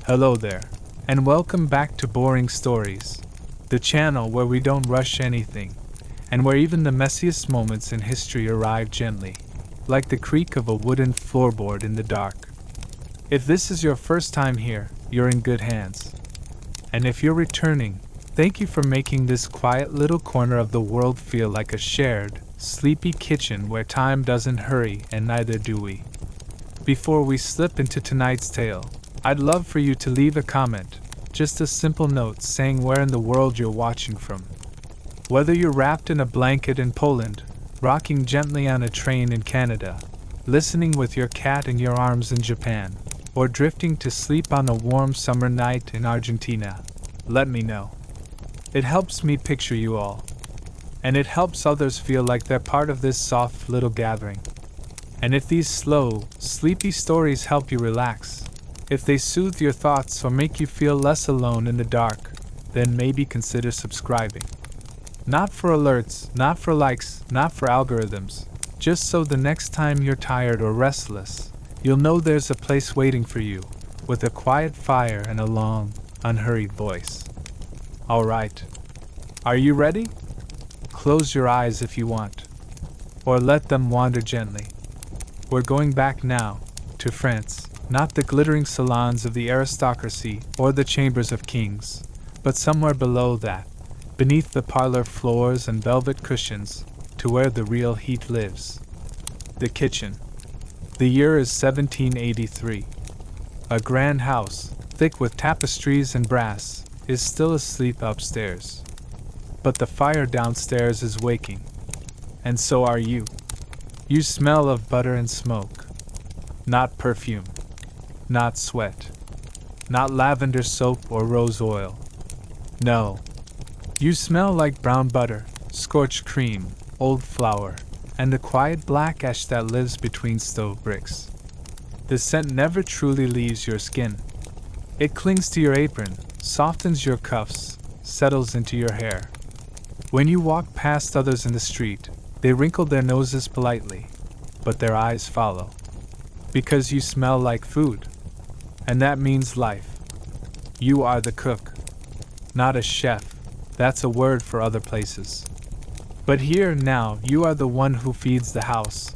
Hello there, and welcome back to Boring Stories, the channel where we don't rush anything, and where even the messiest moments in history arrive gently, like the creak of a wooden floorboard in the dark. If this is your first time here, you're in good hands. And if you're returning, thank you for making this quiet little corner of the world feel like a shared, sleepy kitchen where time doesn't hurry and neither do we. Before we slip into tonight's tale, I'd love for you to leave a comment, just a simple note saying where in the world you're watching from. Whether you're wrapped in a blanket in Poland, rocking gently on a train in Canada, listening with your cat in your arms in Japan, or drifting to sleep on a warm summer night in Argentina, let me know. It helps me picture you all. And it helps others feel like they're part of this soft little gathering. And if these slow, sleepy stories help you relax, if they soothe your thoughts or make you feel less alone in the dark, then maybe consider subscribing. Not for alerts, not for likes, not for algorithms, just so the next time you're tired or restless, you'll know there's a place waiting for you, with a quiet fire and a long, unhurried voice. Alright. Are you ready? Close your eyes if you want, or let them wander gently. We're going back now, to France, not the glittering salons of the aristocracy or the chambers of kings, but somewhere below that, beneath the parlor floors and velvet cushions, to where the real heat lives. The kitchen. The year is 1783. A grand house, thick with tapestries and brass, is still asleep upstairs. But the fire downstairs is waking. And so are you. You smell of butter and smoke. Not perfume. Not sweat. Not lavender soap or rose oil. No. You smell like brown butter, scorched cream, old flour, and the quiet black ash that lives between stove bricks. The scent never truly leaves your skin. It clings to your apron, softens your cuffs, settles into your hair. When you walk past others in the street, they wrinkle their noses politely, but their eyes follow. Because you smell like food. And that means life. You are the cook. Not a chef, that's a word for other places. But here now you are the one who feeds the house.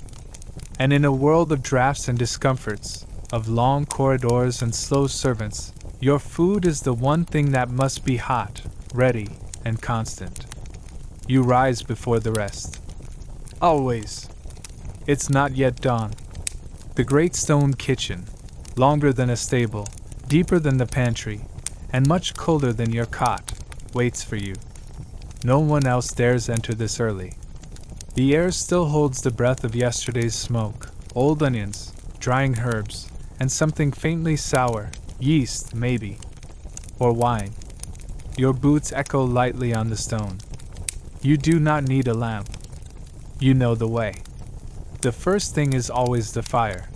And in a world of drafts and discomforts, of long corridors and slow servants, your food is the one thing that must be hot, ready, and constant. You rise before the rest. Always. It's not yet dawn. The great stone kitchen, longer than a stable, deeper than the pantry, and much colder than your cot, waits for you. No one else dares enter this early. The air still holds the breath of yesterday's smoke, old onions, drying herbs, and something faintly sour, yeast maybe, or wine. Your boots echo lightly on the stone. You do not need a lamp. You know the way. The first thing is always the fire.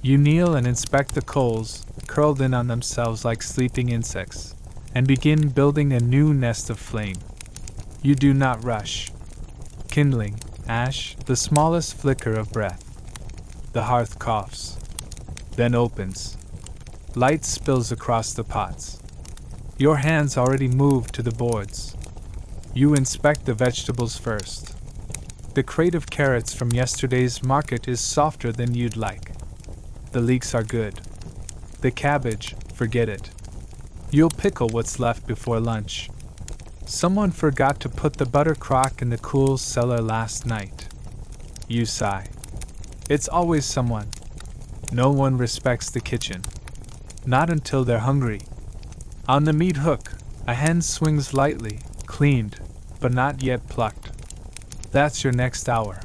You kneel and inspect the coals, curled in on themselves like sleeping insects, and begin building a new nest of flame. You do not rush. Kindling, ash, the smallest flicker of breath. The hearth coughs. Then opens. Light spills across the pots. Your hands already move to the boards. You inspect the vegetables first. The crate of carrots from yesterday's market is softer than you'd like. The leeks are good. The cabbage, forget it. You'll pickle what's left before lunch. Someone forgot to put the butter crock in the cool cellar last night. You sigh. It's always someone. No one respects the kitchen. Not until they're hungry. On the meat hook, a hen swings lightly, cleaned, but not yet plucked. That's your next hour.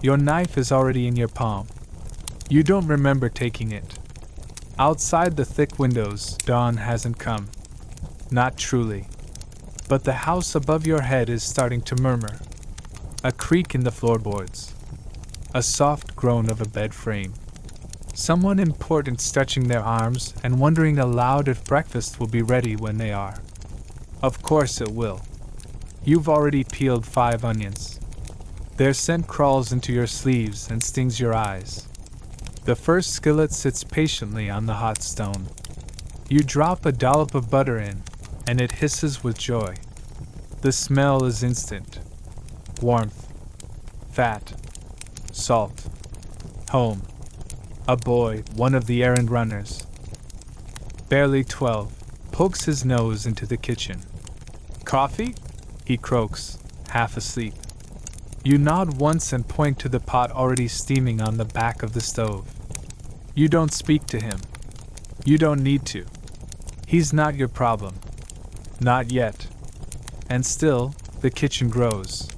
Your knife is already in your palm. You don't remember taking it. Outside the thick windows, dawn hasn't come. Not truly. But the house above your head is starting to murmur. A creak in the floorboards. A soft groan of a bed frame. Someone important stretching their arms and wondering aloud if breakfast will be ready when they are. Of course it will. You've already peeled 5 onions. Their scent crawls into your sleeves and stings your eyes. The first skillet sits patiently on the hot stone. You drop a dollop of butter in, and it hisses with joy. The smell is instant. Warmth, fat, salt, home. A boy, one of the errand runners, barely 12, pokes his nose into the kitchen. Coffee? He croaks, half asleep. You nod once and point to the pot already steaming on the back of the stove. You don't speak to him. You don't need to. He's not your problem. Not yet. And still, the kitchen grows.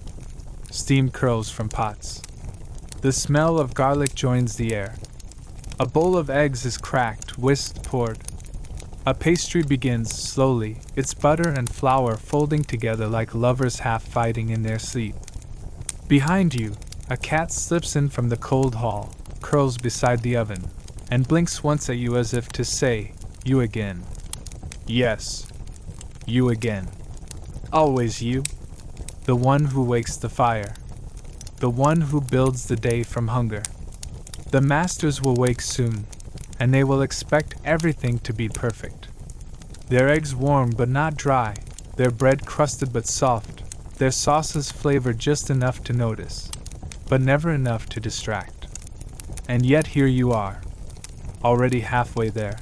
Steam curls from pots. The smell of garlic joins the air. A bowl of eggs is cracked, whisked, poured. A pastry begins slowly, its butter and flour folding together like lovers half fighting in their sleep. Behind you, a cat slips in from the cold hall, curls beside the oven, and blinks once at you as if to say, "You again." Yes, you again. Always you. The one who wakes the fire. The one who builds the day from hunger. The masters will wake soon, and they will expect everything to be perfect. Their eggs warm but not dry, their bread crusted but soft, their sauces flavored just enough to notice, but never enough to distract. And yet here you are, already halfway there.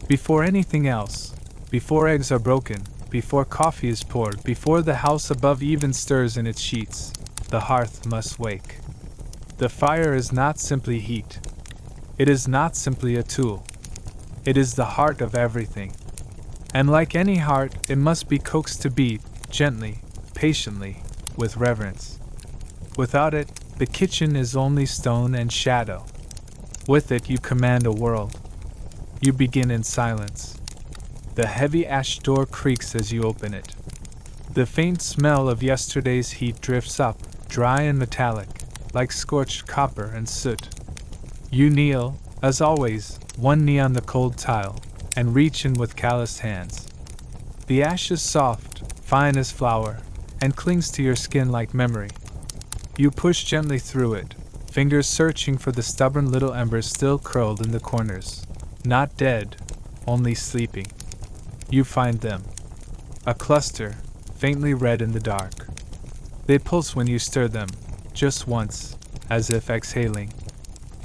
Before anything else, before eggs are broken, before coffee is poured, before the house above even stirs in its sheets, the hearth must wake. The fire is not simply heat. It is not simply a tool. It is the heart of everything. And like any heart, it must be coaxed to beat, gently, patiently, with reverence. Without it, the kitchen is only stone and shadow. With it, you command a world. You begin in silence. The heavy ash door creaks as you open it. The faint smell of yesterday's heat drifts up, dry and metallic, like scorched copper and soot. You kneel, as always, one knee on the cold tile, and reach in with calloused hands. The ash is soft, fine as flour, and clings to your skin like memory. You push gently through it, fingers searching for the stubborn little embers still curled in the corners. Not dead, only sleeping. You find them. A cluster, faintly red in the dark. They pulse when you stir them, just once, as if exhaling.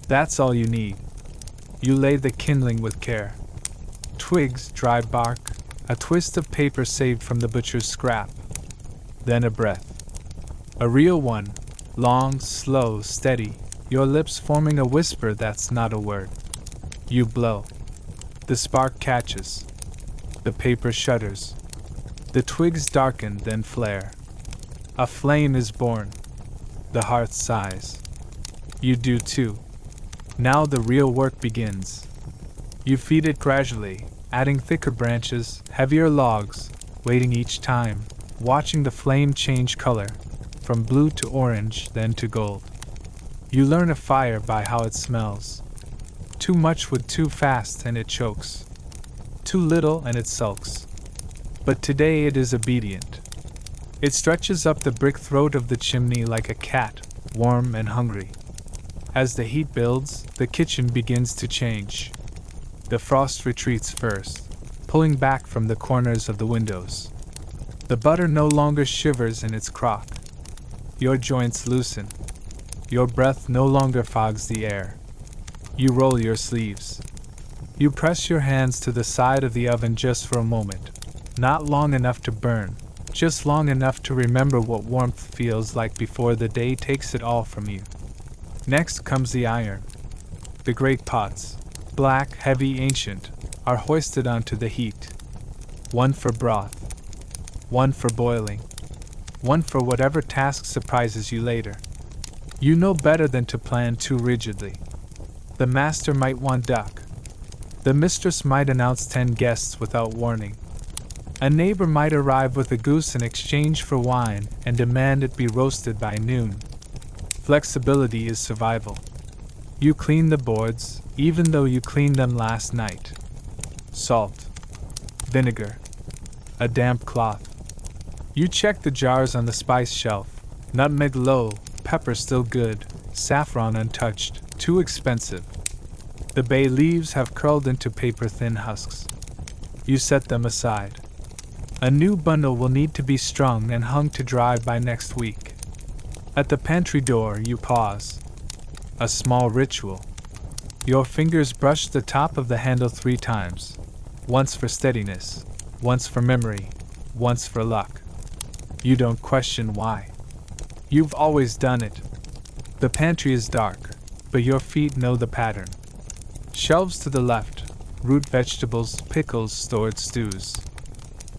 That's all you need. You lay the kindling with care. Twigs, dry bark, a twist of paper saved from the butcher's scrap. Then a breath. A real one, long, slow, steady, your lips forming a whisper that's not a word. You blow. The spark catches. The paper shudders. The twigs darken, then flare. A flame is born. The hearth sighs. You do too. Now the real work begins. You feed it gradually, adding thicker branches, heavier logs, waiting each time, watching the flame change color, from blue to orange, then to gold. You learn a fire by how it smells. Too much wood too fast and it chokes. Too little and it sulks. But today it is obedient. It stretches up the brick throat of the chimney like a cat, warm and hungry. As the heat builds, the kitchen begins to change. The frost retreats first, pulling back from the corners of the windows. The butter no longer shivers in its crock. Your joints loosen. Your breath no longer fogs the air. You roll your sleeves. You press your hands to the side of the oven just for a moment, not long enough to burn, just long enough to remember what warmth feels like before the day takes it all from you. Next comes the iron. The great pots, black, heavy, ancient, are hoisted onto the heat. One for broth, one for boiling, one for whatever task surprises you later. You know better than to plan too rigidly. The master might want duck. The mistress might announce 10 guests without warning. A neighbor might arrive with a goose in exchange for wine and demand it be roasted by noon. Flexibility is survival. You clean the boards, even though you cleaned them last night. Salt, vinegar, a damp cloth. You check the jars on the spice shelf. Nutmeg low, pepper still good, saffron untouched, too expensive. The bay leaves have curled into paper-thin husks. You set them aside. A new bundle will need to be strung and hung to dry by next week. At the pantry door, you pause. A small ritual. Your fingers brush the top of the handle 3 times. Once for steadiness, once for memory, once for luck. You don't question why. You've always done it. The pantry is dark, but your feet know the pattern. Shelves to the left, root vegetables, pickles, stored stews.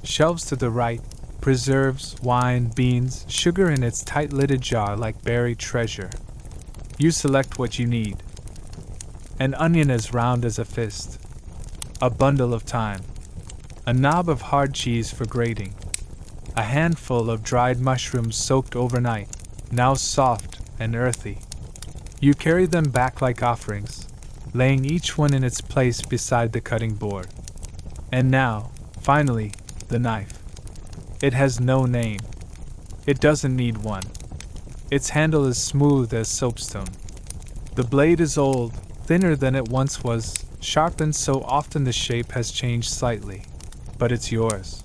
Shelves to the right, preserves, wine, beans, sugar in its tight-lidded jar like buried treasure. You select what you need. An onion as round as a fist. A bundle of thyme. A knob of hard cheese for grating. A handful of dried mushrooms soaked overnight, now soft and earthy. You carry them back like offerings, laying each one in its place beside the cutting board. And now, finally, the knife. It has no name. It doesn't need one. Its handle is smooth as soapstone. The blade is old, thinner than it once was, sharpened so often the shape has changed slightly. But it's yours.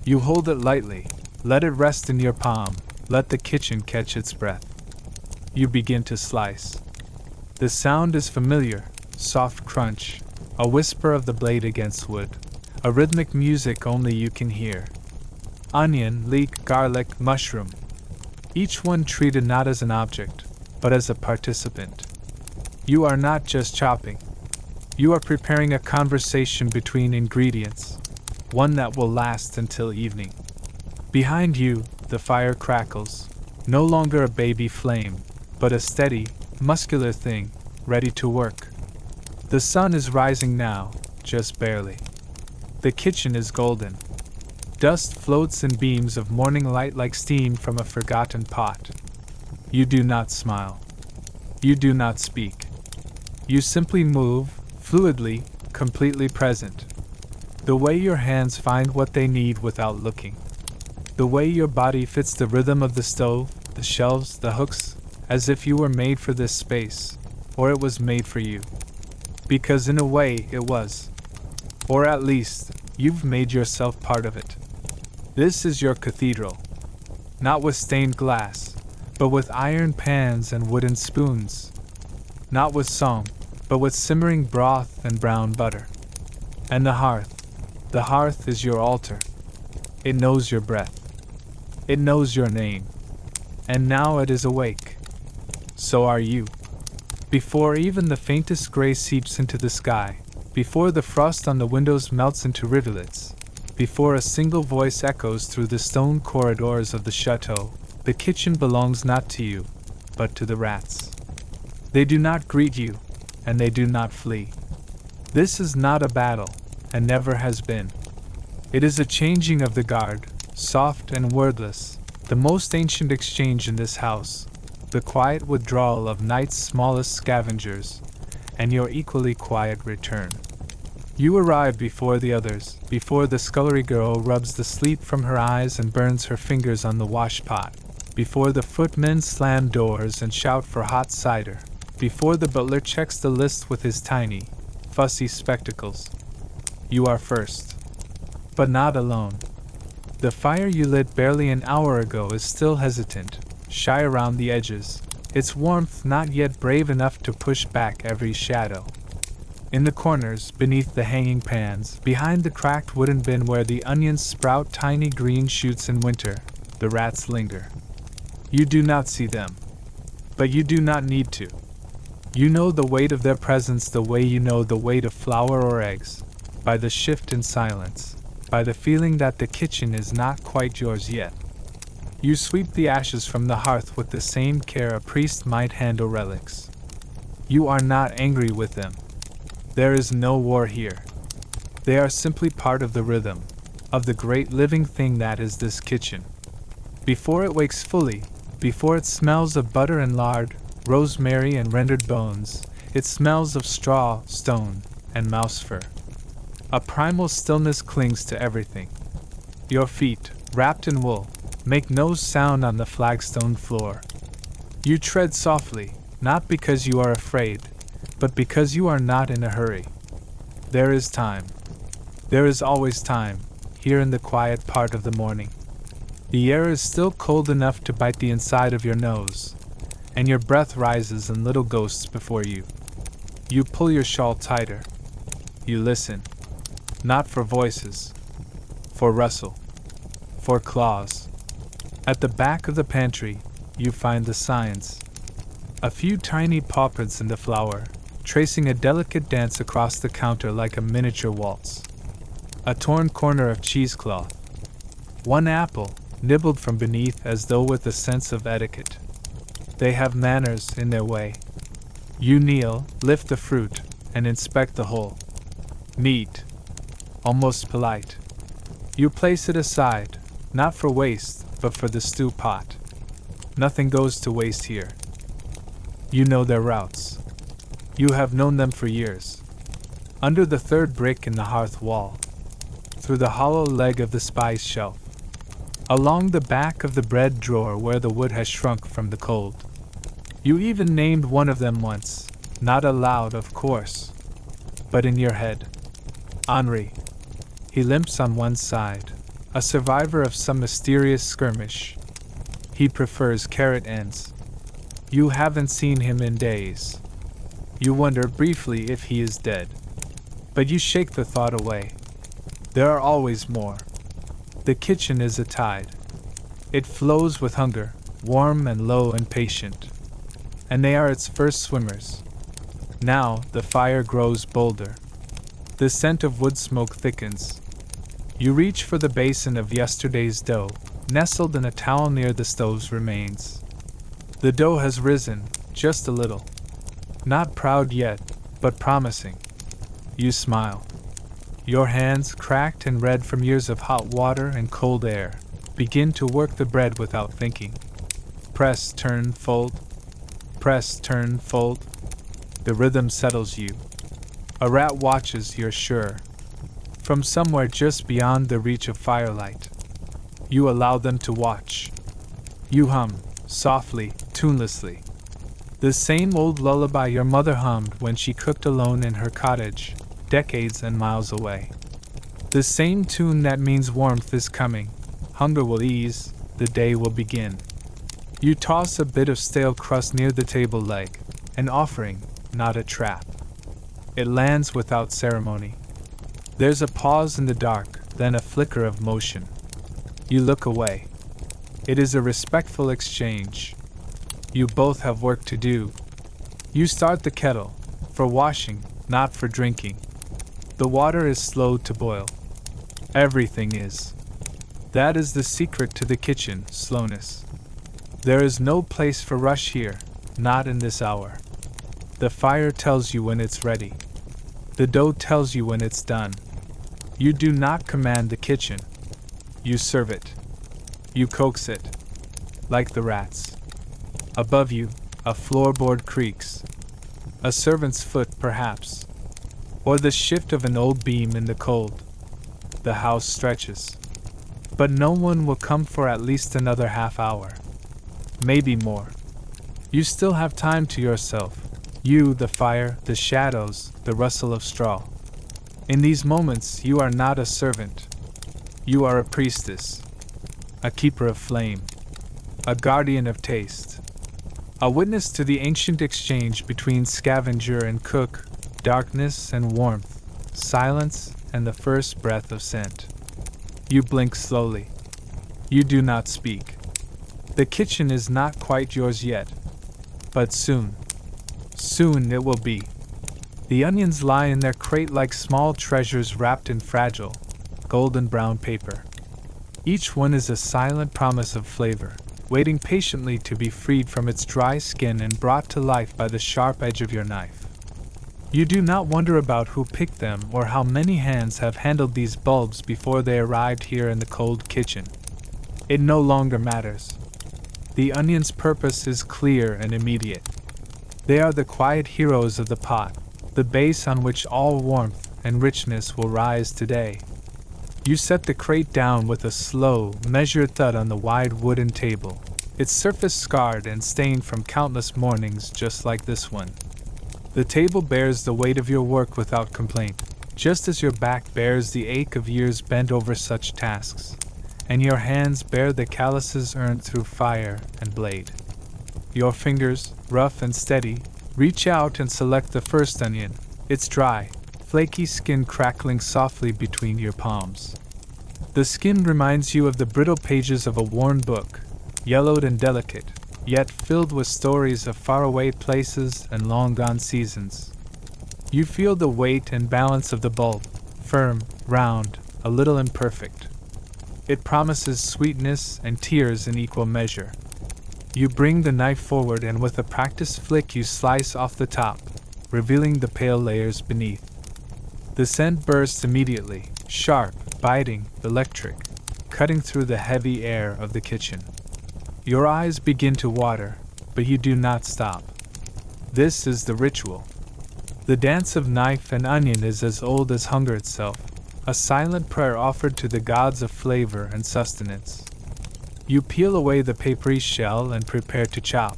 You hold it lightly, let it rest in your palm, let the kitchen catch its breath. You begin to slice. The sound is familiar, soft crunch, a whisper of the blade against wood, a rhythmic music only you can hear. Onion, leek, garlic, mushroom. Each one treated not as an object, but as a participant. You are not just chopping. You are preparing a conversation between ingredients, one that will last until evening. Behind you, the fire crackles, no longer a baby flame, but a steady, muscular thing, ready to work. The sun is rising now, just barely. The kitchen is golden. Dust floats in beams of morning light like steam from a forgotten pot. You do not smile. You do not speak. You simply move, fluidly, completely present. The way your hands find what they need without looking. The way your body fits the rhythm of the stove, the shelves, the hooks, as if you were made for this space, or it was made for you. Because in a way it was. Or at least, you've made yourself part of it. This is your cathedral. Not with stained glass, but with iron pans and wooden spoons. Not with song, but with simmering broth and brown butter. And the hearth is your altar. It knows your breath. It knows your name. And now it is awake. So are you. Before even the faintest gray seeps into the sky, before the frost on the windows melts into rivulets, before a single voice echoes through the stone corridors of the chateau, the kitchen belongs not to you, but to the rats. They do not greet you, and they do not flee. This is not a battle, and never has been. It is a changing of the guard, soft and wordless, the most ancient exchange in this house, the quiet withdrawal of night's smallest scavengers, and your equally quiet return. You arrive before the others, before the scullery girl rubs the sleep from her eyes and burns her fingers on the washpot, before the footmen slam doors and shout for hot cider, before the butler checks the list with his tiny, fussy spectacles. You are first. But not alone. The fire you lit barely an hour ago is still hesitant, shy around the edges, its warmth not yet brave enough to push back every shadow. In the corners, beneath the hanging pans, behind the cracked wooden bin where the onions sprout tiny green shoots in winter, the rats linger. You do not see them. But you do not need to. You know the weight of their presence the way you know the weight of flour or eggs, by the shift in silence, by the feeling that the kitchen is not quite yours yet. You sweep the ashes from the hearth with the same care a priest might handle relics. You are not angry with them. There is no war here. They are simply part of the rhythm, of the great living thing that is this kitchen. Before it wakes fully, before it smells of butter and lard, rosemary and rendered bones, it smells of straw, stone, and mouse fur. A primal stillness clings to everything. Your feet, wrapped in wool, make no sound on the flagstone floor. You tread softly, not because you are afraid, but because you are not in a hurry. There is time. There is always time, here in the quiet part of the morning. The air is still cold enough to bite the inside of your nose, and your breath rises in little ghosts before you. You pull your shawl tighter. You listen. Not for voices. For rustle. For claws. At the back of the pantry, you find the signs. A few tiny paw prints in the flour, tracing a delicate dance across the counter like a miniature waltz. A torn corner of cheesecloth. One apple, nibbled from beneath as though with a sense of etiquette. They have manners in their way. You kneel, lift the fruit, and inspect the whole. Neat. Almost polite. You place it aside, not for waste, but for the stew pot. Nothing goes to waste here. You know their routes. You have known them for years. Under the third brick in the hearth wall. Through the hollow leg of the spice shelf. Along the back of the bread drawer where the wood has shrunk from the cold. You even named one of them once, not aloud, of course, but in your head. Henri. He limps on one side, a survivor of some mysterious skirmish. He prefers carrot ends. You haven't seen him in days. You wonder briefly if he is dead. But you shake the thought away. There are always more. The kitchen is a tide. It flows with hunger, warm and low and patient. And they are its first swimmers. Now the fire grows bolder. The scent of wood smoke thickens. You reach for the basin of yesterday's dough, nestled in a towel near the stove's remains. The dough has risen, just a little. Not proud yet, but promising. You smile. Your hands, cracked and red from years of hot water and cold air, begin to work the bread without thinking. Press, turn, fold. Press, turn, fold. The rhythm settles you. A rat watches, you're sure. From somewhere just beyond the reach of firelight. You allow them to watch. You hum, softly, tunelessly. The same old lullaby your mother hummed when she cooked alone in her cottage, decades and miles away. The same tune that means warmth is coming, hunger will ease, the day will begin. You toss a bit of stale crust near the table leg, an offering, not a trap. It lands without ceremony. There's a pause in the dark, then a flicker of motion. You look away. It is a respectful exchange. You both have work to do. You start the kettle, for washing, not for drinking. The water is slow to boil. Everything is. That is the secret to the kitchen, slowness. There is no place for rush here, not in this hour. The fire tells you when it's ready. The dough tells you when it's done. You do not command the kitchen. You serve it. You coax it. Like the rats. Above you, a floorboard creaks. A servant's foot, perhaps. Or the shift of an old beam in the cold. The house stretches. But no one will come for at least another half hour. Maybe more. You still have time to yourself. You, the fire, the shadows, the rustle of straw. In these moments, you are not a servant. You are a priestess. A keeper of flame. A guardian of taste. A witness to the ancient exchange between scavenger and cook, darkness and warmth, silence and the first breath of scent. You blink slowly. You do not speak. The kitchen is not quite yours yet. But soon. Soon it will be. The onions lie in their crate like small treasures wrapped in fragile, golden brown paper. Each one is a silent promise of flavor, waiting patiently to be freed from its dry skin and brought to life by the sharp edge of your knife. You do not wonder about who picked them or how many hands have handled these bulbs before they arrived here in the cold kitchen. It no longer matters. The onion's purpose is clear and immediate. They are the quiet heroes of the pot, the base on which all warmth and richness will rise today. You set the crate down with a slow, measured thud on the wide wooden table, its surface scarred and stained from countless mornings just like this one. The table bears the weight of your work without complaint. just as your back bears the ache of years bent over such tasks, and your hands bear the calluses earned through fire and blade. Your fingers, rough and steady, reach out and select the first onion, its dry, flaky skin crackling softly between your palms. The skin reminds you of the brittle pages of a worn book, yellowed and delicate, yet filled with stories of faraway places and long-gone seasons. You feel the weight and balance of the bulb, firm, round, a little imperfect. It promises sweetness and tears in equal measure. You bring the knife forward and with a practiced flick you slice off the top, revealing the pale layers beneath. The scent bursts immediately, sharp, biting, electric, cutting through the heavy air of the kitchen. Your eyes begin to water, but you do not stop. This is the ritual. The dance of knife and onion is as old as hunger itself, a silent prayer offered to the gods of flavor and sustenance. You peel away the papery shell and prepare to chop,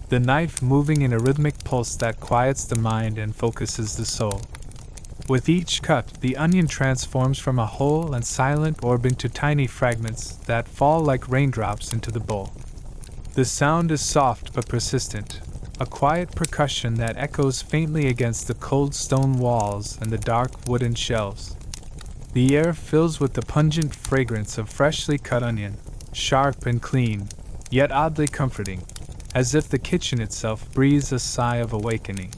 the knife moving in a rhythmic pulse that quiets the mind and focuses the soul. With each cut, the onion transforms from a whole and silent orb into tiny fragments that fall like raindrops into the bowl. The sound is soft but persistent, a quiet percussion that echoes faintly against the cold stone walls and the dark wooden shelves. The air fills with the pungent fragrance of freshly cut onion, sharp and clean, yet oddly comforting, as if the kitchen itself breathes a sigh of awakening.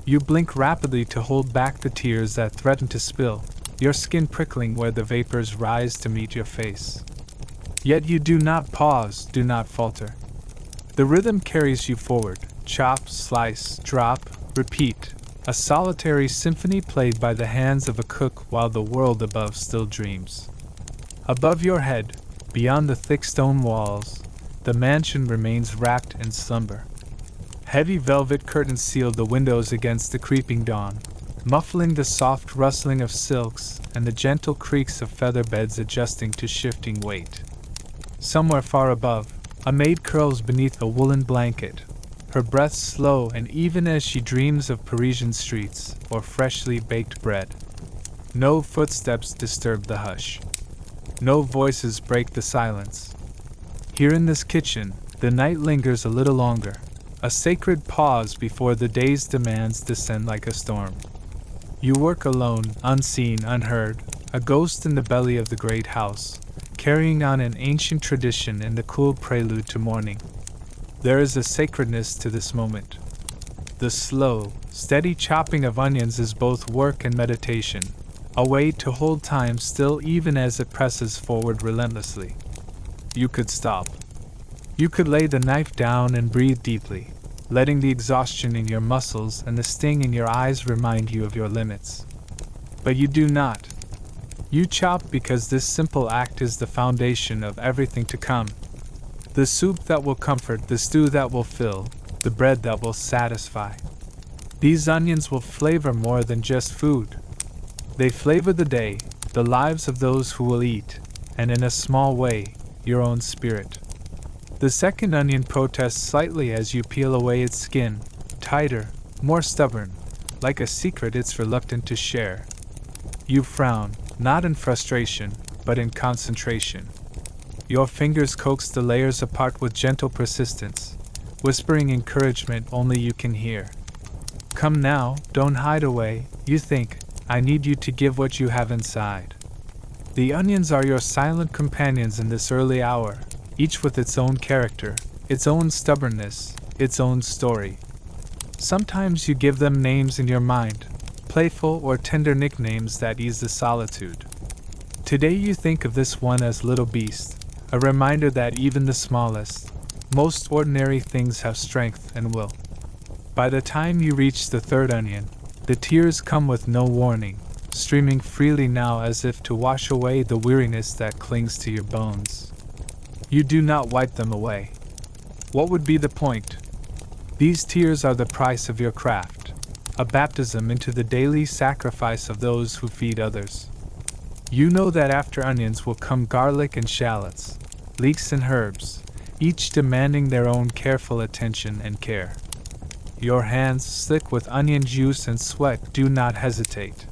You blink rapidly to hold back the tears that threaten to spill, your skin prickling where the vapors rise to meet your face. Yet you do not pause, do not falter. The rhythm carries you forward, chop, slice, drop, repeat, a solitary symphony played by the hands of a cook while the world above still dreams. Above your head, beyond the thick stone walls, the mansion remains wrapped in slumber. Heavy velvet curtains seal the windows against the creeping dawn, muffling the soft rustling of silks and the gentle creaks of feather beds adjusting to shifting weight. Somewhere far above, a maid curls beneath a woolen blanket, her breath slow and even as she dreams of Parisian streets or freshly baked bread. No footsteps disturb the hush. No voices break the silence. Here in this kitchen, the night lingers a little longer, a sacred pause before the day's demands descend like a storm. You work alone, unseen, unheard, a ghost in the belly of the great house, carrying on an ancient tradition in the cool prelude to morning. There is a sacredness to this moment. The slow, steady chopping of onions is both work and meditation, a way to hold time still even as it presses forward relentlessly. You could stop. You could lay the knife down and breathe deeply, letting the exhaustion in your muscles and the sting in your eyes remind you of your limits. But you do not. You chop because this simple act is the foundation of everything to come. The soup that will comfort, the stew that will fill, the bread that will satisfy. These onions will flavor more than just food. They flavor the day, the lives of those who will eat, and in a small way, your own spirit. The second onion protests slightly as you peel away its skin, tighter, more stubborn, like a secret it's reluctant to share. You frown, not in frustration, but in concentration. Your fingers coax the layers apart with gentle persistence, whispering encouragement only you can hear. Come now, don't hide away, you think, I need you to give what you have inside. The onions are your silent companions in this early hour, each with its own character, its own stubbornness, its own story. Sometimes you give them names in your mind, playful or tender nicknames that ease the solitude. Today you think of this one as Little Beast, a reminder that even the smallest, most ordinary things have strength and will. By the time you reach the third onion, the tears come with no warning, streaming freely now as if to wash away the weariness that clings to your bones. You do not wipe them away. What would be the point? These tears are the price of your craft, a baptism into the daily sacrifice of those who feed others. You know that after onions will come garlic and shallots, leeks and herbs, each demanding their own careful attention and care. your hands slick with onion juice and sweat. Do not hesitate.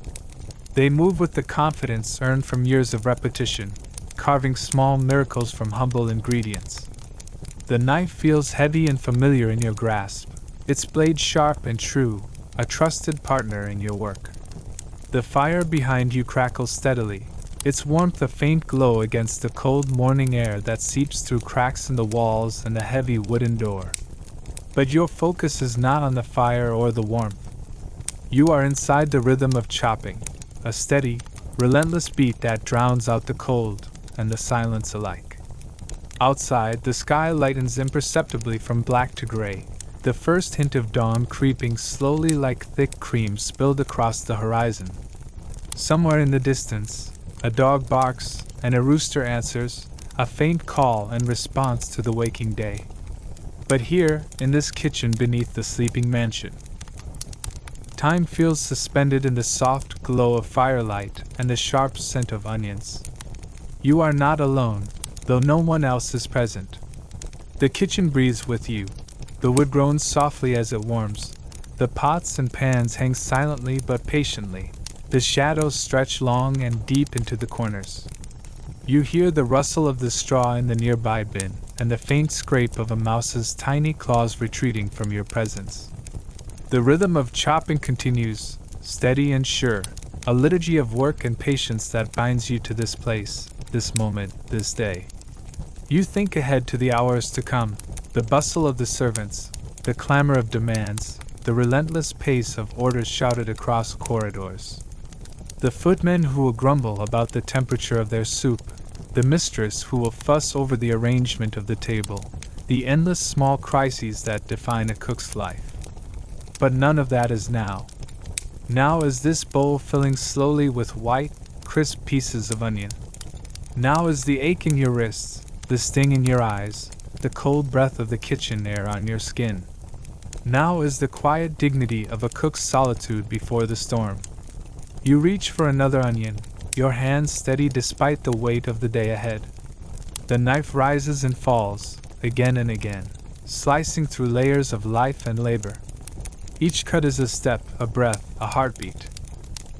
They move with the confidence earned from years of repetition, carving small miracles from humble ingredients. The knife feels heavy and familiar in your grasp, its blade sharp and true, a trusted partner in your work. The fire behind you crackles steadily, its warmth a faint glow against the cold morning air that seeps through cracks in the walls and the heavy wooden door. But your focus is not on the fire or the warmth. You are inside the rhythm of chopping, a steady, relentless beat that drowns out the cold and the silence alike. Outside, the sky lightens imperceptibly from black to gray, the first hint of dawn creeping slowly like thick cream spilled across the horizon. Somewhere in the distance, a dog barks and a rooster answers, a faint call and response to the waking day. But here, in this kitchen beneath the sleeping mansion, time feels suspended in the soft glow of firelight and the sharp scent of onions. You are not alone, though no one else is present. The kitchen breathes with you. The wood groans softly as it warms. The pots and pans hang silently but patiently. The shadows stretch long and deep into the corners. You hear the rustle of the straw in the nearby bin, and the faint scrape of a mouse's tiny claws retreating from your presence. The rhythm of chopping continues, steady and sure, a liturgy of work and patience that binds you to this place, this moment, this day. You think ahead to the hours to come, the bustle of the servants, the clamor of demands, the relentless pace of orders shouted across corridors. The footmen who will grumble about the temperature of their soup, the mistress who will fuss over the arrangement of the table, the endless small crises that define a cook's life. But none of that is now. Now is this bowl filling slowly with white, crisp pieces of onion. Now is the ache in your wrists, the sting in your eyes, the cold breath of the kitchen air on your skin. Now is the quiet dignity of a cook's solitude before the storm. You reach for another onion, your hands steady despite the weight of the day ahead. The knife rises and falls, again and again, slicing through layers of life and labor. Each cut is a step, a breath, a heartbeat.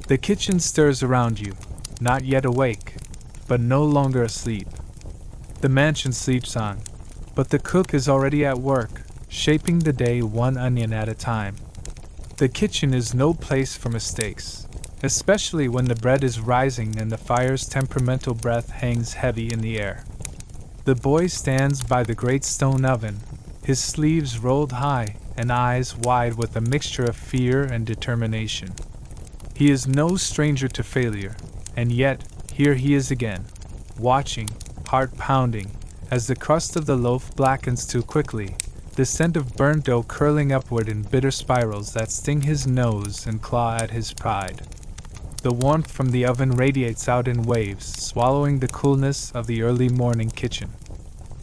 The kitchen stirs around you, not yet awake, but no longer asleep. The mansion sleeps on, but the cook is already at work, shaping the day one onion at a time. The kitchen is no place for mistakes, especially when the bread is rising and the fire's temperamental breath hangs heavy in the air. The boy stands by the great stone oven, his sleeves rolled high and eyes wide with a mixture of fear and determination. He is no stranger to failure, and yet, here he is again, watching, heart pounding, as the crust of the loaf blackens too quickly, the scent of burnt dough curling upward in bitter spirals that sting his nose and claw at his pride. The warmth from the oven radiates out in waves, swallowing the coolness of the early morning kitchen.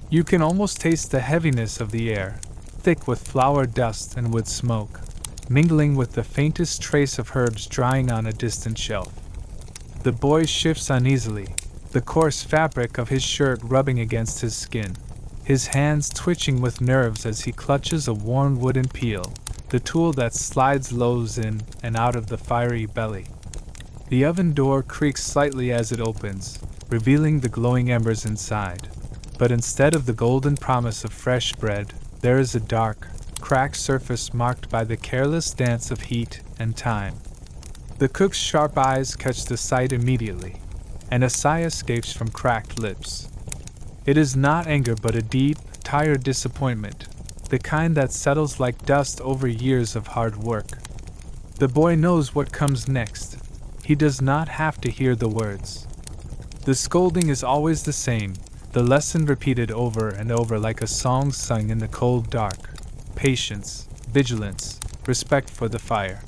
You can almost taste the heaviness of the air, thick with flour dust and wood smoke, mingling with the faintest trace of herbs drying on a distant shelf. The boy shifts uneasily, the coarse fabric of his shirt rubbing against his skin, his hands twitching with nerves as he clutches a worn wooden peel, the tool that slides loaves in and out of the fiery belly. The oven door creaks slightly as it opens, revealing the glowing embers inside. But instead of the golden promise of fresh bread, there is a dark, cracked surface marked by the careless dance of heat and time. The cook's sharp eyes catch the sight immediately, and a sigh escapes from cracked lips. It is not anger but a deep, tired disappointment, the kind that settles like dust over years of hard work. The boy knows what comes next. He does not have to hear the words. The scolding is always the same, the lesson repeated over and over like a song sung in the cold dark. Patience, vigilance, respect for the fire.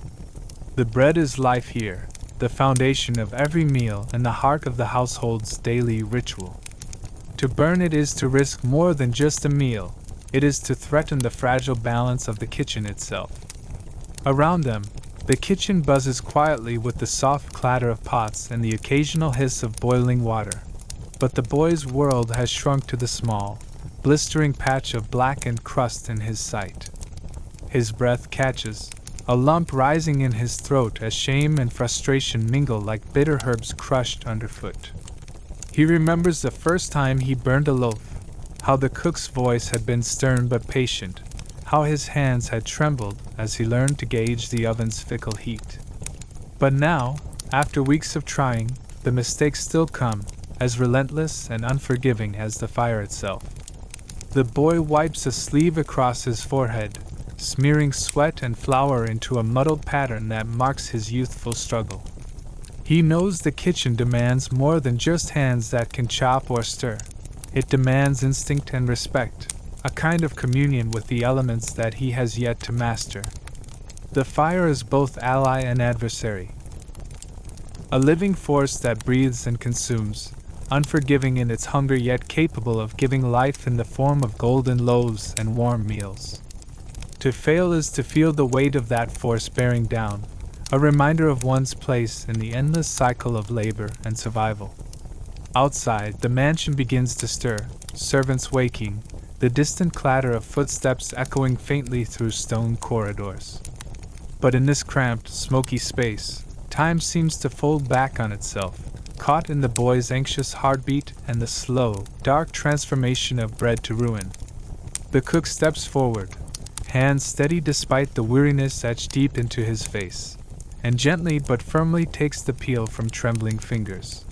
The bread is life here, the foundation of every meal and the heart of the household's daily ritual. To burn it is to risk more than just a meal, it is to threaten the fragile balance of the kitchen itself. Around them, the kitchen buzzes quietly with the soft clatter of pots and the occasional hiss of boiling water. But the boy's world has shrunk to the small, blistering patch of blackened crust in his sight. His breath catches, a lump rising in his throat as shame and frustration mingle like bitter herbs crushed underfoot. He remembers the first time he burned a loaf, how the cook's voice had been stern but patient, how his hands had trembled as he learned to gauge the oven's fickle heat. But now, after weeks of trying, the mistakes still come, as relentless and unforgiving as the fire itself. The boy wipes a sleeve across his forehead, smearing sweat and flour into a muddled pattern that marks his youthful struggle. He knows the kitchen demands more than just hands that can chop or stir. It demands instinct and respect, a kind of communion with the elements that he has yet to master. The fire is both ally and adversary. A living force that breathes and consumes, unforgiving in its hunger yet capable of giving life in the form of golden loaves and warm meals. To fail is to feel the weight of that force bearing down, a reminder of one's place in the endless cycle of labor and survival. Outside, the mansion begins to stir, servants waking, the distant clatter of footsteps echoing faintly through stone corridors. But in this cramped, smoky space, time seems to fold back on itself, caught in the boy's anxious heartbeat and the slow, dark transformation of bread to ruin. The cook steps forward, hands steady despite the weariness etched deep into his face, and gently but firmly takes the peel from trembling fingers.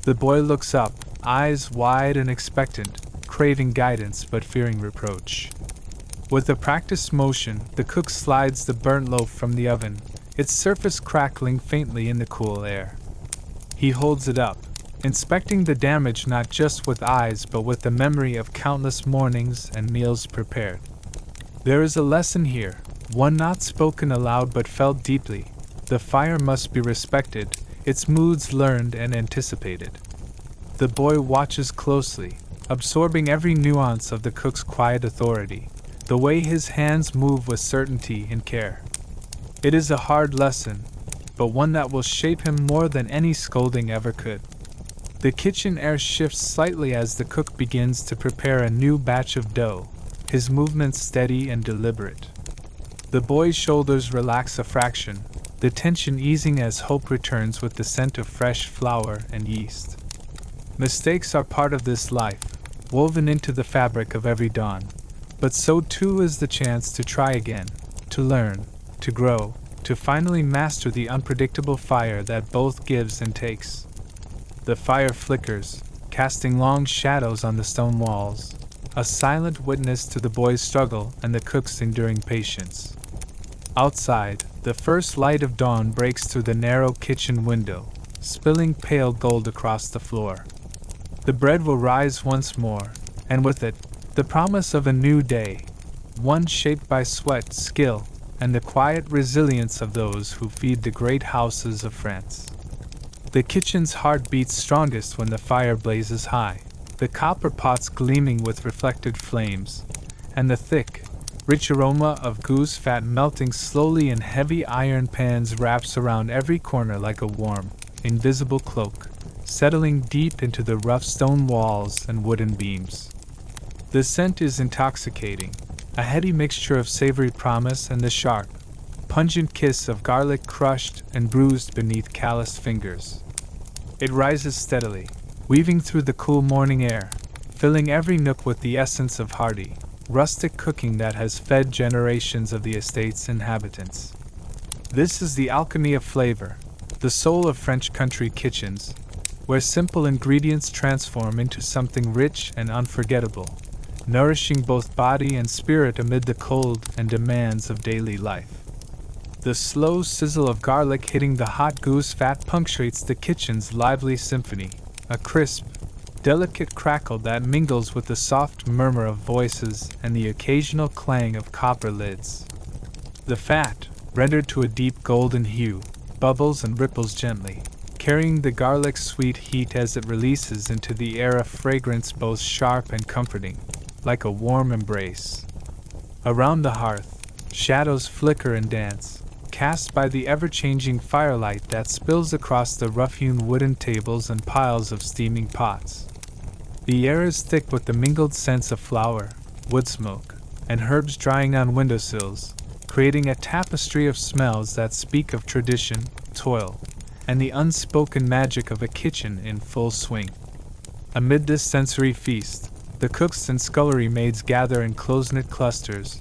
The boy looks up, eyes wide and expectant, craving guidance but fearing reproach. With a practiced motion, the cook slides the burnt loaf from the oven, its surface crackling faintly in the cool air. He holds it up, inspecting the damage not just with eyes but with the memory of countless mornings and meals prepared. There is a lesson here, one not spoken aloud but felt deeply. The fire must be respected, its moods learned and anticipated. The boy watches closely, absorbing every nuance of the cook's quiet authority, the way his hands move with certainty and care. It is a hard lesson, but one that will shape him more than any scolding ever could. The kitchen air shifts slightly as the cook begins to prepare a new batch of dough, his movements steady and deliberate. The boy's shoulders relax a fraction, the tension easing as hope returns with the scent of fresh flour and yeast. Mistakes are part of this life, woven into the fabric of every dawn, but so too is the chance to try again, to learn, to grow, to finally master the unpredictable fire that both gives and takes. The fire flickers, casting long shadows on the stone walls, a silent witness to the boy's struggle and the cook's enduring patience. Outside, the first light of dawn breaks through the narrow kitchen window, spilling pale gold across the floor. The bread will rise once more, and with it, the promise of a new day, one shaped by sweat, skill, and the quiet resilience of those who feed the great houses of France. The kitchen's heart beats strongest when the fire blazes high, the copper pots gleaming with reflected flames, and the thick, rich aroma of goose fat melting slowly in heavy iron pans wraps around every corner like a warm, invisible cloak, settling deep into the rough stone walls and wooden beams. The scent is intoxicating, a heady mixture of savory promise and the sharp, pungent kiss of garlic crushed and bruised beneath calloused fingers. It rises steadily, weaving through the cool morning air, filling every nook with the essence of hearty, rustic cooking that has fed generations of the estate's inhabitants. This is the alchemy of flavor, the soul of French country kitchens, where simple ingredients transform into something rich and unforgettable, nourishing both body and spirit amid the cold and demands of daily life. The slow sizzle of garlic hitting the hot goose fat punctuates the kitchen's lively symphony, a crisp, delicate crackle that mingles with the soft murmur of voices and the occasional clang of copper lids. The fat, rendered to a deep golden hue, bubbles and ripples gently, carrying the garlic's sweet heat as it releases into the air a fragrance both sharp and comforting, like a warm embrace. Around the hearth, shadows flicker and dance, cast by the ever-changing firelight that spills across the rough-hewn wooden tables and piles of steaming pots. The air is thick with the mingled scents of flour, wood smoke, and herbs drying on windowsills, creating a tapestry of smells that speak of tradition, toil, and the unspoken magic of a kitchen in full swing. Amid this sensory feast, the cooks and scullery maids gather in close-knit clusters,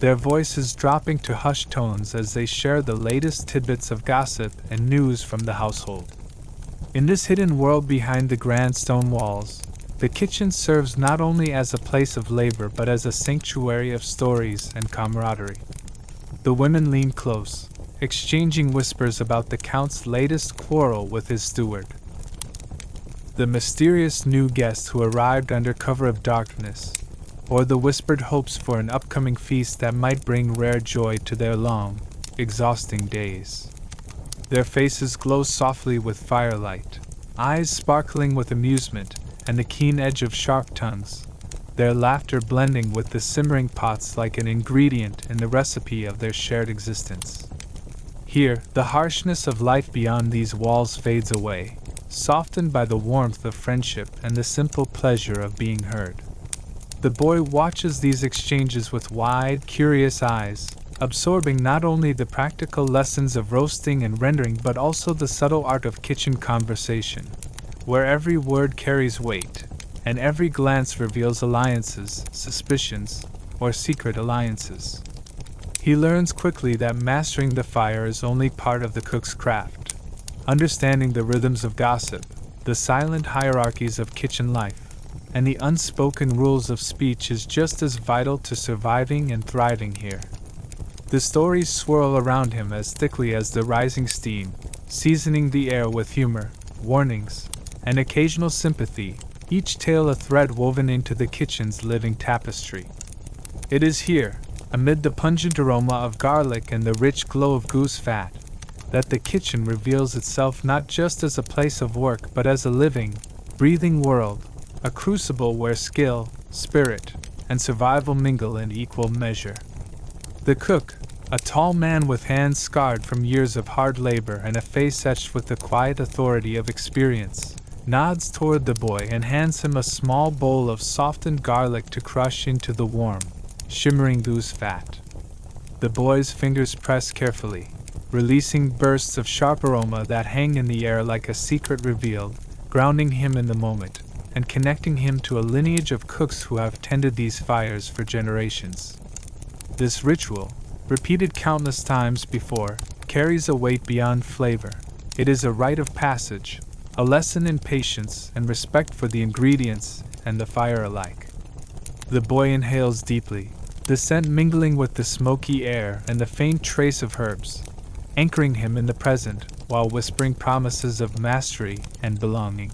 their voices dropping to hushed tones as they share the latest tidbits of gossip and news from the household. In this hidden world behind the grand stone walls, the kitchen serves not only as a place of labor but as a sanctuary of stories and camaraderie. The women lean close, exchanging whispers about the Count's latest quarrel with his steward, the mysterious new guest who arrived under cover of darkness, or the whispered hopes for an upcoming feast that might bring rare joy to their long, exhausting days. Their faces glow softly with firelight, eyes sparkling with amusement and the keen edge of sharp tongues, their laughter blending with the simmering pots like an ingredient in the recipe of their shared existence. Here, the harshness of life beyond these walls fades away, softened by the warmth of friendship and the simple pleasure of being heard. The boy watches these exchanges with wide, curious eyes, absorbing not only the practical lessons of roasting and rendering but also the subtle art of kitchen conversation, where every word carries weight, and every glance reveals alliances, suspicions, or secret alliances. He learns quickly that mastering the fire is only part of the cook's craft. Understanding the rhythms of gossip, the silent hierarchies of kitchen life, and the unspoken rules of speech is just as vital to surviving and thriving here. The stories swirl around him as thickly as the rising steam, seasoning the air with humor, warnings, and occasional sympathy, each tale a thread woven into the kitchen's living tapestry. It is here, amid the pungent aroma of garlic and the rich glow of goose fat, that the kitchen reveals itself not just as a place of work but as a living, breathing world, a crucible where skill, spirit, and survival mingle in equal measure. The cook, a tall man with hands scarred from years of hard labor and a face etched with the quiet authority of experience, nods toward the boy and hands him a small bowl of softened garlic to crush into the warm, shimmering goose fat. The boy's fingers press carefully, releasing bursts of sharp aroma that hang in the air like a secret revealed, grounding him in the moment, and connecting him to a lineage of cooks who have tended these fires for generations. This ritual, repeated countless times before, carries a weight beyond flavor. It is a rite of passage, a lesson in patience and respect for the ingredients and the fire alike. The boy inhales deeply, the scent mingling with the smoky air and the faint trace of herbs, anchoring him in the present while whispering promises of mastery and belonging.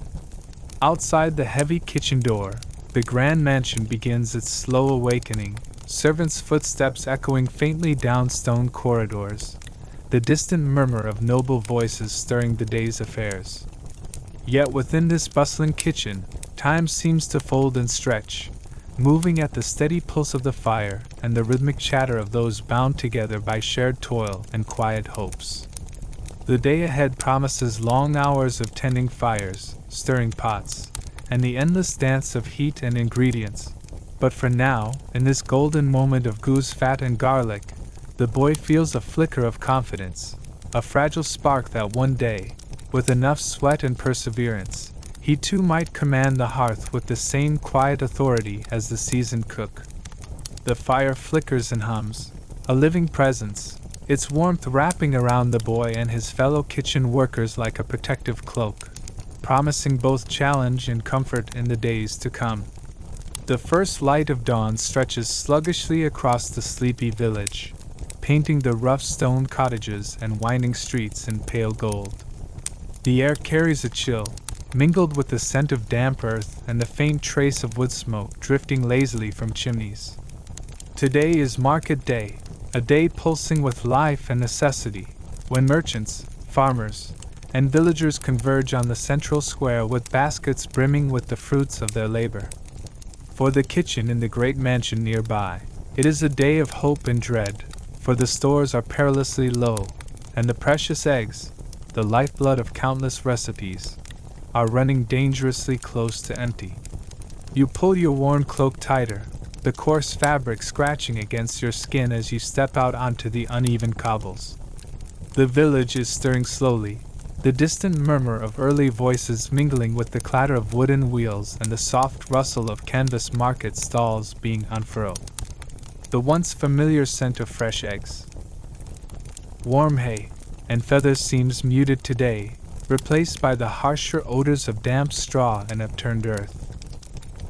Outside the heavy kitchen door, the grand mansion begins its slow awakening, servants' footsteps echoing faintly down stone corridors, the distant murmur of noble voices stirring the day's affairs. Yet within this bustling kitchen, time seems to fold and stretch, moving at the steady pulse of the fire and the rhythmic chatter of those bound together by shared toil and quiet hopes. The day ahead promises long hours of tending fires, stirring pots, and the endless dance of heat and ingredients. But for now, in this golden moment of goose fat and garlic, the boy feels a flicker of confidence, a fragile spark that one day, with enough sweat and perseverance, he too might command the hearth with the same quiet authority as the seasoned cook. The fire flickers and hums, a living presence, its warmth wrapping around the boy and his fellow kitchen workers like a protective cloak, promising both challenge and comfort in the days to come. The first light of dawn stretches sluggishly across the sleepy village, painting the rough stone cottages and winding streets in pale gold. The air carries a chill, mingled with the scent of damp earth and the faint trace of wood smoke drifting lazily from chimneys. Today is market day, a day pulsing with life and necessity, when merchants, farmers, and villagers converge on the central square with baskets brimming with the fruits of their labor. For the kitchen in the great mansion nearby, it is a day of hope and dread, for the stores are perilously low, and the precious eggs, the lifeblood of countless recipes, are running dangerously close to empty. You pull your worn cloak tighter, the coarse fabric scratching against your skin as you step out onto the uneven cobbles. The village is stirring slowly, the distant murmur of early voices mingling with the clatter of wooden wheels and the soft rustle of canvas market stalls being unfurled. The once familiar scent of fresh eggs, warm hay, and feathers seems muted today, replaced by the harsher odors of damp straw and upturned earth.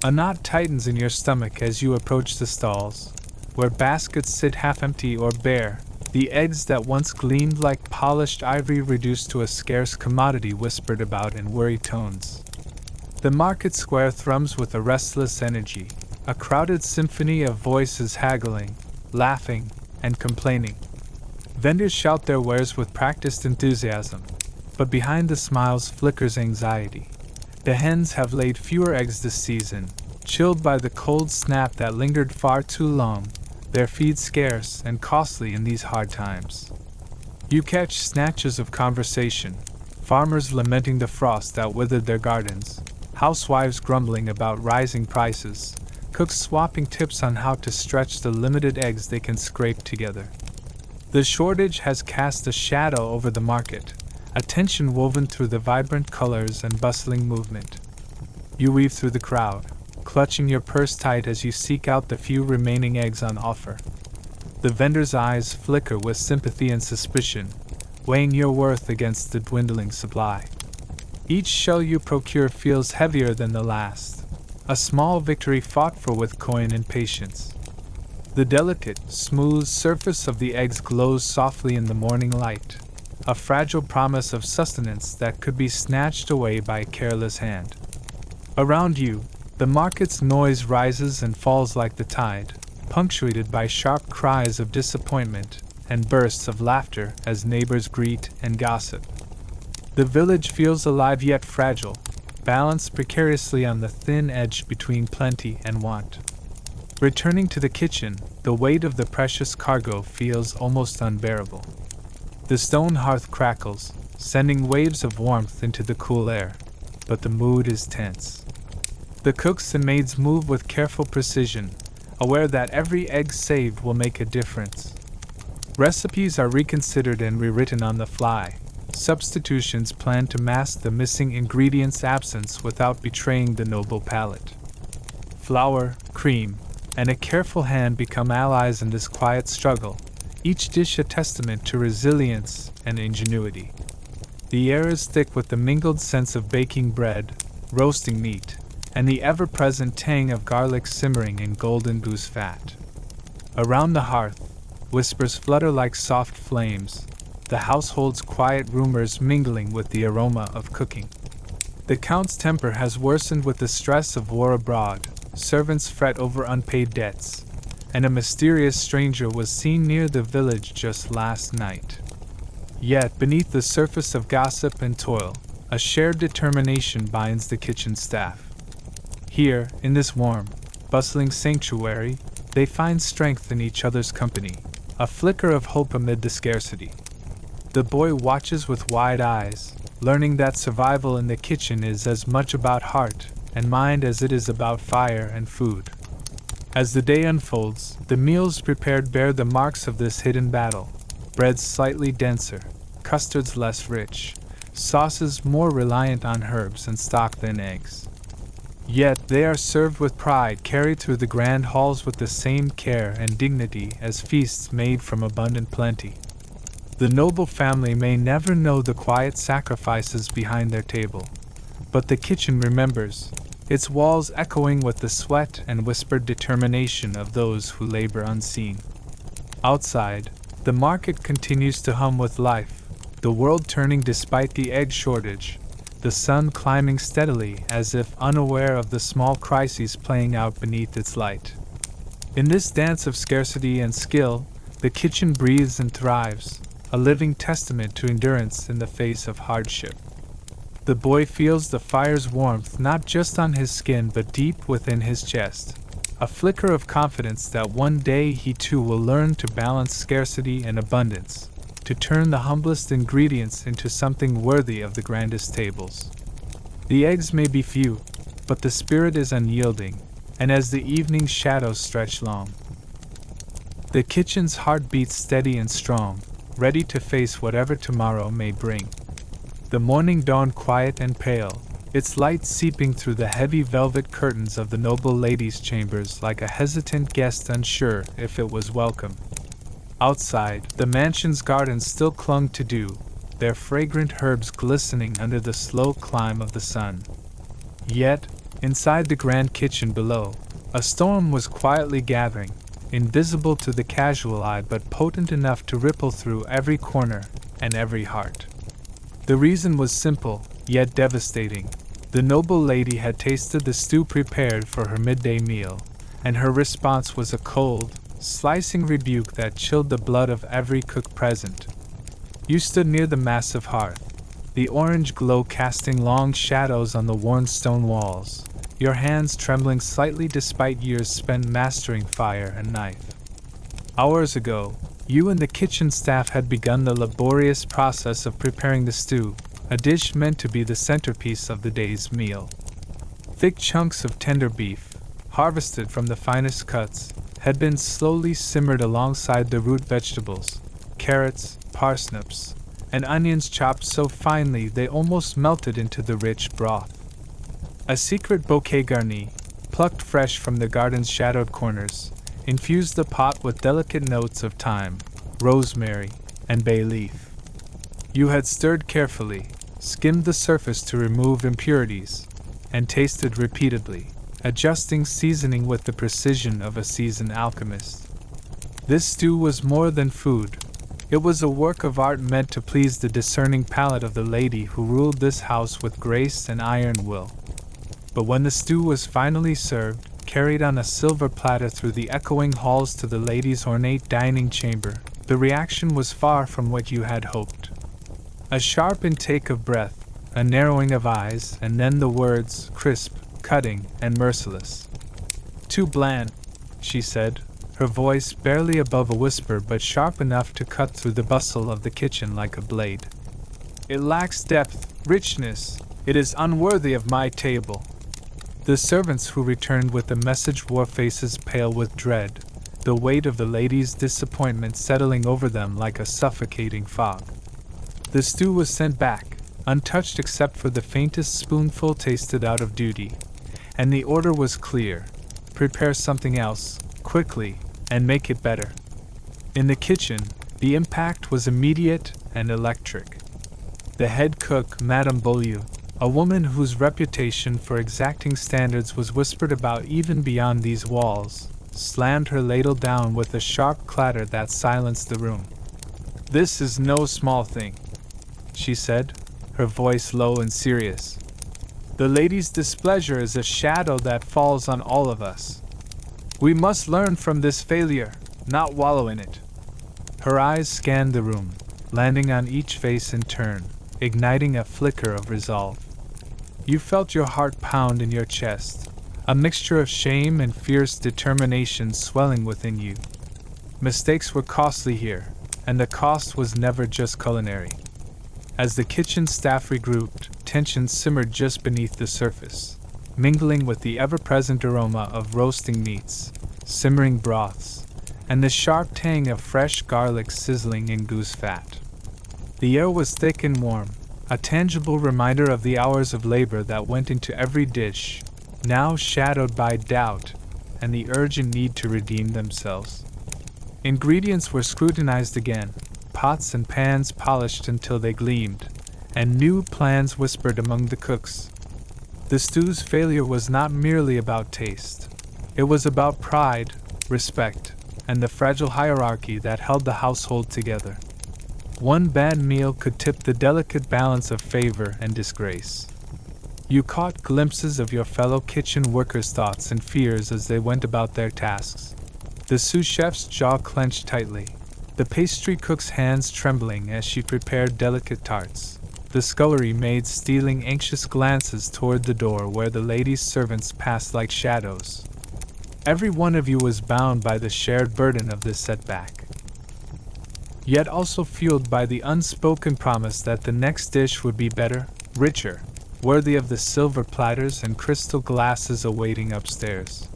A knot tightens in your stomach as you approach the stalls, where baskets sit half empty or bare, the eggs that once gleamed like polished ivory reduced to a scarce commodity whispered about in worried tones. The market square thrums with a restless energy, a crowded symphony of voices haggling, laughing, and complaining. Vendors shout their wares with practiced enthusiasm, but behind the smiles flickers anxiety. The hens have laid fewer eggs this season, chilled by the cold snap that lingered far too long, their feed scarce and costly in these hard times. You catch snatches of conversation, farmers lamenting the frost that withered their gardens, housewives grumbling about rising prices, cooks swapping tips on how to stretch the limited eggs they can scrape together. The shortage has cast a shadow over the market, a tension woven through the vibrant colors and bustling movement. You weave through the crowd, clutching your purse tight as you seek out the few remaining eggs on offer. The vendor's eyes flicker with sympathy and suspicion, weighing your worth against the dwindling supply. Each shell you procure feels heavier than the last, a small victory fought for with coin and patience. The delicate, smooth surface of the eggs glows softly in the morning light, a fragile promise of sustenance that could be snatched away by a careless hand. Around you, the market's noise rises and falls like the tide, punctuated by sharp cries of disappointment and bursts of laughter as neighbors greet and gossip. The village feels alive yet fragile, balanced precariously on the thin edge between plenty and want. Returning to the kitchen, the weight of the precious cargo feels almost unbearable. The stone hearth crackles, sending waves of warmth into the cool air, but the mood is tense. The cooks and maids move with careful precision, aware that every egg saved will make a difference. Recipes are reconsidered and rewritten on the fly, substitutions planned to mask the missing ingredients' absence without betraying the noble palate. Flour, cream, and a careful hand become allies in this quiet struggle, each dish a testament to resilience and ingenuity. The air is thick with the mingled scents of baking bread, roasting meat, and the ever-present tang of garlic simmering in golden goose fat. Around the hearth, whispers flutter like soft flames, the household's quiet rumors mingling with the aroma of cooking. The Count's temper has worsened with the stress of war abroad, servants fret over unpaid debts, and a mysterious stranger was seen near the village just last night. Yet, beneath the surface of gossip and toil, a shared determination binds the kitchen staff. Here, in this warm, bustling sanctuary, they find strength in each other's company, a flicker of hope amid the scarcity. The boy watches with wide eyes, learning that survival in the kitchen is as much about heart and mind as it is about fire and food. As the day unfolds, the meals prepared bear the marks of this hidden battle. Breads slightly denser, custards less rich, sauces more reliant on herbs and stock than eggs. Yet they are served with pride, carried through the grand halls with the same care and dignity as feasts made from abundant plenty. The noble family may never know the quiet sacrifices behind their table, but the kitchen remembers, its walls echoing with the sweat and whispered determination of those who labor unseen. Outside, the market continues to hum with life, the world turning despite the egg shortage, the sun climbing steadily as if unaware of the small crises playing out beneath its light. In this dance of scarcity and skill, the kitchen breathes and thrives, a living testament to endurance in the face of hardship. The boy feels the fire's warmth not just on his skin but deep within his chest, a flicker of confidence that one day he too will learn to balance scarcity and abundance, to turn the humblest ingredients into something worthy of the grandest tables. The eggs may be few, but the spirit is unyielding, and as the evening shadows stretched long, the kitchen's heart beat steady and strong, ready to face whatever tomorrow may bring. The morning dawned quiet and pale, its light seeping through the heavy velvet curtains of the noble lady's chambers like a hesitant guest unsure if it was welcome. Outside, the mansion's gardens still clung to dew, their fragrant herbs glistening under the slow climb of the sun. Yet, inside the grand kitchen below, a storm was quietly gathering, invisible to the casual eye but potent enough to ripple through every corner and every heart. The reason was simple, yet devastating. The noble lady had tasted the stew prepared for her midday meal, and her response was a cold, slicing rebuke that chilled the blood of every cook present. You stood near the massive hearth, the orange glow casting long shadows on the worn stone walls, your hands trembling slightly despite years spent mastering fire and knife. Hours ago, you and the kitchen staff had begun the laborious process of preparing the stew, a dish meant to be the centerpiece of the day's meal. Thick chunks of tender beef, harvested from the finest cuts, had been slowly simmered alongside the root vegetables, carrots, parsnips, and onions chopped so finely they almost melted into the rich broth. A secret bouquet garni, plucked fresh from the garden's shadowed corners, infused the pot with delicate notes of thyme, rosemary, and bay leaf. You had stirred carefully, skimmed the surface to remove impurities, and tasted repeatedly, adjusting seasoning with the precision of a seasoned alchemist. This stew was more than food. It was a work of art meant to please the discerning palate of the lady who ruled this house with grace and iron will. But when the stew was finally served, carried on a silver platter through the echoing halls to the lady's ornate dining chamber, the reaction was far from what you had hoped. A sharp intake of breath, a narrowing of eyes, and then the words, crisp, cutting, and merciless. "Too bland," she said, her voice barely above a whisper but sharp enough to cut through the bustle of the kitchen like a blade. "It lacks depth, richness. It is unworthy of my table." The servants who returned with the message wore faces pale with dread, the weight of the lady's disappointment settling over them like a suffocating fog. The stew was sent back, untouched except for the faintest spoonful tasted out of duty, and the order was clear: prepare something else, quickly, and make it better. In the kitchen, the impact was immediate and electric. The head cook, Madame Beaulieu, a woman whose reputation for exacting standards was whispered about even beyond these walls, slammed her ladle down with a sharp clatter that silenced the room. "This is no small thing," she said, her voice low and serious. "The lady's displeasure is a shadow that falls on all of us. We must learn from this failure, not wallow in it." Her eyes scanned the room, landing on each face in turn, igniting a flicker of resolve. You felt your heart pound in your chest, a mixture of shame and fierce determination swelling within you. Mistakes were costly here, and the cost was never just culinary. As the kitchen staff regrouped, tension simmered just beneath the surface, mingling with the ever-present aroma of roasting meats, simmering broths, and the sharp tang of fresh garlic sizzling in goose fat. The air was thick and warm, a tangible reminder of the hours of labor that went into every dish, now shadowed by doubt and the urgent need to redeem themselves. Ingredients were scrutinized again, pots and pans polished until they gleamed, and new plans whispered among the cooks. The stew's failure was not merely about taste. It was about pride, respect, and the fragile hierarchy that held the household together. One bad meal could tip the delicate balance of favor and disgrace. You caught glimpses of your fellow kitchen workers' thoughts and fears as they went about their tasks. The sous chef's jaw clenched tightly, the pastry cook's hands trembling as she prepared delicate tarts, the scullery maid stealing anxious glances toward the door where the ladies' servants passed like shadows. Every one of you was bound by the shared burden of this setback, yet also fueled by the unspoken promise that the next dish would be better, richer, worthy of the silver platters and crystal glasses awaiting upstairs.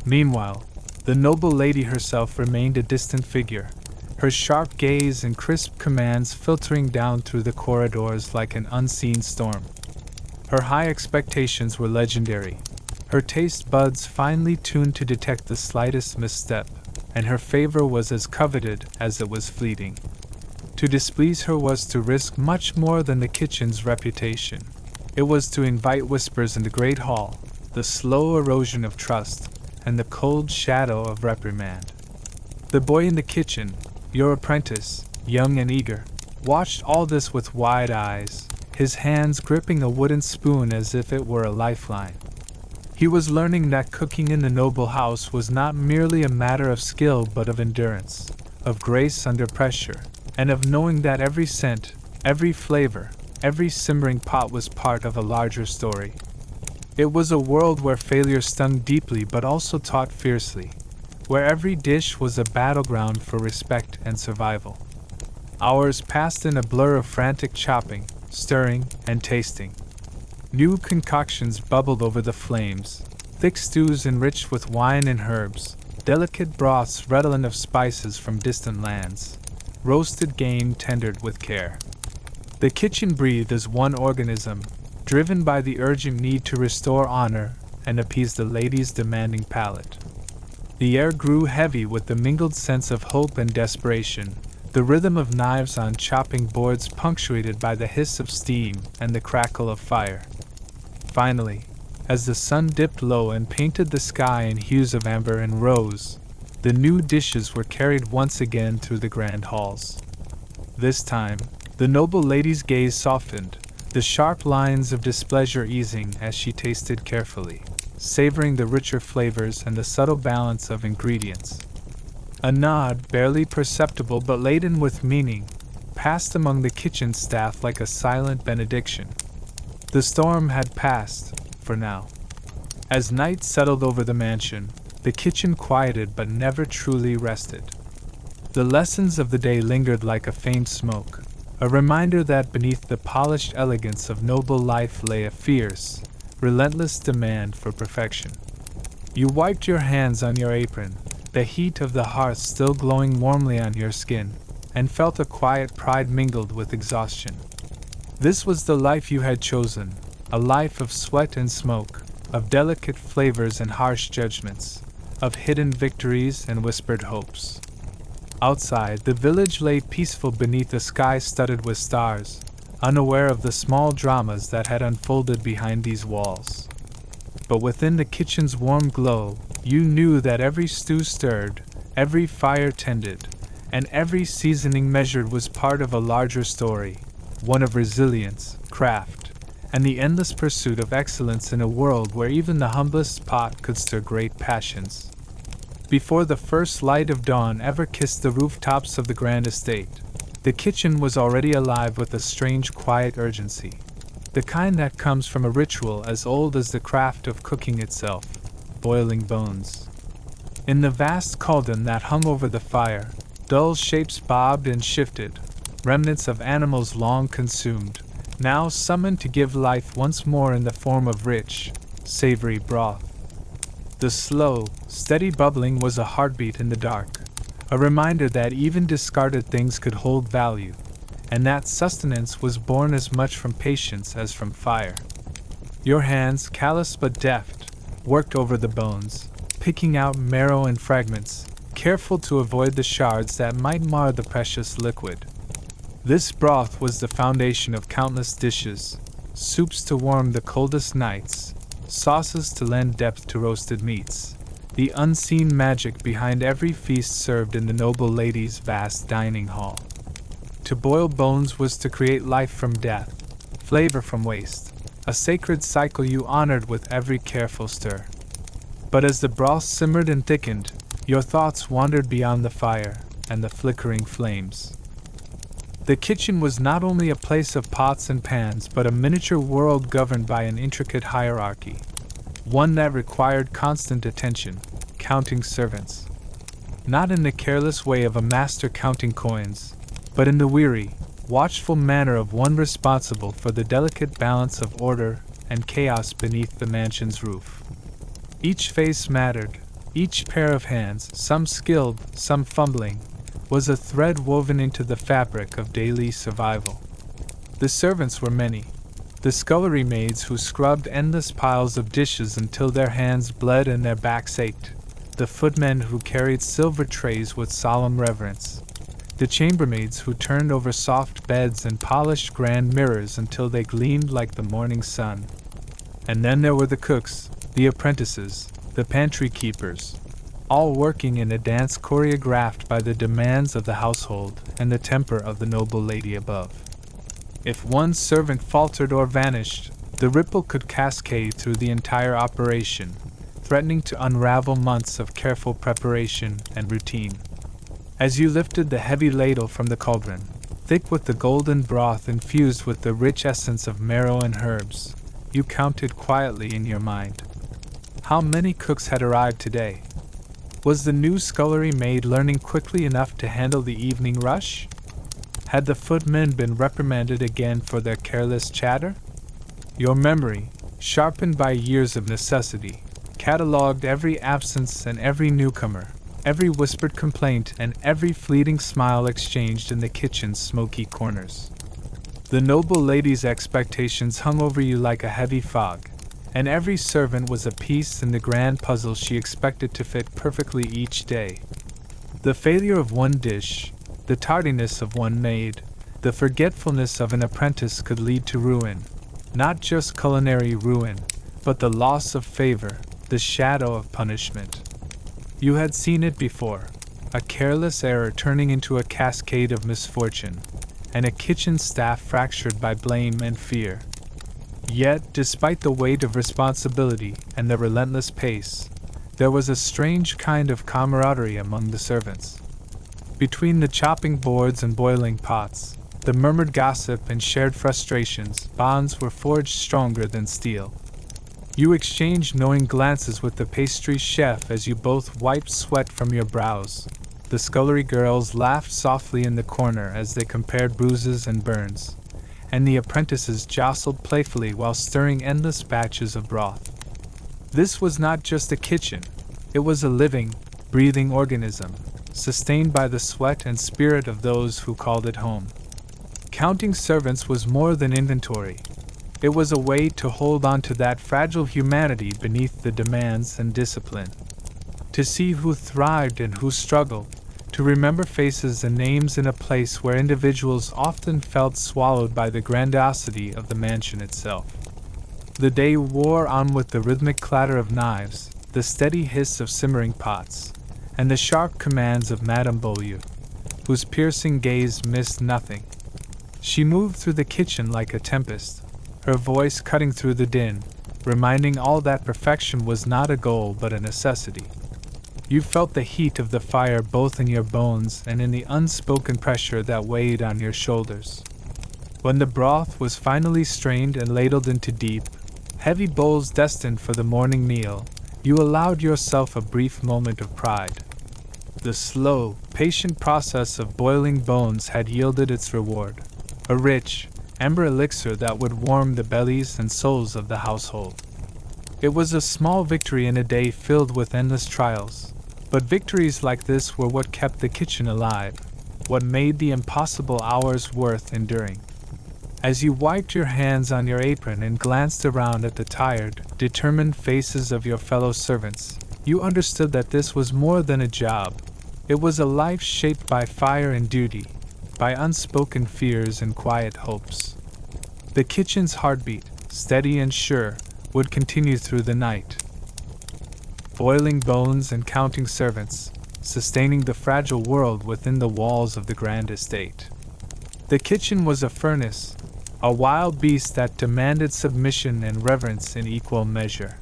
Meanwhile, the noble lady herself remained a distant figure, her sharp gaze and crisp commands filtering down through the corridors like an unseen storm. Her high expectations were legendary, her taste buds finely tuned to detect the slightest misstep, and her favor was as coveted as it was fleeting. To displease her was to risk much more than the kitchen's reputation. It was to invite whispers in the great hall, the slow erosion of trust, and the cold shadow of reprimand. The boy in the kitchen, your apprentice, young and eager, watched all this with wide eyes, his hands gripping a wooden spoon as if it were a lifeline. He was learning that cooking in the noble house was not merely a matter of skill but of endurance, of grace under pressure, and of knowing that every scent, every flavor, every simmering pot was part of a larger story. It was a world where failure stung deeply but also taught fiercely, where every dish was a battleground for respect and survival. Hours passed in a blur of frantic chopping, stirring, and tasting. New concoctions bubbled over the flames, thick stews enriched with wine and herbs, delicate broths redolent of spices from distant lands, roasted game tendered with care. The kitchen breathed as one organism, driven by the urgent need to restore honor and appease the lady's demanding palate. The air grew heavy with the mingled sense of hope and desperation, the rhythm of knives on chopping boards punctuated by the hiss of steam and the crackle of fire. Finally, as the sun dipped low and painted the sky in hues of amber and rose, the new dishes were carried once again through the grand halls. This time, the noble lady's gaze softened, the sharp lines of displeasure easing as she tasted carefully, savoring the richer flavors and the subtle balance of ingredients. A nod, barely perceptible but laden with meaning, passed among the kitchen staff like a silent benediction. The storm had passed, for now. As night settled over the mansion, the kitchen quieted but never truly rested. The lessons of the day lingered like a faint smoke, a reminder that beneath the polished elegance of noble life lay a fierce, relentless demand for perfection. You wiped your hands on your apron, the heat of the hearth still glowing warmly on your skin, and felt a quiet pride mingled with exhaustion. This was the life you had chosen, a life of sweat and smoke, of delicate flavors and harsh judgments, of hidden victories and whispered hopes. Outside, the village lay peaceful beneath a sky studded with stars, unaware of the small dramas that had unfolded behind these walls. But within the kitchen's warm glow, you knew that every stew stirred, every fire tended, and every seasoning measured was part of a larger story, one of resilience, craft, and the endless pursuit of excellence in a world where even the humblest pot could stir great passions. Before the first light of dawn ever kissed the rooftops of the grand estate, the kitchen was already alive with a strange quiet urgency, the kind that comes from a ritual as old as the craft of cooking itself, boiling bones. In the vast cauldron that hung over the fire, dull shapes bobbed and shifted, remnants of animals long consumed, now summoned to give life once more in the form of rich, savory broth. The slow, steady bubbling was a heartbeat in the dark, a reminder that even discarded things could hold value, and that sustenance was born as much from patience as from fire. Your hands, callous but deft, worked over the bones, picking out marrow and fragments, careful to avoid the shards that might mar the precious liquid. This broth was the foundation of countless dishes, soups to warm the coldest nights, sauces to lend depth to roasted meats, the unseen magic behind every feast served in the noble lady's vast dining hall. To boil bones was to create life from death, flavor from waste, a sacred cycle you honored with every careful stir. But as the broth simmered and thickened, your thoughts wandered beyond the fire and the flickering flames. The kitchen was not only a place of pots and pans but a miniature world governed by an intricate hierarchy, one that required constant attention, counting servants. Not in the careless way of a master counting coins, but in the weary, watchful manner of one responsible for the delicate balance of order and chaos beneath the mansion's roof. Each face mattered, Each pair of hands, some skilled, some fumbling, was a thread woven into the fabric of daily survival. The servants were many. The scullery maids who scrubbed endless piles of dishes until their hands bled and their backs ached. The footmen who carried silver trays with solemn reverence. The chambermaids who turned over soft beds and polished grand mirrors until they gleamed like the morning sun. And then there were the cooks, the apprentices, the pantry keepers, all working in a dance choreographed by the demands of the household and the temper of the noble lady above. If one servant faltered or vanished, the ripple could cascade through the entire operation, threatening to unravel months of careful preparation and routine. As you lifted the heavy ladle from the cauldron, thick with the golden broth infused with the rich essence of marrow and herbs, you counted quietly in your mind. How many cooks had arrived today? Was the new scullery maid learning quickly enough to handle the evening rush? Had the footmen been reprimanded again for their careless chatter? Your memory, sharpened by years of necessity, catalogued every absence and every newcomer, every whispered complaint and every fleeting smile exchanged in the kitchen's smoky corners. The noble lady's expectations hung over you like a heavy fog, and every servant was a piece in the grand puzzle she expected to fit perfectly each day. The failure of one dish, the tardiness of one maid, the forgetfulness of an apprentice could lead to ruin, not just culinary ruin, but the loss of favor, the shadow of punishment. You had seen it before, a careless error turning into a cascade of misfortune, and a kitchen staff fractured by blame and fear. Yet, despite the weight of responsibility and the relentless pace, there was a strange kind of camaraderie among the servants. Between the chopping boards and boiling pots, the murmured gossip and shared frustrations, bonds were forged stronger than steel. You exchanged knowing glances with the pastry chef as you both wiped sweat from your brows. The scullery girls laughed softly in the corner as they compared bruises and burns, and the apprentices jostled playfully while stirring endless batches of broth. This was not just a kitchen, it was a living, breathing organism, sustained by the sweat and spirit of those who called it home. Counting servants was more than inventory. It was a way to hold on to that fragile humanity beneath the demands and discipline. To see who thrived and who struggled, to remember faces and names in a place where individuals often felt swallowed by the grandiosity of the mansion itself. The day wore on with the rhythmic clatter of knives, the steady hiss of simmering pots, and the sharp commands of Madame Beaulieu, whose piercing gaze missed nothing. She moved through the kitchen like a tempest, her voice cutting through the din, reminding all that perfection was not a goal but a necessity. You felt the heat of the fire both in your bones and in the unspoken pressure that weighed on your shoulders. When the broth was finally strained and ladled into deep, heavy bowls destined for the morning meal, you allowed yourself a brief moment of pride. The slow, patient process of boiling bones had yielded its reward, a rich, amber elixir that would warm the bellies and souls of the household. It was a small victory in a day filled with endless trials, but victories like this were what kept the kitchen alive, what made the impossible hours worth enduring. As you wiped your hands on your apron and glanced around at the tired, determined faces of your fellow servants, you understood that this was more than a job. It was a life shaped by fire and duty, by unspoken fears and quiet hopes. The kitchen's heartbeat, steady and sure, would continue through the night. Boiling bones and counting servants, sustaining the fragile world within the walls of the grand estate. The kitchen was a furnace, a wild beast that demanded submission and reverence in equal measure.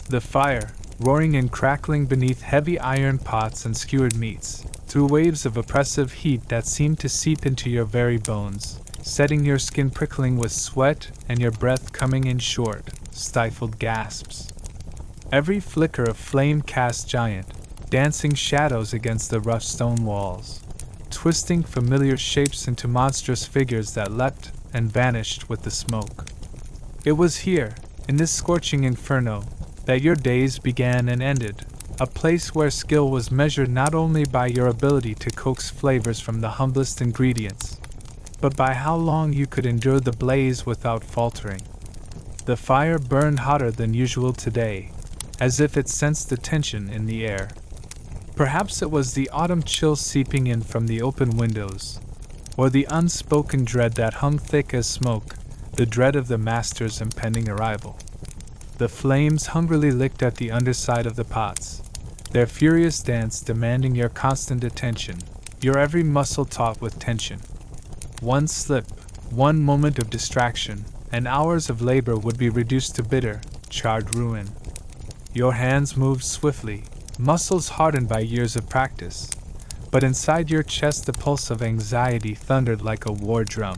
The fire, roaring and crackling beneath heavy iron pots and skewered meats, threw waves of oppressive heat that seemed to seep into your very bones, setting your skin prickling with sweat and your breath coming in short, stifled gasps. Every flicker of flame cast giant, dancing shadows against the rough stone walls, twisting familiar shapes into monstrous figures that leapt and vanished with the smoke. It was here, in this scorching inferno, that your days began and ended, a place where skill was measured not only by your ability to coax flavors from the humblest ingredients, but by how long you could endure the blaze without faltering. The fire burned hotter than usual today, as if it sensed the tension in the air. Perhaps it was the autumn chill seeping in from the open windows, or the unspoken dread that hung thick as smoke, the dread of the master's impending arrival. The flames hungrily licked at the underside of the pots, their furious dance demanding your constant attention, your every muscle taut with tension. One slip, one moment of distraction, and hours of labor would be reduced to bitter, charred ruin. Your hands moved swiftly, muscles hardened by years of practice, but inside your chest the pulse of anxiety thundered like a war drum.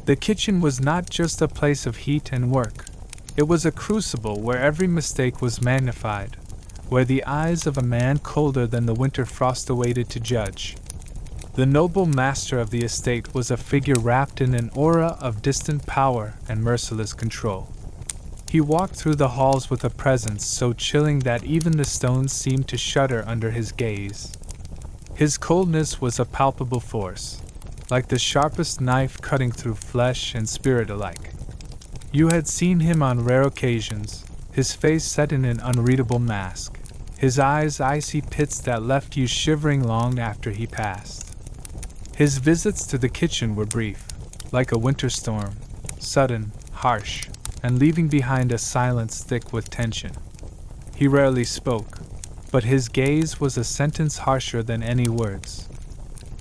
The kitchen was not just a place of heat and work. It was a crucible where every mistake was magnified, where the eyes of a man colder than the winter frost awaited to judge. The noble master of the estate was a figure wrapped in an aura of distant power and merciless control. He walked through the halls with a presence so chilling that even the stones seemed to shudder under his gaze. His coldness was a palpable force, like the sharpest knife cutting through flesh and spirit alike. You had seen him on rare occasions, his face set in an unreadable mask, his eyes icy pits that left you shivering long after he passed. His visits to the kitchen were brief, like a winter storm, sudden, harsh, and leaving behind a silence thick with tension. He rarely spoke, but his gaze was a sentence harsher than any words.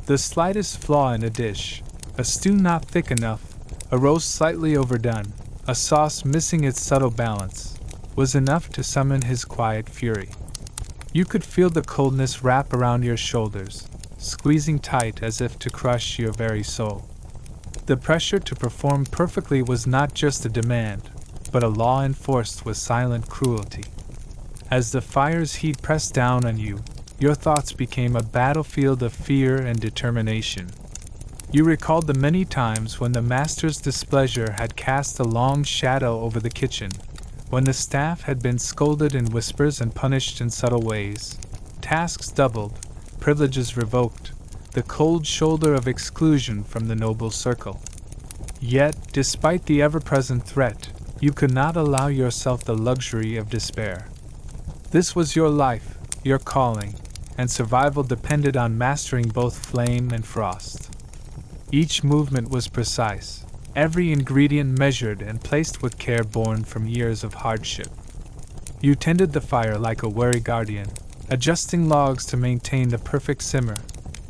The slightest flaw in a dish, a stew not thick enough, a roast slightly overdone, a sauce missing its subtle balance, was enough to summon his quiet fury. You could feel the coldness wrap around your shoulders, squeezing tight as if to crush your very soul. The pressure to perform perfectly was not just a demand, but a law enforced with silent cruelty. As the fire's heat pressed down on you, your thoughts became a battlefield of fear and determination. You recalled the many times when the master's displeasure had cast a long shadow over the kitchen, when the staff had been scolded in whispers and punished in subtle ways, tasks doubled, privileges revoked, the cold shoulder of exclusion from the noble circle. Yet, despite the ever-present threat, you could not allow yourself the luxury of despair. This was your life, your calling, and survival depended on mastering both flame and frost. Each movement was precise, every ingredient measured and placed with care born from years of hardship. You tended the fire like a wary guardian, adjusting logs to maintain the perfect simmer,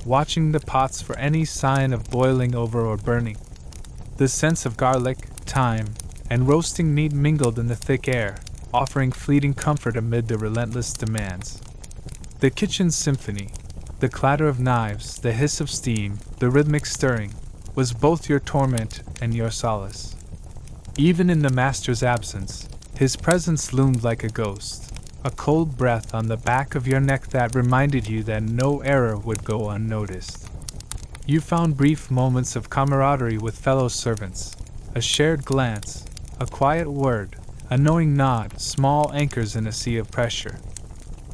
watching the pots for any sign of boiling over or burning. The scents of garlic, thyme, and roasting meat mingled in the thick air, offering fleeting comfort amid the relentless demands. The kitchen's symphony, the clatter of knives, the hiss of steam, the rhythmic stirring, was both your torment and your solace. Even in the master's absence, his presence loomed like a ghost, a cold breath on the back of your neck that reminded you that no error would go unnoticed. You found brief moments of camaraderie with fellow servants, a shared glance, a quiet word, a knowing nod, small anchors in a sea of pressure.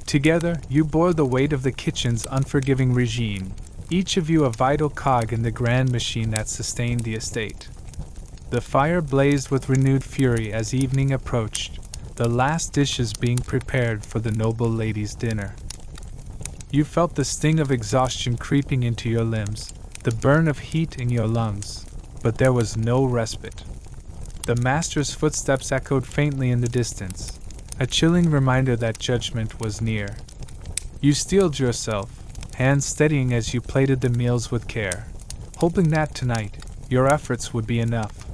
Together, you bore the weight of the kitchen's unforgiving regime, each of you a vital cog in the grand machine that sustained the estate. The fire blazed with renewed fury as evening approached, the last dishes being prepared for the noble lady's dinner. You felt the sting of exhaustion creeping into your limbs, the burn of heat in your lungs, but there was no respite. The master's footsteps echoed faintly in the distance, a chilling reminder that judgment was near. You steeled yourself, hands steadying as you plated the meals with care, hoping that tonight your efforts would be enough.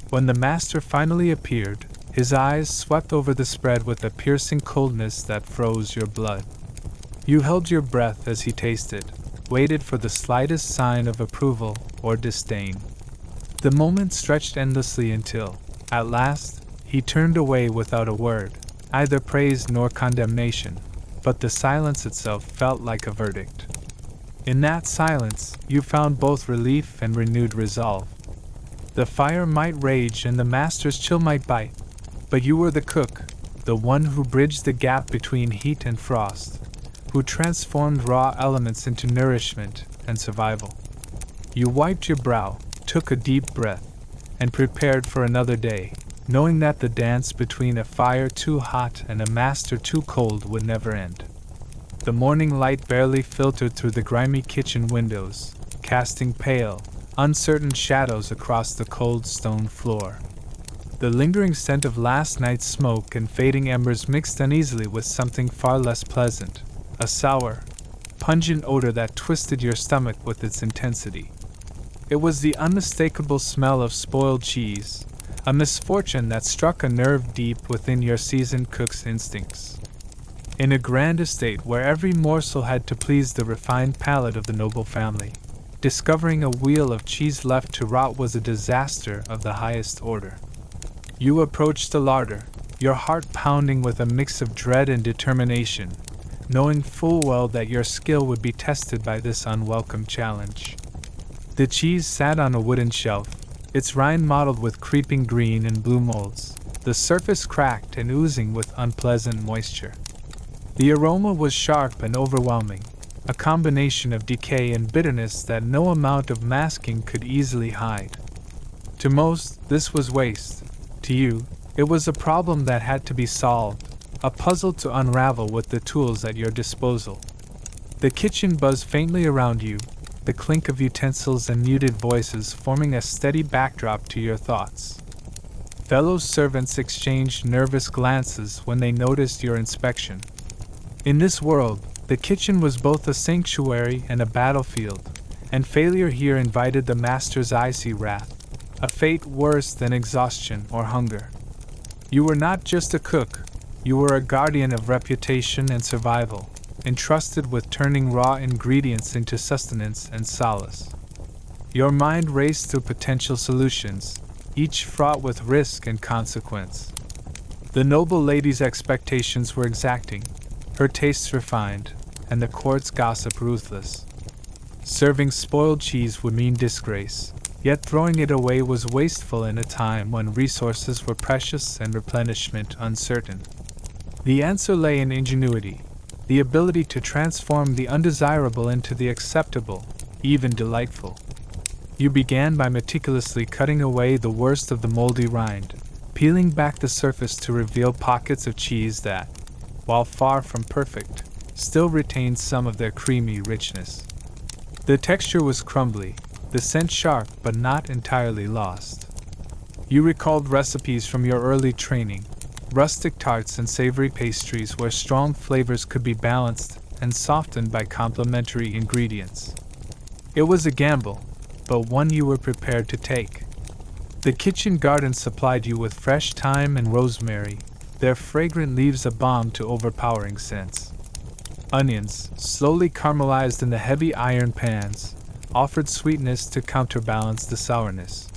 When the master finally appeared, his eyes swept over the spread with a piercing coldness that froze your blood. You held your breath as he tasted, waited for the slightest sign of approval or disdain. The moment stretched endlessly until, at last, he turned away without a word, either praise nor condemnation, but the silence itself felt like a verdict. In that silence, you found both relief and renewed resolve. The fire might rage and the master's chill might bite, but you were the cook, the one who bridged the gap between heat and frost, who transformed raw elements into nourishment and survival. You wiped your brow, took a deep breath, and prepared for another day, knowing that the dance between a fire too hot and a master too cold would never end. The morning light barely filtered through the grimy kitchen windows, casting pale, uncertain shadows across the cold stone floor. The lingering scent of last night's smoke and fading embers mixed uneasily with something far less pleasant, a sour, pungent odor that twisted your stomach with its intensity. It was the unmistakable smell of spoiled cheese, a misfortune that struck a nerve deep within your seasoned cook's instincts. In a grand estate where every morsel had to please the refined palate of the noble family, discovering a wheel of cheese left to rot was a disaster of the highest order. You approached the larder, your heart pounding with a mix of dread and determination, knowing full well that your skill would be tested by this unwelcome challenge. The cheese sat on a wooden shelf, its rind mottled with creeping green and blue molds, the surface cracked and oozing with unpleasant moisture. The aroma was sharp and overwhelming, a combination of decay and bitterness that no amount of masking could easily hide. To most, this was waste. To you, it was a problem that had to be solved, a puzzle to unravel with the tools at your disposal. The kitchen buzzed faintly around you, the clink of utensils and muted voices forming a steady backdrop to your thoughts. Fellow servants exchanged nervous glances when they noticed your inspection. In this world, the kitchen was both a sanctuary and a battlefield, and failure here invited the master's icy wrath, a fate worse than exhaustion or hunger. You were not just a cook, you were a guardian of reputation and survival, entrusted with turning raw ingredients into sustenance and solace. Your mind raced through potential solutions, each fraught with risk and consequence. The noble lady's expectations were exacting, her tastes refined, and the court's gossip ruthless. Serving spoiled cheese would mean disgrace, yet throwing it away was wasteful in a time when resources were precious and replenishment uncertain. The answer lay in ingenuity, the ability to transform the undesirable into the acceptable, even delightful. You began by meticulously cutting away the worst of the moldy rind, peeling back the surface to reveal pockets of cheese that, while far from perfect, still retained some of their creamy richness. The texture was crumbly, the scent sharp but not entirely lost. You recalled recipes from your early training, rustic tarts and savory pastries where strong flavors could be balanced and softened by complementary ingredients. It was a gamble, but one you were prepared to take. The kitchen garden supplied you with fresh thyme and rosemary, their fragrant leaves a balm to overpowering scents. Onions, slowly caramelized in the heavy iron pans, offered sweetness to counterbalance the sourness.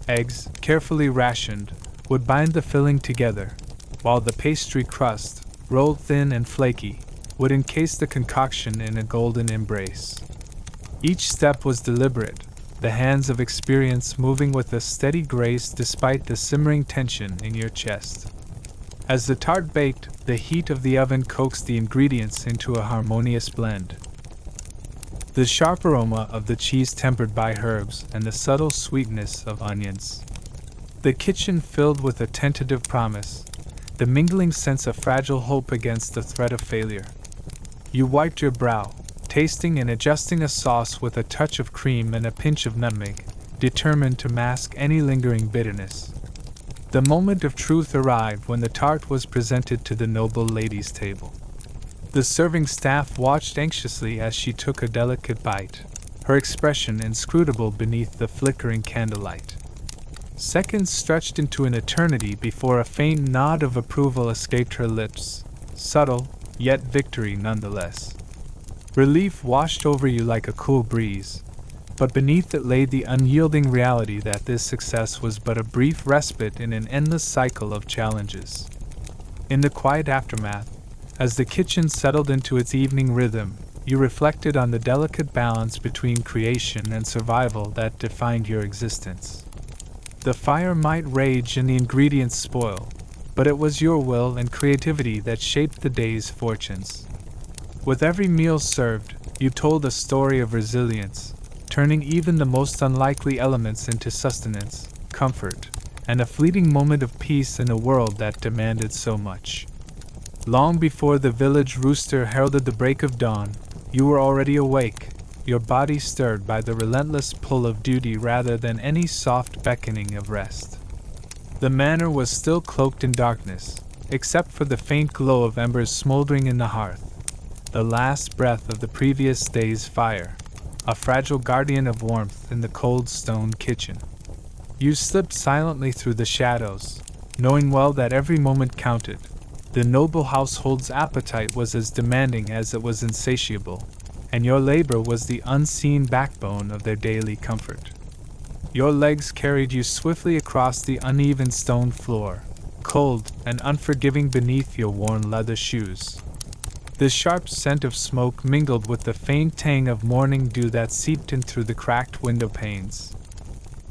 Eggs, carefully rationed, would bind the filling together, while the pastry crust, rolled thin and flaky, would encase the concoction in a golden embrace. Each step was deliberate, the hands of experience moving with a steady grace despite the simmering tension in your chest. As the tart baked, the heat of the oven coaxed the ingredients into a harmonious blend. The sharp aroma of the cheese tempered by herbs and the subtle sweetness of onions. The kitchen filled with a tentative promise, the mingling sense of fragile hope against the threat of failure. You wiped your brow, tasting and adjusting a sauce with a touch of cream and a pinch of nutmeg, determined to mask any lingering bitterness. The moment of truth arrived when the tart was presented to the noble lady's table. The serving staff watched anxiously as she took a delicate bite, her expression inscrutable beneath the flickering candlelight. Seconds stretched into an eternity before a faint nod of approval escaped her lips, subtle, yet victory nonetheless. Relief washed over you like a cool breeze, but beneath it lay the unyielding reality that this success was but a brief respite in an endless cycle of challenges. In the quiet aftermath, as the kitchen settled into its evening rhythm, you reflected on the delicate balance between creation and survival that defined your existence. The fire might rage and the ingredients spoil, but it was your will and creativity that shaped the day's fortunes. With every meal served, you told a story of resilience, turning even the most unlikely elements into sustenance, comfort, and a fleeting moment of peace in a world that demanded so much. Long before the village rooster heralded the break of dawn, you were already awake, your body stirred by the relentless pull of duty rather than any soft beckoning of rest. The manor was still cloaked in darkness, except for the faint glow of embers smoldering in the hearth, the last breath of the previous day's fire, a fragile guardian of warmth in the cold stone kitchen. You slipped silently through the shadows, knowing well that every moment counted. The noble household's appetite was as demanding as it was insatiable, and your labor was the unseen backbone of their daily comfort. Your legs carried you swiftly across the uneven stone floor, cold and unforgiving beneath your worn leather shoes. The sharp scent of smoke mingled with the faint tang of morning dew that seeped in through the cracked window panes.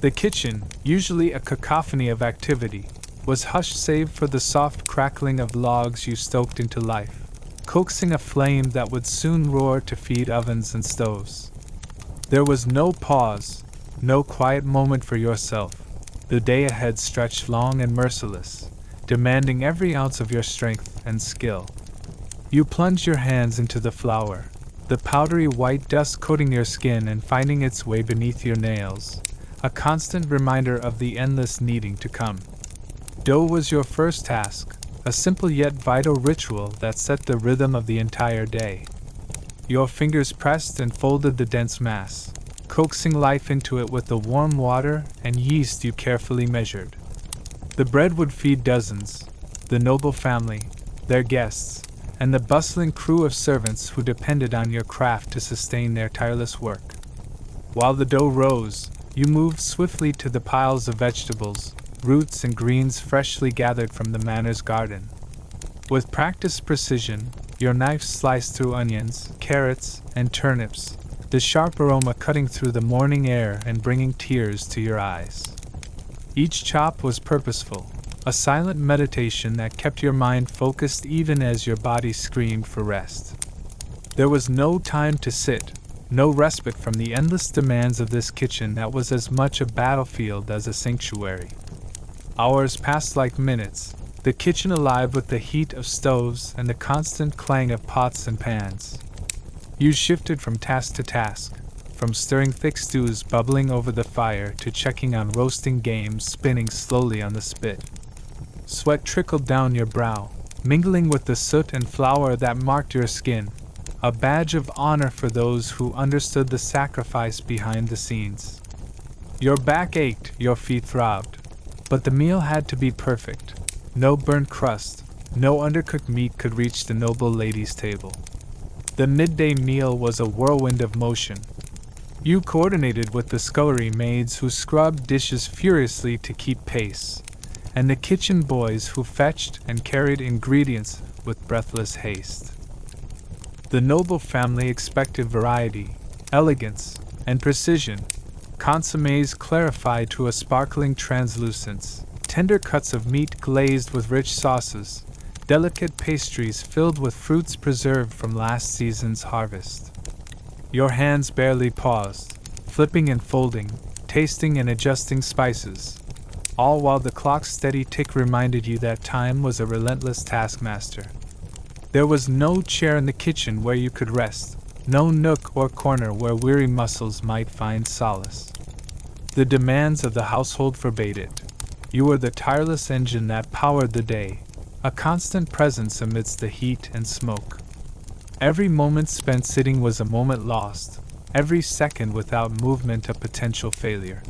The kitchen, usually a cacophony of activity, was hushed save for the soft crackling of logs you stoked into life, coaxing a flame that would soon roar to feed ovens and stoves. There was no pause, no quiet moment for yourself. The day ahead stretched long and merciless, demanding every ounce of your strength and skill. You plunged your hands into the flour, the powdery white dust coating your skin and finding its way beneath your nails, a constant reminder of the endless kneading to come. Dough was your first task, a simple yet vital ritual that set the rhythm of the entire day. Your fingers pressed and folded the dense mass, coaxing life into it with the warm water and yeast you carefully measured. The bread would feed dozens, the noble family, their guests, and the bustling crew of servants who depended on your craft to sustain their tireless work. While the dough rose, you moved swiftly to the piles of vegetables, roots and greens freshly gathered from the manor's garden. With practiced precision, your knife sliced through onions, carrots, and turnips, the sharp aroma cutting through the morning air and bringing tears to your eyes. Each chop was purposeful, a silent meditation that kept your mind focused even as your body screamed for rest. There was no time to sit, no respite from the endless demands of this kitchen that was as much a battlefield as a sanctuary. Hours passed like minutes, the kitchen alive with the heat of stoves and the constant clang of pots and pans. You shifted from task to task, from stirring thick stews bubbling over the fire to checking on roasting game spinning slowly on the spit. Sweat trickled down your brow, mingling with the soot and flour that marked your skin, a badge of honor for those who understood the sacrifice behind the scenes. Your back ached, your feet throbbed, but the meal had to be perfect. No burnt crust, no undercooked meat could reach the noble lady's table. The midday meal was a whirlwind of motion. You coordinated with the scullery maids who scrubbed dishes furiously to keep pace, and the kitchen boys who fetched and carried ingredients with breathless haste. The noble family expected variety, elegance, and precision, consommes clarified to a sparkling translucence, tender cuts of meat glazed with rich sauces, delicate pastries filled with fruits preserved from last season's harvest. Your hands barely paused, flipping and folding, tasting and adjusting spices, all while the clock's steady tick reminded you that time was a relentless taskmaster. There was no chair in the kitchen where you could rest, no nook or corner where weary muscles might find solace. The demands of the household forbade it. You were the tireless engine that powered the day, a constant presence amidst the heat and smoke. Every moment spent sitting was a moment lost, every second without movement a potential failure.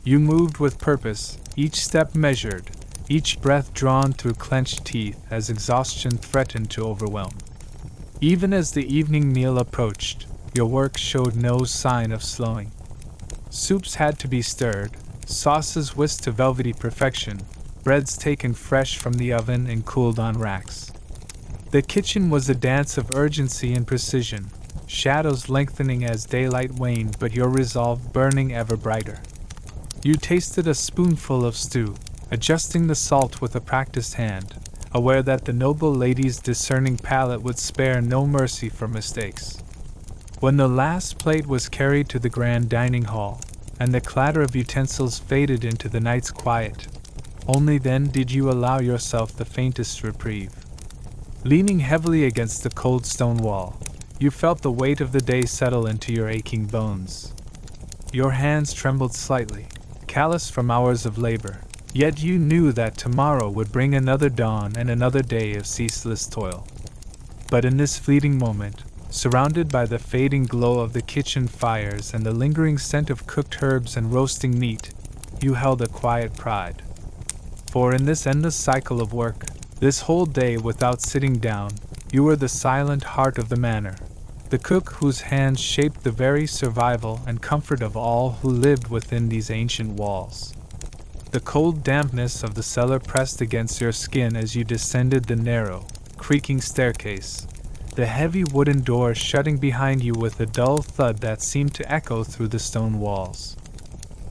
You moved with purpose, each step measured, each breath drawn through clenched teeth as exhaustion threatened to overwhelm. Even as the evening meal approached, your work showed no sign of slowing. Soups had to be stirred, sauces whisked to velvety perfection, breads taken fresh from the oven and cooled on racks. The kitchen was a dance of urgency and precision, shadows lengthening as daylight waned but your resolve burning ever brighter. You tasted a spoonful of stew, adjusting the salt with a practiced hand, aware that the noble lady's discerning palate would spare no mercy for mistakes. When the last plate was carried to the grand dining hall, and the clatter of utensils faded into the night's quiet, only then did you allow yourself the faintest reprieve. Leaning heavily against the cold stone wall, you felt the weight of the day settle into your aching bones. Your hands trembled slightly, callous from hours of labor, yet you knew that tomorrow would bring another dawn and another day of ceaseless toil. But in this fleeting moment, surrounded by the fading glow of the kitchen fires and the lingering scent of cooked herbs and roasting meat, you held a quiet pride. For in this endless cycle of work, this whole day without sitting down, you were the silent heart of the manor, the cook whose hands shaped the very survival and comfort of all who lived within these ancient walls. The cold dampness of the cellar pressed against your skin as you descended the narrow, creaking staircase, the heavy wooden door shutting behind you with a dull thud that seemed to echo through the stone walls.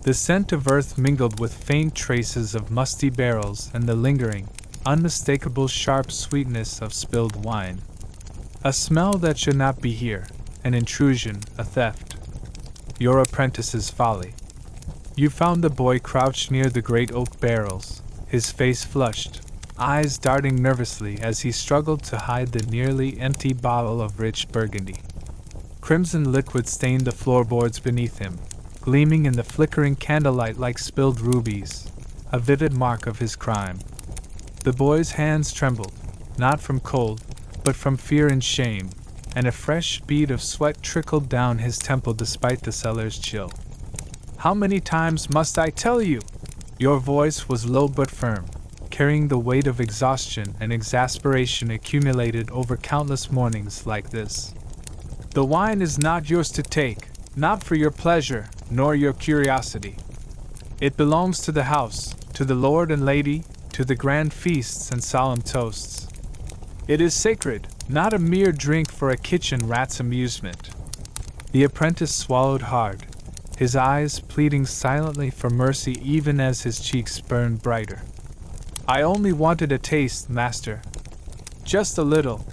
The scent of earth mingled with faint traces of musty barrels and the lingering, unmistakable sharp sweetness of spilled wine. A smell that should not be here, an intrusion, a theft. Your apprentice's folly. You found the boy crouched near the great oak barrels, his face flushed, eyes darting nervously as he struggled to hide the nearly empty bottle of rich burgundy. Crimson liquid stained the floorboards beneath him, gleaming in the flickering candlelight like spilled rubies, a vivid mark of his crime. The boy's hands trembled, not from cold, but from fear and shame, and a fresh bead of sweat trickled down his temple despite the cellar's chill. "How many times must I tell you?" Your voice was low but firm, carrying the weight of exhaustion and exasperation accumulated over countless mornings like this. "The wine is not yours to take, not for your pleasure, nor your curiosity. It belongs to the house, to the lord and lady, to the grand feasts and solemn toasts. It is sacred, not a mere drink for a kitchen rat's amusement." The apprentice swallowed hard, his eyes pleading silently for mercy even as his cheeks burned brighter. "I only wanted a taste, master. Just a little.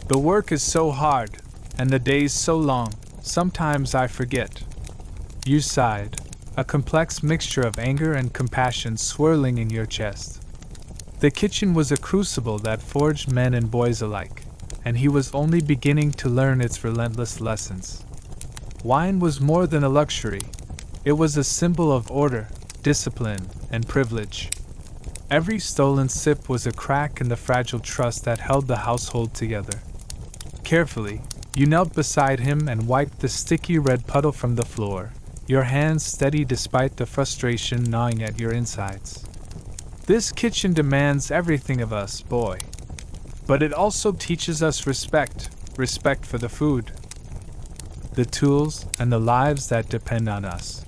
The work is so hard, and the days so long, sometimes I forget." You sighed, a complex mixture of anger and compassion swirling in your chest. The kitchen was a crucible that forged men and boys alike, and he was only beginning to learn its relentless lessons. Wine was more than a luxury. It was a symbol of order, discipline, and privilege. Every stolen sip was a crack in the fragile trust that held the household together. Carefully, you knelt beside him and wiped the sticky red puddle from the floor, your hands steady despite the frustration gnawing at your insides. "This kitchen demands everything of us, boy. But it also teaches us respect for the food, the tools, and the lives that depend on us.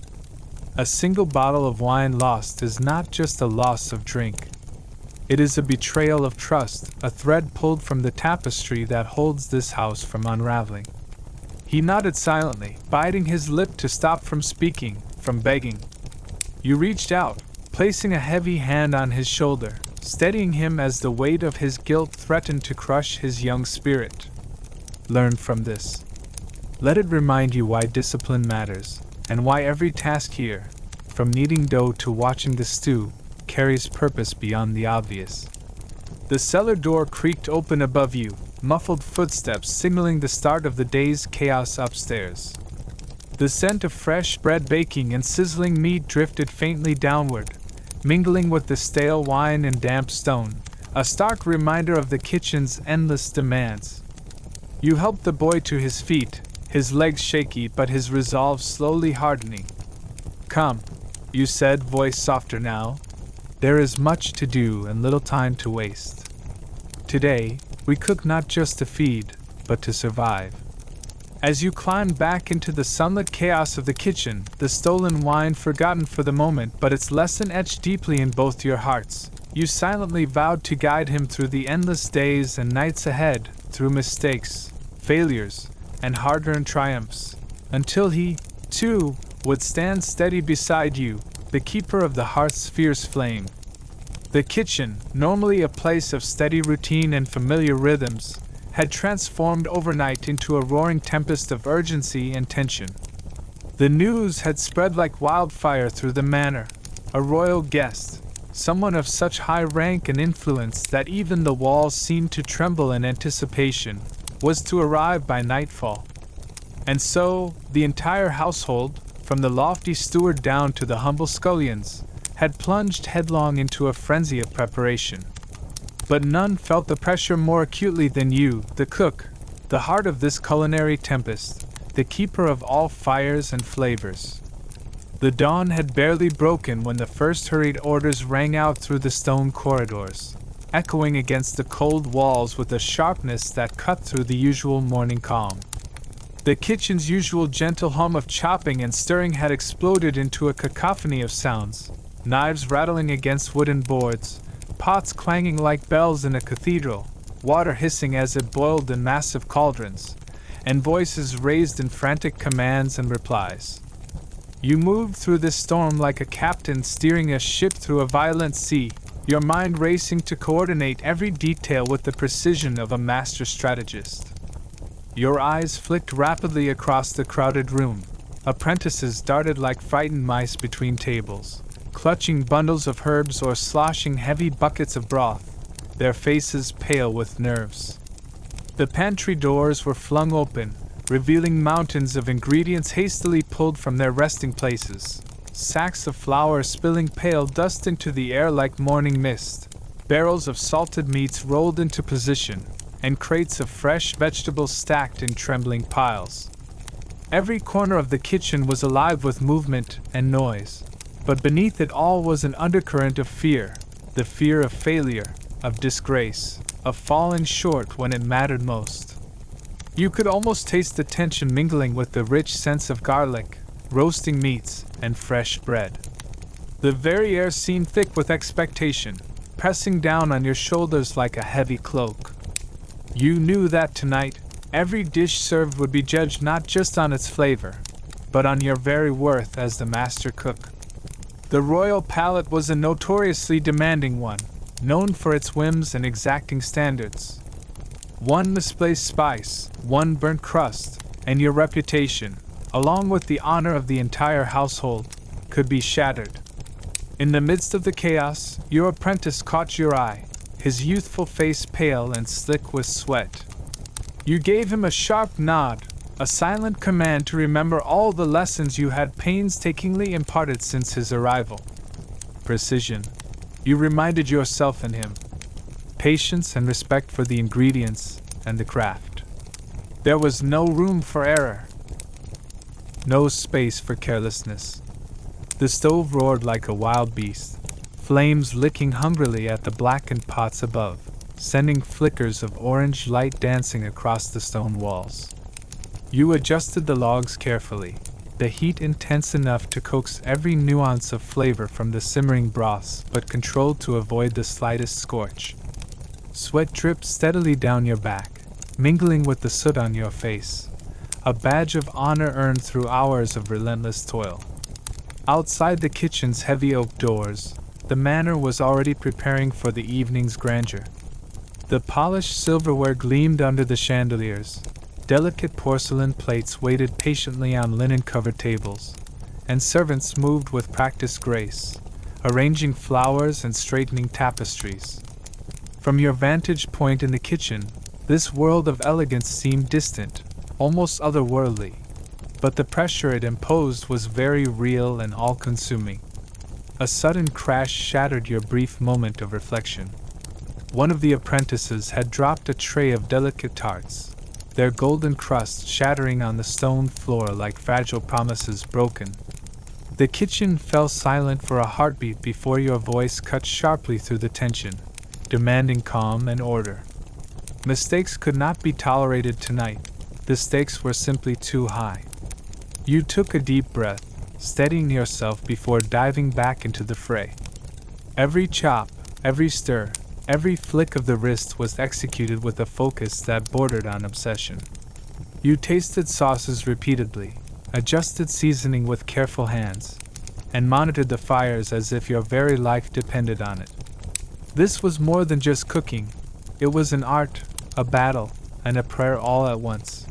A single bottle of wine lost is not just a loss of drink. It is a betrayal of trust, a thread pulled from the tapestry that holds this house from unraveling." He nodded silently, biting his lip to stop from speaking, from begging. You reached out, placing a heavy hand on his shoulder, steadying him as the weight of his guilt threatened to crush his young spirit. "Learn from this. Let it remind you why discipline matters, and why every task here, from kneading dough to watching the stew, carries purpose beyond the obvious." The cellar door creaked open above you, muffled footsteps signaling the start of the day's chaos upstairs. The scent of fresh bread baking and sizzling meat drifted faintly downward, mingling with the stale wine and damp stone, a stark reminder of the kitchen's endless demands. You helped the boy to his feet, his legs shaky but his resolve slowly hardening. "Come," you said, voice softer now. "There is much to do and little time to waste. Today, we cook not just to feed, but to survive." As you climbed back into the sunlit chaos of the kitchen, the stolen wine forgotten for the moment but its lesson etched deeply in both your hearts, you silently vowed to guide him through the endless days and nights ahead, through mistakes, failures, and hard-earned triumphs, until he, too, would stand steady beside you, the keeper of the hearth's fierce flame. The kitchen, normally a place of steady routine and familiar rhythms, had transformed overnight into a roaring tempest of urgency and tension. The news had spread like wildfire through the manor. A royal guest, someone of such high rank and influence that even the walls seemed to tremble in anticipation, was to arrive by nightfall. And so, the entire household, from the lofty steward down to the humble scullions, had plunged headlong into a frenzy of preparation. But none felt the pressure more acutely than you, the cook, the heart of this culinary tempest, the keeper of all fires and flavors. The dawn had barely broken when the first hurried orders rang out through the stone corridors, echoing against the cold walls with a sharpness that cut through the usual morning calm. The kitchen's usual gentle hum of chopping and stirring had exploded into a cacophony of sounds, knives rattling against wooden boards, pots clanging like bells in a cathedral, water hissing as it boiled in massive cauldrons, and voices raised in frantic commands and replies. You moved through this storm like a captain steering a ship through a violent sea, your mind racing to coordinate every detail with the precision of a master strategist. Your eyes flicked rapidly across the crowded room. Apprentices darted like frightened mice between tables, clutching bundles of herbs or sloshing heavy buckets of broth, their faces pale with nerves. The pantry doors were flung open, revealing mountains of ingredients hastily pulled from their resting places, sacks of flour spilling pale dust into the air like morning mist, barrels of salted meats rolled into position, and crates of fresh vegetables stacked in trembling piles. Every corner of the kitchen was alive with movement and noise, but beneath it all was an undercurrent of fear, the fear of failure, of disgrace, of falling short when it mattered most. You could almost taste the tension mingling with the rich scents of garlic, roasting meats, and fresh bread. The very air seemed thick with expectation, pressing down on your shoulders like a heavy cloak. You knew that tonight, every dish served would be judged not just on its flavor, but on your very worth as the master cook. The royal palate was a notoriously demanding one, known for its whims and exacting standards. One misplaced spice, one burnt crust, and your reputation, along with the honor of the entire household, could be shattered. In the midst of the chaos, your apprentice caught your eye, his youthful face pale and slick with sweat. You gave him a sharp nod, a silent command to remember all the lessons you had painstakingly imparted since his arrival. Precision. You reminded yourself and him. Patience and respect for the ingredients and the craft. There was no room for error. No space for carelessness. The stove roared like a wild beast, flames licking hungrily at the blackened pots above, sending flickers of orange light dancing across the stone walls. You adjusted the logs carefully, the heat intense enough to coax every nuance of flavor from the simmering broths, but controlled to avoid the slightest scorch. Sweat dripped steadily down your back, mingling with the soot on your face, a badge of honor earned through hours of relentless toil. Outside the kitchen's heavy oak doors, the manor was already preparing for the evening's grandeur. The polished silverware gleamed under the chandeliers, delicate porcelain plates waited patiently on linen-covered tables, and servants moved with practiced grace, arranging flowers and straightening tapestries. From your vantage point in the kitchen, this world of elegance seemed distant, almost otherworldly, but the pressure it imposed was very real and all-consuming. A sudden crash shattered your brief moment of reflection. One of the apprentices had dropped a tray of delicate tarts, their golden crust shattering on the stone floor like fragile promises broken. The kitchen fell silent for a heartbeat before your voice cut sharply through the tension, demanding calm and order. Mistakes could not be tolerated tonight. The stakes were simply too high. You took a deep breath, steadying yourself before diving back into the fray. Every chop, every stir, every flick of the wrist was executed with a focus that bordered on obsession. You tasted sauces repeatedly, adjusted seasoning with careful hands, and monitored the fires as if your very life depended on it. This was more than just cooking. It was an art, a battle, and a prayer all at once.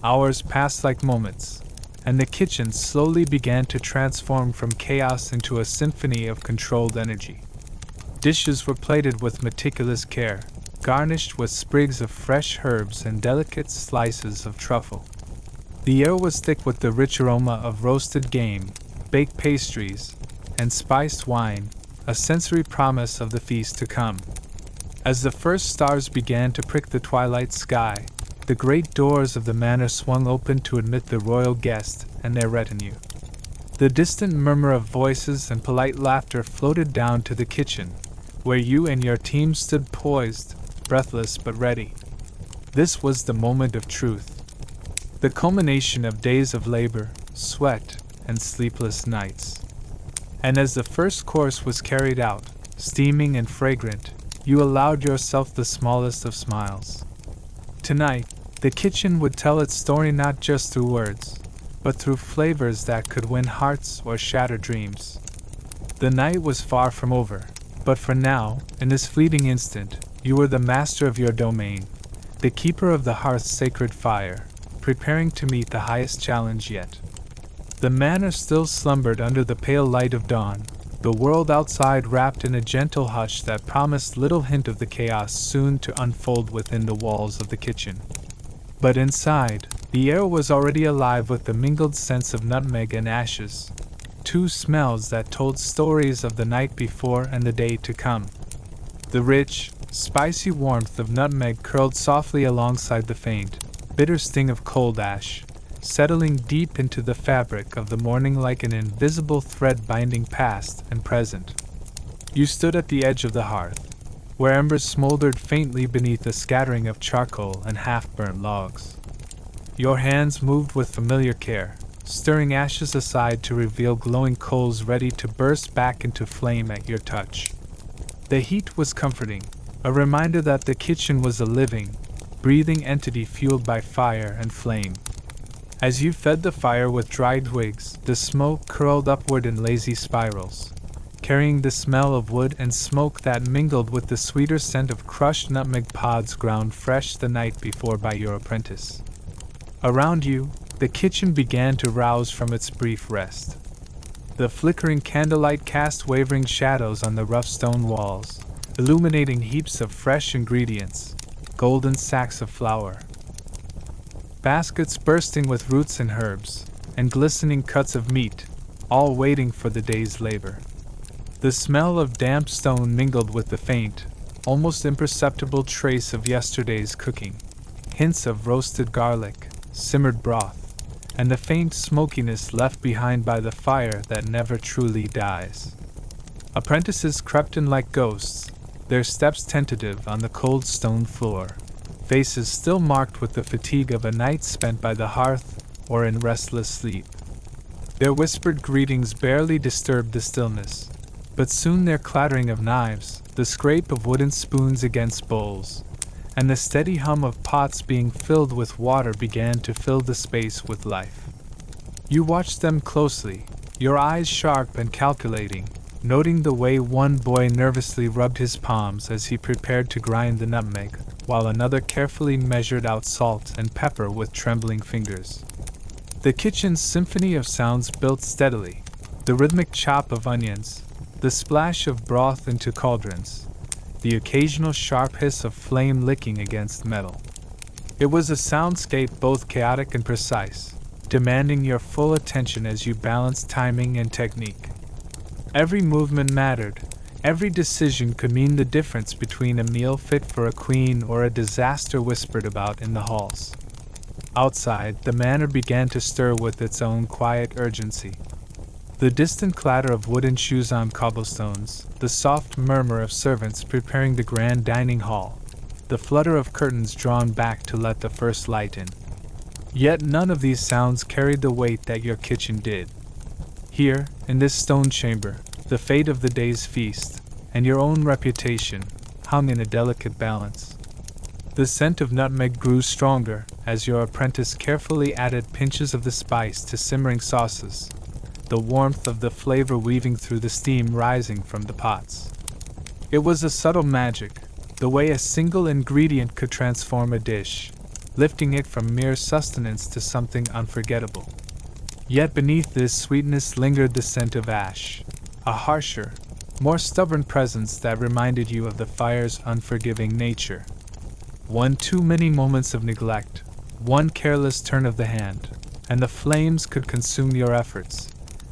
Hours passed like moments, and the kitchen slowly began to transform from chaos into a symphony of controlled energy. Dishes were plated with meticulous care, garnished with sprigs of fresh herbs and delicate slices of truffle. The air was thick with the rich aroma of roasted game, baked pastries, and spiced wine, a sensory promise of the feast to come. As the first stars began to prick the twilight sky, the great doors of the manor swung open to admit the royal guest and their retinue. The distant murmur of voices and polite laughter floated down to the kitchen, where you and your team stood poised, breathless but ready. This was the moment of truth, the culmination of days of labor, sweat, and sleepless nights. And as the first course was carried out, steaming and fragrant, you allowed yourself the smallest of smiles. Tonight, the kitchen would tell its story not just through words, but through flavors that could win hearts or shatter dreams. The night was far from over, but for now, in this fleeting instant, you were the master of your domain, the keeper of the hearth's sacred fire, preparing to meet the highest challenge yet. The manor still slumbered under the pale light of dawn, the world outside wrapped in a gentle hush that promised little hint of the chaos soon to unfold within the walls of the kitchen. But inside, the air was already alive with the mingled scents of nutmeg and ashes, two smells that told stories of the night before and the day to come. The rich, spicy warmth of nutmeg curled softly alongside the faint, bitter sting of cold ash, settling deep into the fabric of the morning like an invisible thread binding past and present. You stood at the edge of the hearth, where embers smoldered faintly beneath a scattering of charcoal and half-burnt logs. Your hands moved with familiar care, stirring ashes aside to reveal glowing coals ready to burst back into flame at your touch. The heat was comforting, a reminder that the kitchen was a living, breathing entity fueled by fire and flame. As you fed the fire with dried twigs, the smoke curled upward in lazy spirals, carrying the smell of wood and smoke that mingled with the sweeter scent of crushed nutmeg pods ground fresh the night before by your apprentice. Around you, the kitchen began to rouse from its brief rest. The flickering candlelight cast wavering shadows on the rough stone walls, illuminating heaps of fresh ingredients, golden sacks of flour, baskets bursting with roots and herbs, and glistening cuts of meat, all waiting for the day's labor. The smell of damp stone mingled with the faint, almost imperceptible trace of yesterday's cooking, hints of roasted garlic, simmered broth, and the faint smokiness left behind by the fire that never truly dies. Apprentices crept in like ghosts, their steps tentative on the cold stone floor, faces still marked with the fatigue of a night spent by the hearth or in restless sleep. Their whispered greetings barely disturbed the stillness, but soon their clattering of knives, the scrape of wooden spoons against bowls, and the steady hum of pots being filled with water began to fill the space with life. You watched them closely, your eyes sharp and calculating, noting the way one boy nervously rubbed his palms as he prepared to grind the nutmeg, while another carefully measured out salt and pepper with trembling fingers. The kitchen's symphony of sounds built steadily, the rhythmic chop of onions, the splash of broth into cauldrons, the occasional sharp hiss of flame licking against metal. It was a soundscape both chaotic and precise, demanding your full attention as you balanced timing and technique. Every movement mattered, every decision could mean the difference between a meal fit for a queen or a disaster whispered about in the halls. Outside, the manor began to stir with its own quiet urgency. The distant clatter of wooden shoes on cobblestones, the soft murmur of servants preparing the grand dining hall, the flutter of curtains drawn back to let the first light in. Yet none of these sounds carried the weight that your kitchen did. Here, in this stone chamber, the fate of the day's feast, and your own reputation, hung in a delicate balance. The scent of nutmeg grew stronger as your apprentice carefully added pinches of the spice to simmering sauces, the warmth of the flavor weaving through the steam rising from the pots. It was a subtle magic, the way a single ingredient could transform a dish, lifting it from mere sustenance to something unforgettable. Yet beneath this sweetness lingered the scent of ash, a harsher, more stubborn presence that reminded you of the fire's unforgiving nature. One too many moments of neglect, one careless turn of the hand, and the flames could consume your efforts,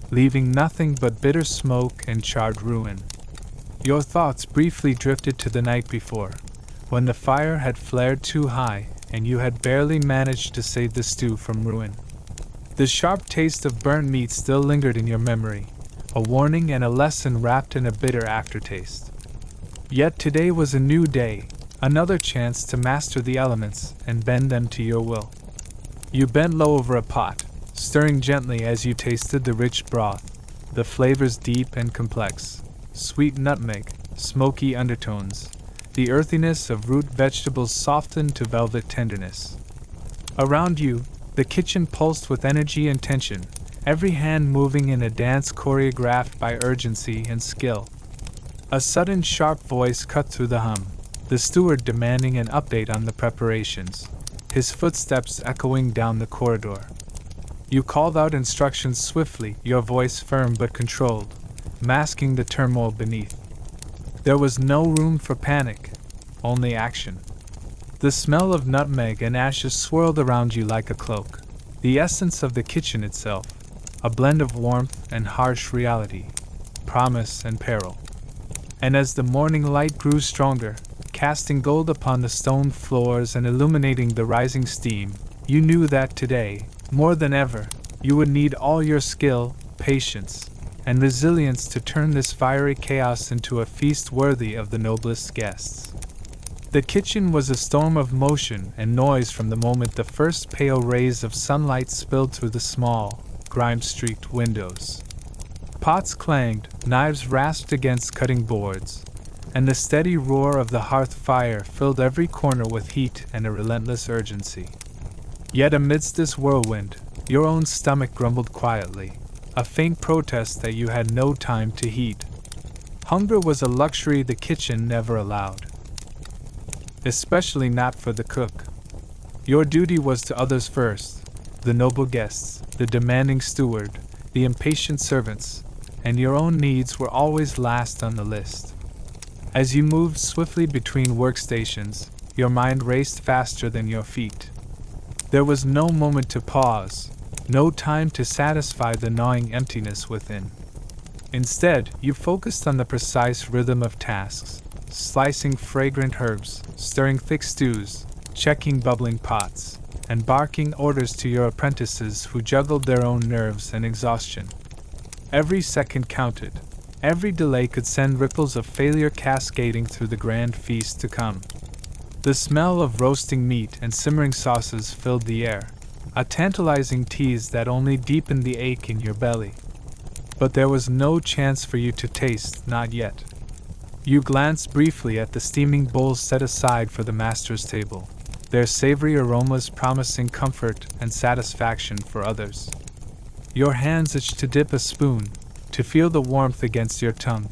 leaving nothing but bitter smoke and charred ruin. Your thoughts briefly drifted to the night before, when the fire had flared too high and you had barely managed to save the stew from ruin. The sharp taste of burnt meat still lingered in your memory, a warning and a lesson wrapped in a bitter aftertaste. Yet today was a new day, another chance to master the elements and bend them to your will. You bent low over a pot, stirring gently as you tasted the rich broth, the flavors deep and complex, sweet nutmeg, smoky undertones, the earthiness of root vegetables softened to velvet tenderness. Around you, the kitchen pulsed with energy and tension, every hand moving in a dance choreographed by urgency and skill. A sudden sharp voice cut through the hum, the steward demanding an update on the preparations, his footsteps echoing down the corridor. You called out instructions swiftly, your voice firm but controlled, masking the turmoil beneath. There was no room for panic, only action. The smell of nutmeg and ashes swirled around you like a cloak, the essence of the kitchen itself, a blend of warmth and harsh reality, promise and peril. And as the morning light grew stronger, casting gold upon the stone floors and illuminating the rising steam, you knew that today, more than ever, you would need all your skill, patience, and resilience to turn this fiery chaos into a feast worthy of the noblest guests. The kitchen was a storm of motion and noise from the moment the first pale rays of sunlight spilled through the small, grime-streaked windows. Pots clanged, knives rasped against cutting boards, and the steady roar of the hearth fire filled every corner with heat and a relentless urgency. Yet amidst this whirlwind, your own stomach grumbled quietly, a faint protest that you had no time to heed. Hunger was a luxury the kitchen never allowed, especially not for the cook. Your duty was to others first, the noble guests, the demanding steward, the impatient servants, and your own needs were always last on the list. As you moved swiftly between workstations, your mind raced faster than your feet. There was no moment to pause, no time to satisfy the gnawing emptiness within. Instead, you focused on the precise rhythm of tasks, slicing fragrant herbs, stirring thick stews, checking bubbling pots, and barking orders to your apprentices who juggled their own nerves and exhaustion. Every second counted. Every delay could send ripples of failure cascading through the grand feast to come. The smell of roasting meat and simmering sauces filled the air, a tantalizing tease that only deepened the ache in your belly. But there was no chance for you to taste, not yet. You glanced briefly at the steaming bowls set aside for the master's table, their savory aromas promising comfort and satisfaction for others. Your hands itched to dip a spoon, to feel the warmth against your tongue,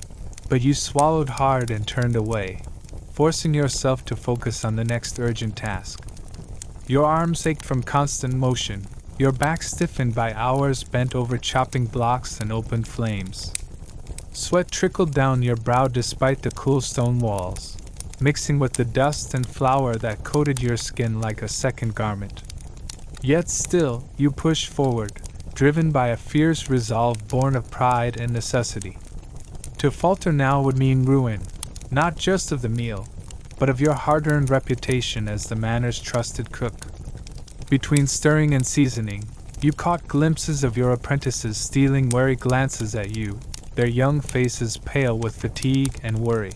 but you swallowed hard and turned away, forcing yourself to focus on the next urgent task. Your arms ached from constant motion, your back stiffened by hours bent over chopping blocks and open flames. Sweat trickled down your brow despite the cool stone walls, mixing with the dust and flour that coated your skin like a second garment. Yet still, you pushed forward, driven by a fierce resolve born of pride and necessity. To falter now would mean ruin, not just of the meal, but of your hard-earned reputation as the manor's trusted cook. Between stirring and seasoning, you caught glimpses of your apprentices stealing wary glances at you, their young faces pale with fatigue and worry.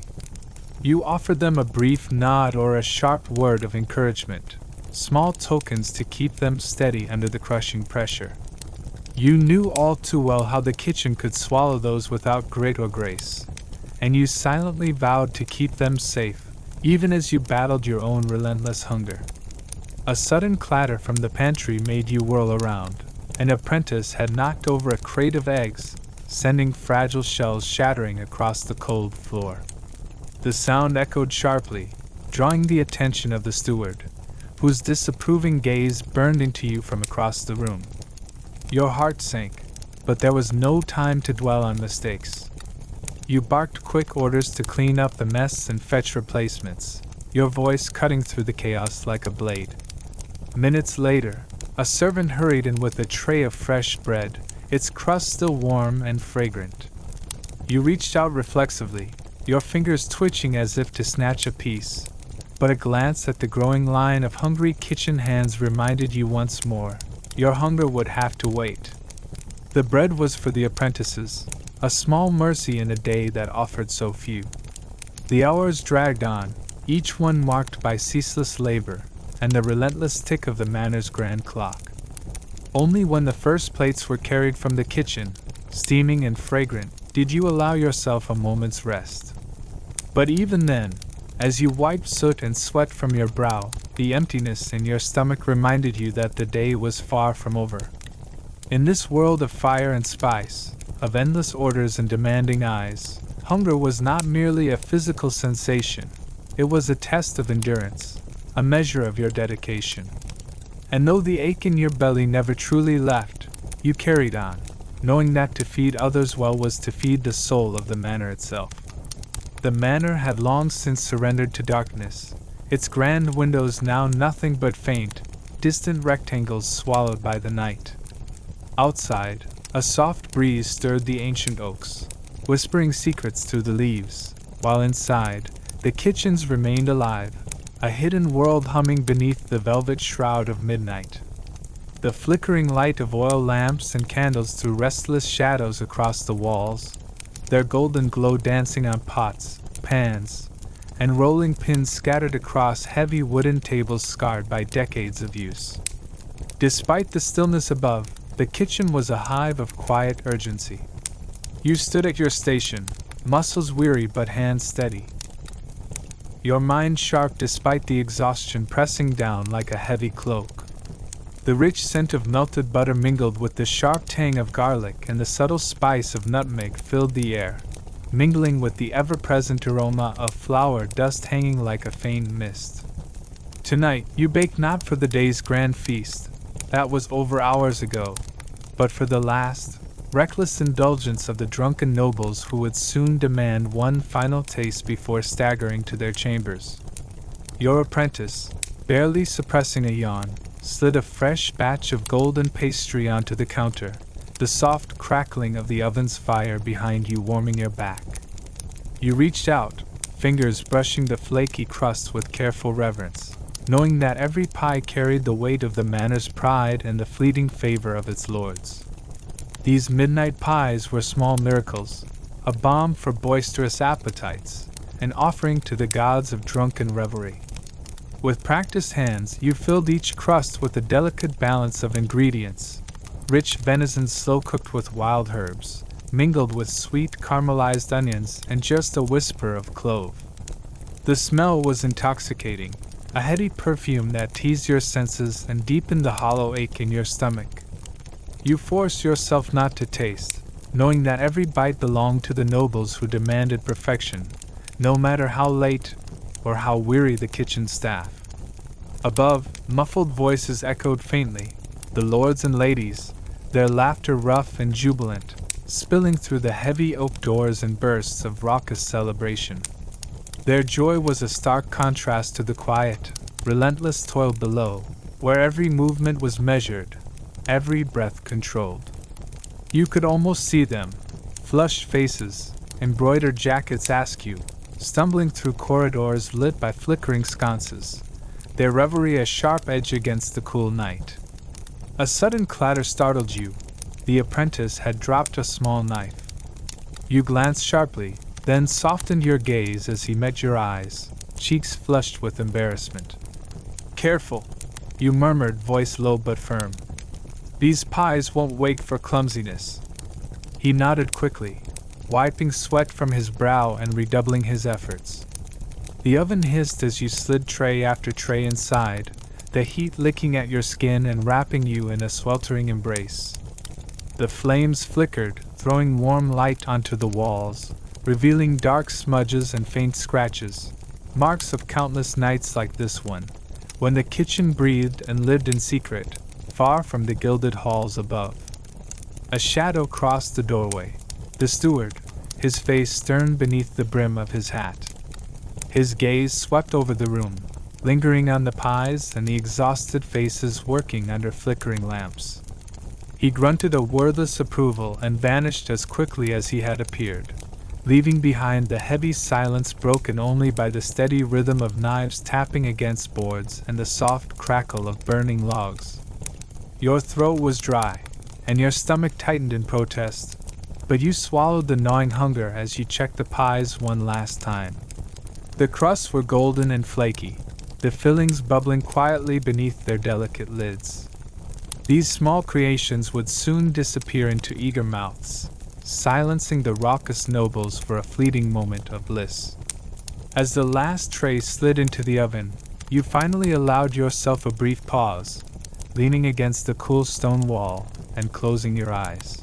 You offered them a brief nod or a sharp word of encouragement, small tokens to keep them steady under the crushing pressure. You knew all too well how the kitchen could swallow those without grit or grace, and you silently vowed to keep them safe, even as you battled your own relentless hunger. A sudden clatter from the pantry made you whirl around. An apprentice had knocked over a crate of eggs, sending fragile shells shattering across the cold floor. The sound echoed sharply, drawing the attention of the steward, whose disapproving gaze burned into you from across the room. Your heart sank, but there was no time to dwell on mistakes. You barked quick orders to clean up the mess and fetch replacements, your voice cutting through the chaos like a blade. Minutes later, a servant hurried in with a tray of fresh bread, its crust still warm and fragrant. You reached out reflexively, your fingers twitching as if to snatch a piece, but a glance at the growing line of hungry kitchen hands reminded you once more, your hunger would have to wait. The bread was for the apprentices, a small mercy in a day that offered so few. The hours dragged on, each one marked by ceaseless labor and the relentless tick of the manor's grand clock. Only when the first plates were carried from the kitchen, steaming and fragrant, did you allow yourself a moment's rest. But even then, as you wiped soot and sweat from your brow, the emptiness in your stomach reminded you that the day was far from over. In this world of fire and spice, of endless orders and demanding eyes, hunger was not merely a physical sensation, it was a test of endurance, a measure of your dedication. And though the ache in your belly never truly left, you carried on, knowing that to feed others well was to feed the soul of the manor itself. The manor had long since surrendered to darkness, its grand windows now nothing but faint, distant rectangles swallowed by the night. Outside, a soft breeze stirred the ancient oaks, whispering secrets through the leaves, while inside, the kitchens remained alive, a hidden world humming beneath the velvet shroud of midnight. The flickering light of oil lamps and candles threw restless shadows across the walls, their golden glow dancing on pots, pans, and rolling pins scattered across heavy wooden tables scarred by decades of use. Despite the stillness above, the kitchen was a hive of quiet urgency. You stood at your station, muscles weary but hands steady, your mind sharp despite the exhaustion pressing down like a heavy cloak. The rich scent of melted butter mingled with the sharp tang of garlic and the subtle spice of nutmeg filled the air, mingling with the ever-present aroma of flour dust hanging like a faint mist. Tonight, you baked not for the day's grand feast, that was over hours ago, but for the last, reckless indulgence of the drunken nobles who would soon demand one final taste before staggering to their chambers. Your apprentice, barely suppressing a yawn, slid a fresh batch of golden pastry onto the counter, the soft crackling of the oven's fire behind you warming your back. You reached out, fingers brushing the flaky crust with careful reverence, knowing that every pie carried the weight of the manor's pride and the fleeting favor of its lords. These midnight pies were small miracles, a balm for boisterous appetites, an offering to the gods of drunken revelry. With practiced hands, you filled each crust with a delicate balance of ingredients, rich venison slow-cooked with wild herbs, mingled with sweet caramelized onions and just a whisper of clove. The smell was intoxicating, a heady perfume that teased your senses and deepened the hollow ache in your stomach. You forced yourself not to taste, knowing that every bite belonged to the nobles who demanded perfection, no matter how late or how weary the kitchen staff. Above, muffled voices echoed faintly, the lords and ladies, their laughter rough and jubilant, spilling through the heavy oak doors in bursts of raucous celebration. Their joy was a stark contrast to the quiet, relentless toil below, where every movement was measured, every breath controlled. You could almost see them, flushed faces, embroidered jackets askew, stumbling through corridors lit by flickering sconces, their revelry a sharp edge against the cool night. A sudden clatter startled you. The apprentice had dropped a small knife. You glanced sharply, then softened your gaze as he met your eyes, cheeks flushed with embarrassment. "Careful," you murmured, voice low but firm. "These pies won't wake for clumsiness." He nodded quickly, wiping sweat from his brow and redoubling his efforts. The oven hissed as you slid tray after tray inside, the heat licking at your skin and wrapping you in a sweltering embrace. The flames flickered, throwing warm light onto the walls, revealing dark smudges and faint scratches, marks of countless nights like this one, when the kitchen breathed and lived in secret, far from the gilded halls above. A shadow crossed the doorway. The steward, his face stern beneath the brim of his hat. His gaze swept over the room, lingering on the pies and the exhausted faces working under flickering lamps. He grunted a wordless approval and vanished as quickly as he had appeared, leaving behind the heavy silence broken only by the steady rhythm of knives tapping against boards and the soft crackle of burning logs. Your throat was dry, and your stomach tightened in protest, but you swallowed the gnawing hunger as you checked the pies one last time. The crusts were golden and flaky, the fillings bubbling quietly beneath their delicate lids. These small creations would soon disappear into eager mouths, silencing the raucous nobles for a fleeting moment of bliss. As the last tray slid into the oven, you finally allowed yourself a brief pause, leaning against the cool stone wall and closing your eyes.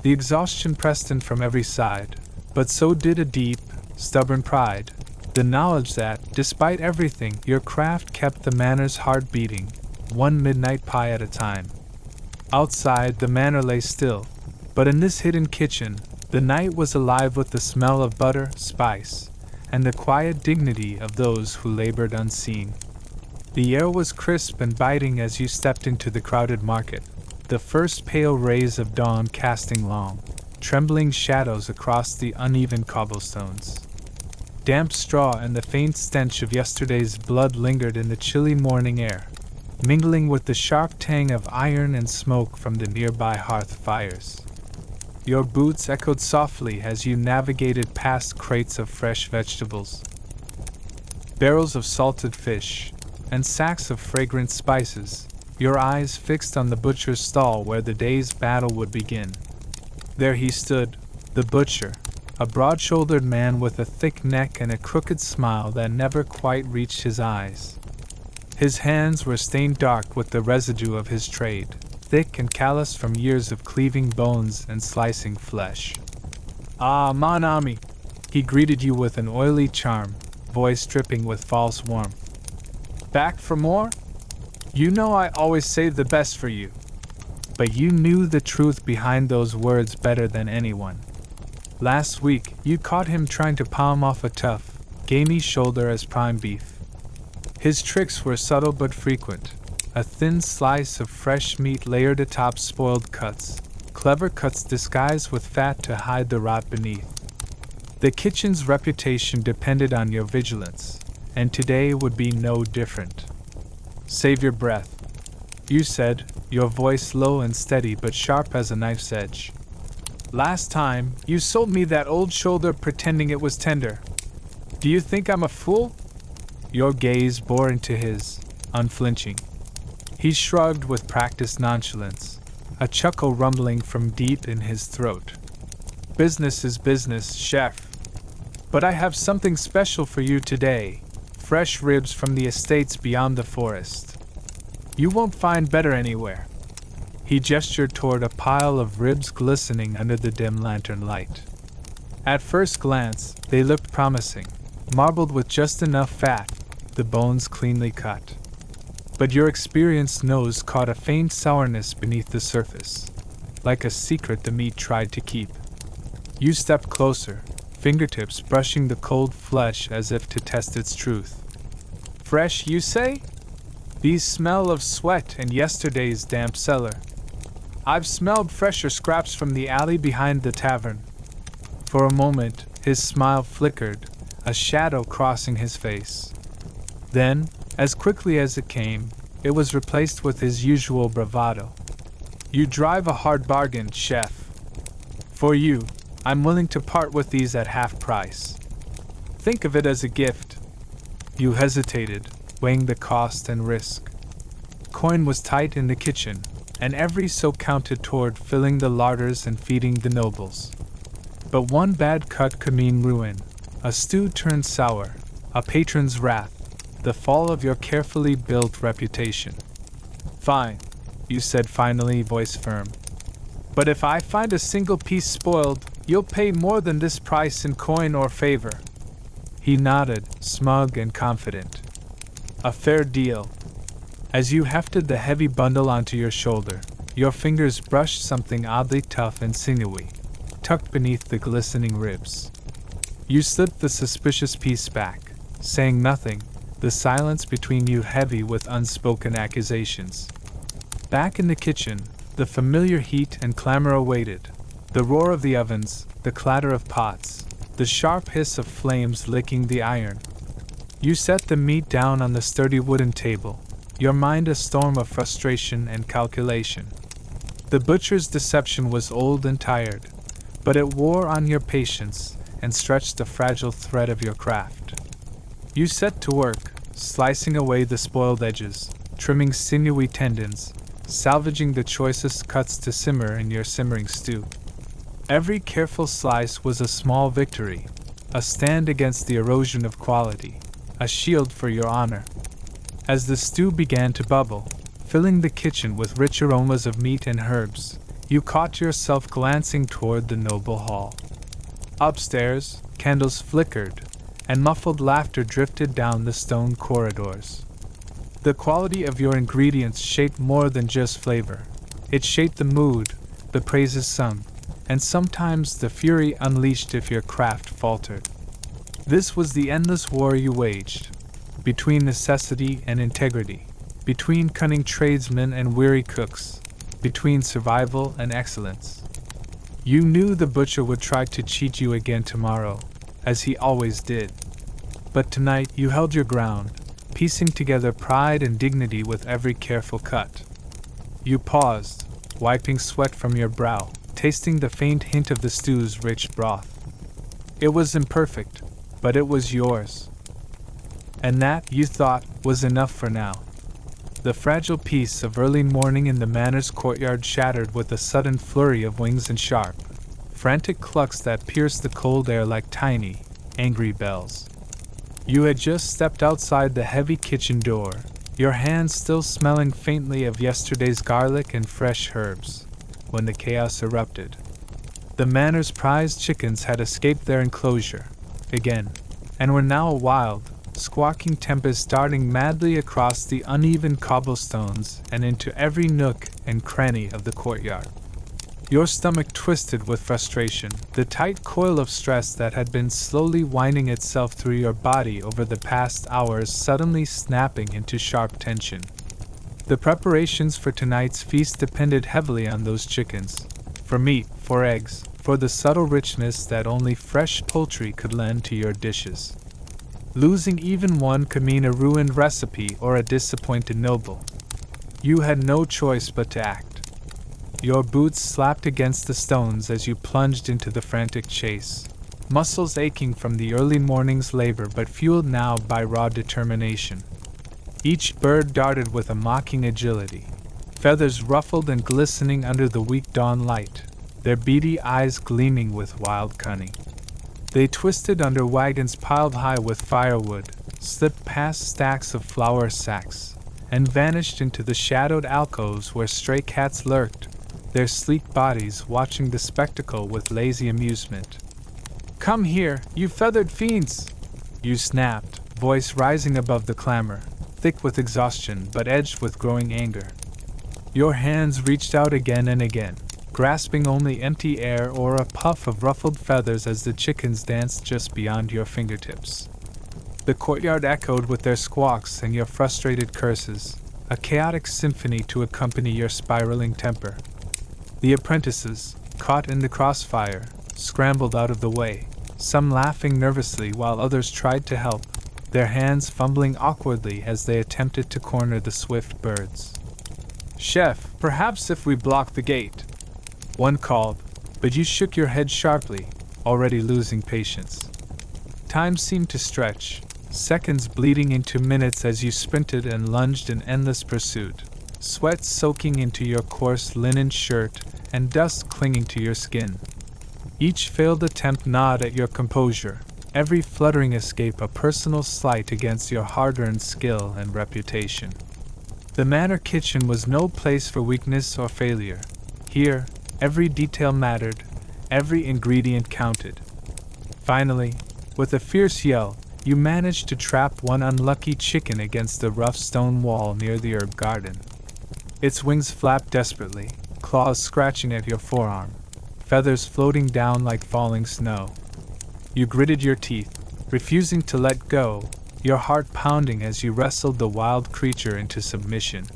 The exhaustion pressed in from every side, but so did a deep, stubborn pride, the knowledge that, despite everything, your craft kept the manor's heart beating, one midnight pie at a time. Outside, the manor lay still, but in this hidden kitchen, the night was alive with the smell of butter, spice, and the quiet dignity of those who labored unseen. The air was crisp and biting as you stepped into the crowded market, the first pale rays of dawn casting long, trembling shadows across the uneven cobblestones. Damp straw and the faint stench of yesterday's blood lingered in the chilly morning air, mingling with the sharp tang of iron and smoke from the nearby hearth fires. Your boots echoed softly as you navigated past crates of fresh vegetables, barrels of salted fish, and sacks of fragrant spices, your eyes fixed on the butcher's stall where the day's battle would begin. There he stood, the butcher, a broad-shouldered man with a thick neck and a crooked smile that never quite reached his eyes. His hands were stained dark with the residue of his trade, thick and callous from years of cleaving bones and slicing flesh. "Ah, mon ami," he greeted you with an oily charm, voice dripping with false warmth. "Back for more? You know I always save the best for you." But you knew the truth behind those words better than anyone. Last week, you caught him trying to palm off a tough, gamey shoulder as prime beef. His tricks were subtle but frequent. A thin slice of fresh meat layered atop spoiled cuts, clever cuts disguised with fat to hide the rot beneath. The kitchen's reputation depended on your vigilance, and today would be no different. "Save your breath," you said, your voice low and steady but sharp as a knife's edge. "Last time, you sold me that old shoulder pretending it was tender. Do you think I'm a fool?" Your gaze bore into his, unflinching. He shrugged with practiced nonchalance, a chuckle rumbling from deep in his throat. "Business is business, chef. But I have something special for you today. Fresh ribs from the estates beyond the forest. You won't find better anywhere." He gestured toward a pile of ribs glistening under the dim lantern light. At first glance, they looked promising, marbled with just enough fat, the bones cleanly cut. But your experienced nose caught a faint sourness beneath the surface, like a secret the meat tried to keep. You stepped closer, fingertips brushing the cold flesh as if to test its truth. "Fresh, you say? These smell of sweat and yesterday's damp cellar. I've smelled fresher scraps from the alley behind the tavern." For a moment, his smile flickered, a shadow crossing his face. Then, as quickly as it came, it was replaced with his usual bravado. "You drive a hard bargain, chef. For you, I'm willing to part with these at half price. Think of it as a gift." You hesitated, weighing the cost and risk. Coin was tight in the kitchen, and every so counted toward filling the larders and feeding the nobles. But one bad cut could mean ruin, a stew turned sour, a patron's wrath, the fall of your carefully built reputation. "Fine," you said finally, voice firm. "But if I find a single piece spoiled, You'll pay more than this price in coin or favor." He nodded, smug and confident. "A fair deal." As you hefted the heavy bundle onto your shoulder, your fingers brushed something oddly tough and sinewy, tucked beneath the glistening ribs. You slipped the suspicious piece back, saying nothing, the silence between you heavy with unspoken accusations. Back in the kitchen, the familiar heat and clamor awaited. The roar of the ovens, the clatter of pots, the sharp hiss of flames licking the iron. You set the meat down on the sturdy wooden table, your mind a storm of frustration and calculation. The butcher's deception was old and tired, but it wore on your patience and stretched the fragile thread of your craft. You set to work, slicing away the spoiled edges, trimming sinewy tendons, salvaging the choicest cuts to simmer in your simmering stew. Every careful slice was a small victory, a stand against the erosion of quality, a shield for your honor. As the stew began to bubble, filling the kitchen with rich aromas of meat and herbs, you caught yourself glancing toward the noble hall. Upstairs, candles flickered, and muffled laughter drifted down the stone corridors. The quality of your ingredients shaped more than just flavor. It shaped the mood, the praises sung, and sometimes the fury unleashed if your craft faltered. This was the endless war you waged, between necessity and integrity, between cunning tradesmen and weary cooks, between survival and excellence. You knew the butcher would try to cheat you again tomorrow, as he always did. But tonight you held your ground, piecing together pride and dignity with every careful cut. You paused, wiping sweat from your brow, tasting the faint hint of the stew's rich broth. It was imperfect, but it was yours. And that, you thought, was enough for now. The fragile peace of early morning in the manor's courtyard shattered with a sudden flurry of wings and sharp, frantic clucks that pierced the cold air like tiny, angry bells. You had just stepped outside the heavy kitchen door, your hands still smelling faintly of yesterday's garlic and fresh herbs, when the chaos erupted. The manor's prized chickens had escaped their enclosure, again, and were now a wild, squawking tempest darting madly across the uneven cobblestones and into every nook and cranny of the courtyard. Your stomach twisted with frustration, the tight coil of stress that had been slowly winding itself through your body over the past hours suddenly snapping into sharp tension. The preparations for tonight's feast depended heavily on those chickens, for meat, for eggs, for the subtle richness that only fresh poultry could lend to your dishes. Losing even one could mean a ruined recipe or a disappointed noble. You had no choice but to act. Your boots slapped against the stones as you plunged into the frantic chase, muscles aching from the early morning's labor but fueled now by raw determination. Each bird darted with a mocking agility, feathers ruffled and glistening under the weak dawn light, their beady eyes gleaming with wild cunning. They twisted under wagons piled high with firewood, slipped past stacks of flour sacks, and vanished into the shadowed alcoves where stray cats lurked, their sleek bodies watching the spectacle with lazy amusement. "Come here, you feathered fiends!" you snapped, voice rising above the clamor, thick with exhaustion but edged with growing anger. Your hands reached out again and again, grasping only empty air or a puff of ruffled feathers as the chickens danced just beyond your fingertips. The courtyard echoed with their squawks and your frustrated curses, a chaotic symphony to accompany your spiraling temper. The apprentices, caught in the crossfire, scrambled out of the way, some laughing nervously while others tried to help, their hands fumbling awkwardly as they attempted to corner the swift birds. "Chef, perhaps if we block the gate," one called, but you shook your head sharply, already losing patience. Time seemed to stretch, seconds bleeding into minutes as you sprinted and lunged in endless pursuit, sweat soaking into your coarse linen shirt and dust clinging to your skin. Each failed attempt gnawed at your composure, every fluttering escape a personal slight against your hard-earned skill and reputation. The manor kitchen was no place for weakness or failure. Here, every detail mattered, Every ingredient counted. Finally, with a fierce yell, you managed to trap one unlucky chicken against the rough stone wall near the herb garden. Its wings flapped desperately, claws scratching at your forearm, feathers floating down like falling snow. You gritted your teeth, refusing to let go, your heart pounding as you wrestled the wild creature into submission.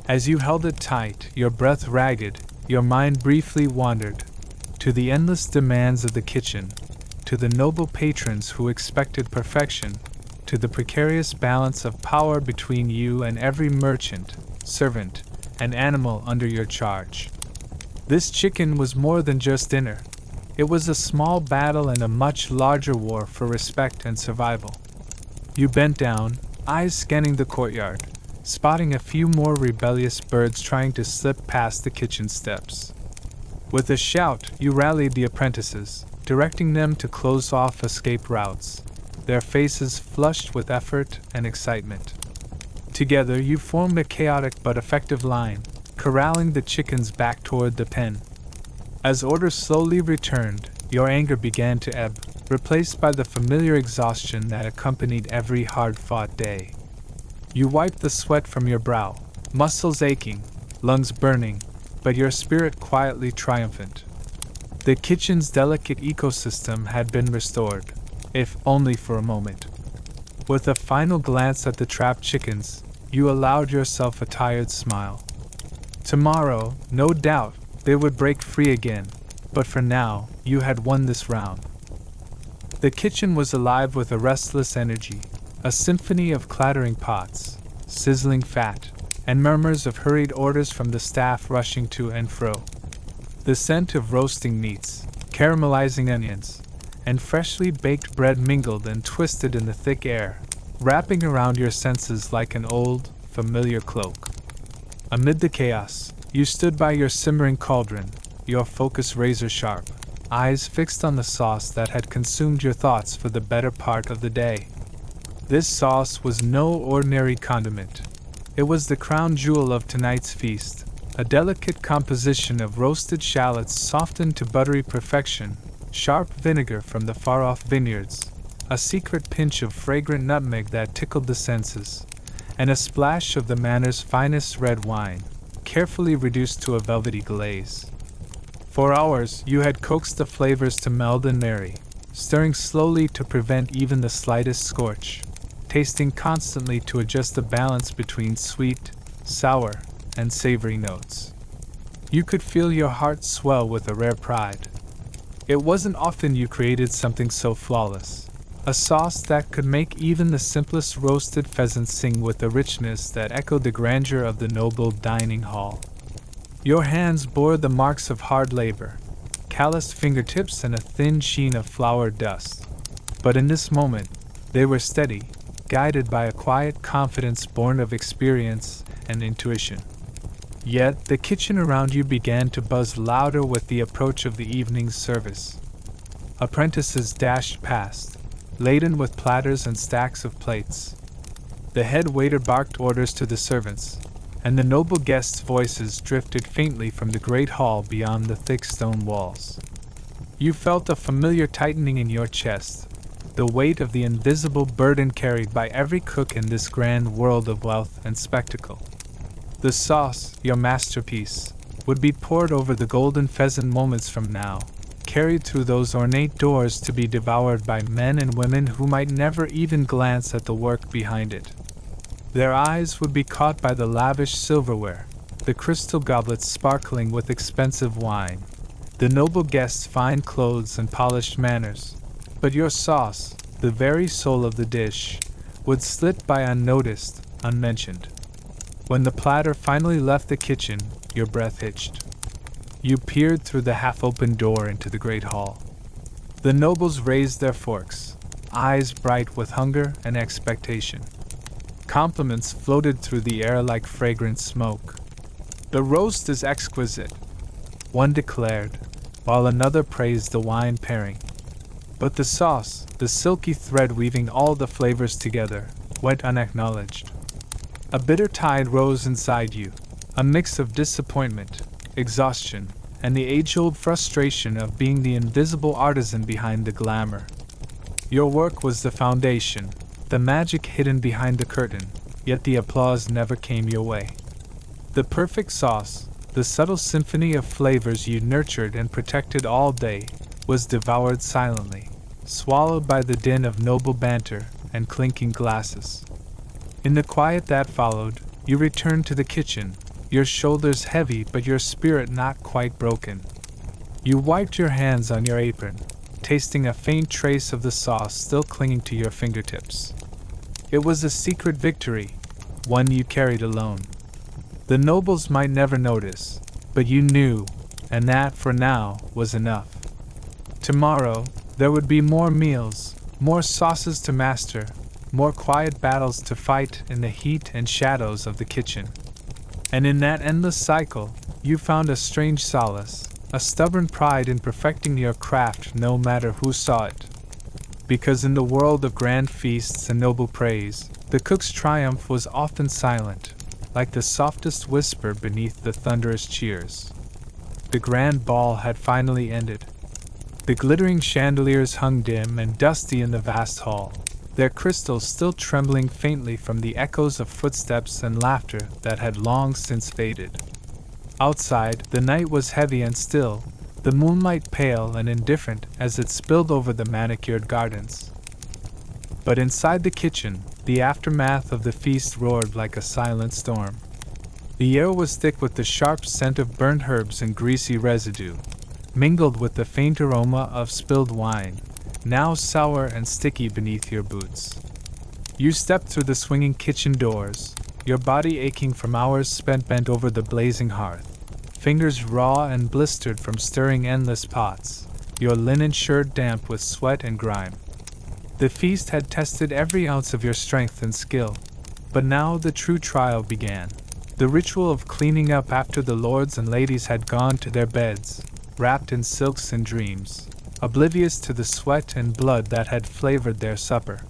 As you held it tight, your breath ragged, your mind briefly wandered to the endless demands of the kitchen, to the noble patrons who expected perfection, to the precarious balance of power between you and every merchant, servant, and animal under your charge. This chicken was more than just dinner. It was a small battle and a much larger war for respect and survival. You bent down, eyes scanning the courtyard, spotting a few more rebellious birds trying to slip past the kitchen steps. With a shout, you rallied the apprentices, directing them to close off escape routes, their faces flushed with effort and excitement. Together, you formed a chaotic but effective line, corralling the chickens back toward the pen. As order slowly returned, your anger began to ebb, replaced by the familiar exhaustion that accompanied every hard-fought day. You wiped the sweat from your brow, muscles aching, lungs burning, but your spirit quietly triumphant. The kitchen's delicate ecosystem had been restored, if only for a moment. With a final glance at the trapped chickens, you allowed yourself a tired smile. Tomorrow, no doubt, they would break free again, but for now, you had won this round. The kitchen was alive with a restless energy, a symphony of clattering pots, sizzling fat, and murmurs of hurried orders from the staff rushing to and fro. The scent of roasting meats, caramelizing onions, and freshly baked bread mingled and twisted in the thick air, wrapping around your senses like an old, familiar cloak. Amid the chaos, you stood by your simmering cauldron, your focus razor-sharp, eyes fixed on the sauce that had consumed your thoughts for the better part of the day. This sauce was no ordinary condiment. It was the crown jewel of tonight's feast, a delicate composition of roasted shallots softened to buttery perfection, sharp vinegar from the far-off vineyards, a secret pinch of fragrant nutmeg that tickled the senses, and a splash of the manor's finest red wine, carefully reduced to a velvety glaze. For hours you had coaxed the flavors to meld and marry, stirring slowly to prevent even the slightest scorch, tasting constantly to adjust the balance between sweet, sour, and savory notes. You could feel your heart swell with a rare pride. It wasn't often you created something so flawless, a sauce that could make even the simplest roasted pheasant sing with a richness that echoed the grandeur of the noble dining hall. Your hands bore the marks of hard labor, calloused fingertips and a thin sheen of flour dust. But in this moment, they were steady, guided by a quiet confidence born of experience and intuition. Yet the kitchen around you began to buzz louder with the approach of the evening's service. Apprentices dashed past, laden with platters and stacks of plates. The head waiter barked orders to the servants, and the noble guests' voices drifted faintly from the great hall beyond the thick stone walls. You felt a familiar tightening in your chest, the weight of the invisible burden carried by every cook in this grand world of wealth and spectacle. The sauce, your masterpiece, would be poured over the golden pheasant moments from now, carried through those ornate doors to be devoured by men and women who might never even glance at the work behind it. Their eyes would be caught by the lavish silverware, the crystal goblets sparkling with expensive wine, the noble guests' fine clothes and polished manners, but your sauce, the very soul of the dish, would slip by unnoticed, unmentioned. When the platter finally left the kitchen, your breath hitched. You peered through the half-open door into the great hall. The nobles raised their forks, eyes bright with hunger and expectation. Compliments floated through the air like fragrant smoke. "The roast is exquisite," one declared, while another praised the wine pairing. But the sauce, the silky thread weaving all the flavors together, went unacknowledged. A bitter tide rose inside you, a mix of disappointment, exhaustion, and the age-old frustration of being the invisible artisan behind the glamour. Your work was the foundation, the magic hidden behind the curtain, yet the applause never came your way. The perfect sauce, the subtle symphony of flavors you nurtured and protected all day, was devoured silently, swallowed by the din of noble banter and clinking glasses. In the quiet that followed, you returned to the kitchen, your shoulders heavy but your spirit not quite broken. You wiped your hands on your apron, tasting a faint trace of the sauce still clinging to your fingertips. It was a secret victory, one you carried alone. The nobles might never notice, but you knew, and that, for now, was enough. Tomorrow, there would be more meals, more sauces to master, more quiet battles to fight in the heat and shadows of the kitchen. And in that endless cycle, you found a strange solace, a stubborn pride in perfecting your craft no matter who saw it. Because in the world of grand feasts and noble praise, the cook's triumph was often silent, like the softest whisper beneath the thunderous cheers. The grand ball had finally ended. The glittering chandeliers hung dim and dusty in the vast hall, their crystals still trembling faintly from the echoes of footsteps and laughter that had long since faded. Outside, the night was heavy and still, the moonlight pale and indifferent as it spilled over the manicured gardens. But inside the kitchen, the aftermath of the feast roared like a silent storm. The air was thick with the sharp scent of burnt herbs and greasy residue, mingled with the faint aroma of spilled wine, now sour and sticky beneath your boots. You stepped through the swinging kitchen doors, your body aching from hours spent bent over the blazing hearth, fingers raw and blistered from stirring endless pots, your linen shirt damp with sweat and grime. The feast had tested every ounce of your strength and skill, but now the true trial began. The ritual of cleaning up after the lords and ladies had gone to their beds, wrapped in silks and dreams, oblivious to the sweat and blood that had flavored their supper.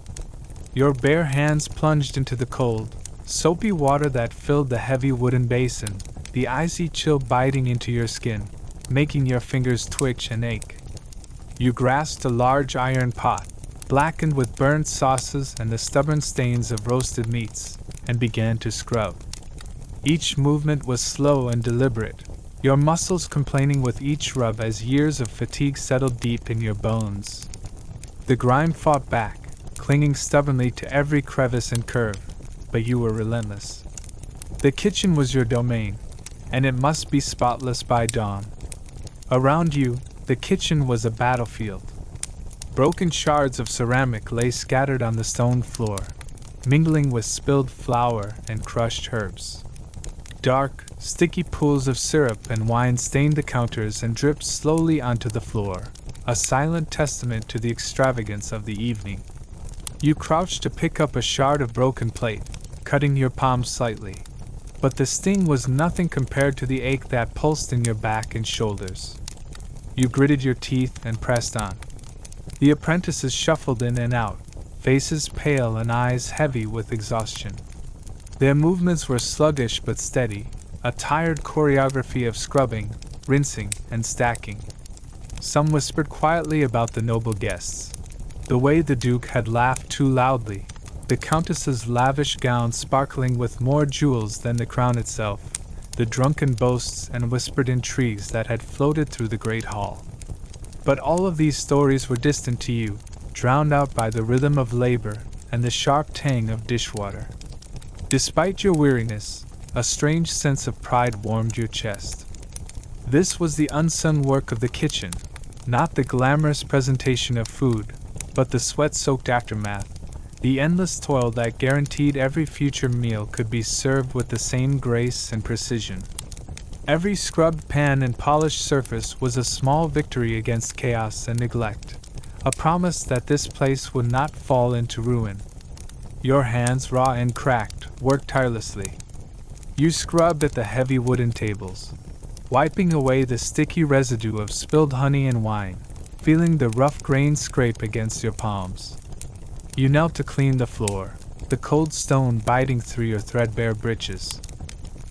Your bare hands plunged into the cold, soapy water that filled the heavy wooden basin, the icy chill biting into your skin, making your fingers twitch and ache. You grasped a large iron pot, blackened with burnt sauces and the stubborn stains of roasted meats, and began to scrub. Each movement was slow and deliberate, your muscles complaining with each rub as years of fatigue settled deep in your bones. The grime fought back, clinging stubbornly to every crevice and curve, but you were relentless. The kitchen was your domain, and it must be spotless by dawn. Around you, the kitchen was a battlefield. Broken shards of ceramic lay scattered on the stone floor, mingling with spilled flour and crushed herbs. Dark, sticky pools of syrup and wine stained the counters and dripped slowly onto the floor, a silent testament to the extravagance of the evening. You crouched to pick up a shard of broken plate, cutting your palm slightly, but the sting was nothing compared to the ache that pulsed in your back and shoulders. You gritted your teeth and pressed on. The apprentices shuffled in and out, faces pale and eyes heavy with exhaustion. Their movements were sluggish but steady, a tired choreography of scrubbing, rinsing, and stacking. Some whispered quietly about the noble guests, the way the Duke had laughed too loudly, the Countess's lavish gown sparkling with more jewels than the crown itself, the drunken boasts and whispered intrigues that had floated through the great hall. But all of these stories were distant to you, drowned out by the rhythm of labor and the sharp tang of dishwater. Despite your weariness, a strange sense of pride warmed your chest. This was the unsung work of the kitchen, not the glamorous presentation of food, but the sweat-soaked aftermath, the endless toil that guaranteed every future meal could be served with the same grace and precision. Every scrubbed pan and polished surface was a small victory against chaos and neglect, a promise that this place would not fall into ruin. Your hands, raw and cracked, worked tirelessly. You scrubbed at the heavy wooden tables, wiping away the sticky residue of spilled honey and wine, feeling the rough grain scrape against your palms. You knelt to clean the floor, the cold stone biting through your threadbare breeches.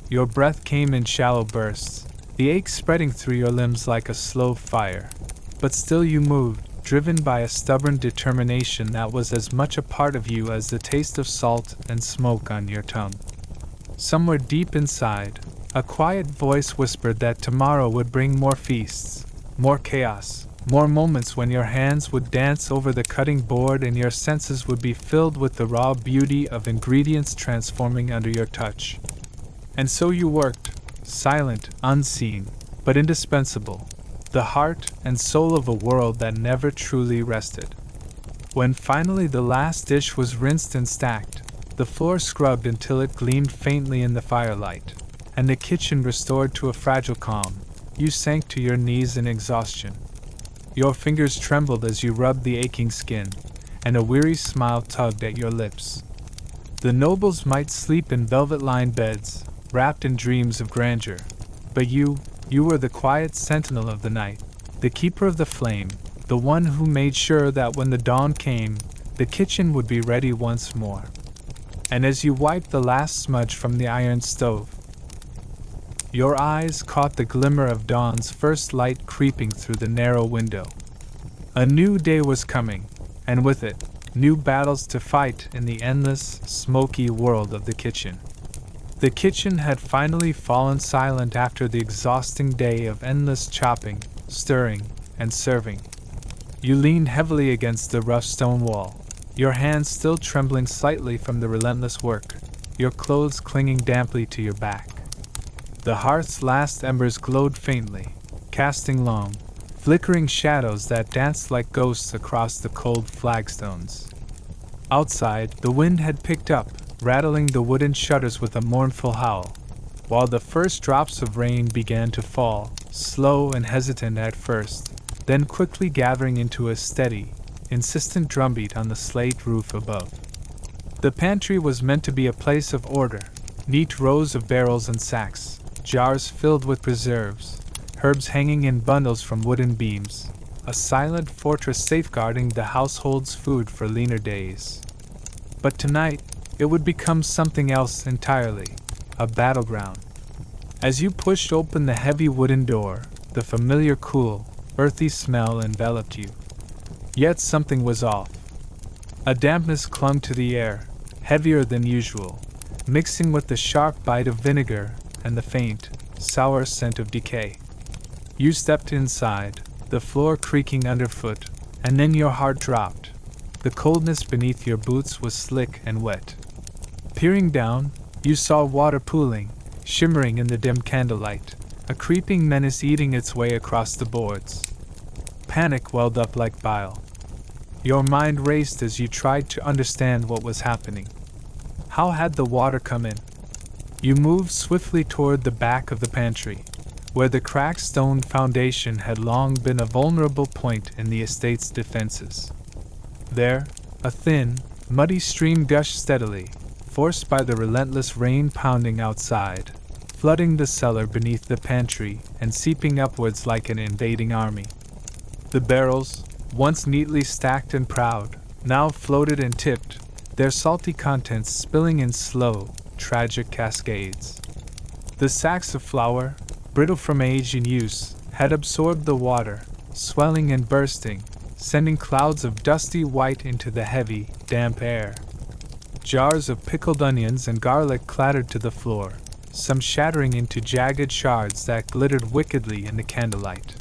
Your breath came in shallow bursts, the ache spreading through your limbs like a slow fire. But still you moved, driven by a stubborn determination that was as much a part of you as the taste of salt and smoke on your tongue. Somewhere deep inside, a quiet voice whispered that tomorrow would bring more feasts, more chaos, more moments when your hands would dance over the cutting board and your senses would be filled with the raw beauty of ingredients transforming under your touch. And so you worked, silent, unseen, but indispensable, the heart and soul of a world that never truly rested. When finally the last dish was rinsed and stacked, the floor scrubbed until it gleamed faintly in the firelight, and the kitchen restored to a fragile calm, you sank to your knees in exhaustion. Your fingers trembled as you rubbed the aching skin, and a weary smile tugged at your lips. The nobles might sleep in velvet-lined beds, wrapped in dreams of grandeur, but you were the quiet sentinel of the night, the keeper of the flame, the one who made sure that when the dawn came, the kitchen would be ready once more. And as you wiped the last smudge from the iron stove, your eyes caught the glimmer of dawn's first light creeping through the narrow window. A new day was coming, and with it, new battles to fight in the endless, smoky world of the kitchen. The kitchen had finally fallen silent after the exhausting day of endless chopping, stirring, and serving. You leaned heavily against the rough stone wall, your hands still trembling slightly from the relentless work, your clothes clinging damply to your back. The hearth's last embers glowed faintly, casting long, flickering shadows that danced like ghosts across the cold flagstones. Outside, the wind had picked up, rattling the wooden shutters with a mournful howl, while the first drops of rain began to fall, slow and hesitant at first, then quickly gathering into a steady, insistent drumbeat on the slate roof above. The pantry was meant to be a place of order, neat rows of barrels and sacks, jars filled with preserves, herbs hanging in bundles from wooden beams, a silent fortress safeguarding the household's food for leaner days. But tonight, it would become something else entirely, a battleground. As you pushed open the heavy wooden door, the familiar cool, earthy smell enveloped you. Yet something was off. A dampness clung to the air, heavier than usual, mixing with the sharp bite of vinegar and the faint, sour scent of decay. You stepped inside, the floor creaking underfoot, and then your heart dropped. The coldness beneath your boots was slick and wet. Peering down, you saw water pooling, shimmering in the dim candlelight, a creeping menace eating its way across the boards. Panic welled up like bile. Your mind raced as you tried to understand what was happening. How had the water come in? You moved swiftly toward the back of the pantry, where the cracked stone foundation had long been a vulnerable point in the estate's defenses. There, a thin, muddy stream gushed steadily, forced by the relentless rain pounding outside, flooding the cellar beneath the pantry and seeping upwards like an invading army. The barrels, once neatly stacked and proud, now floated and tipped, their salty contents spilling in slow, tragic cascades. The sacks of flour, brittle from age and use, had absorbed the water, swelling and bursting, sending clouds of dusty white into the heavy, damp air. Jars of pickled onions and garlic clattered to the floor, some shattering into jagged shards that glittered wickedly in the candlelight.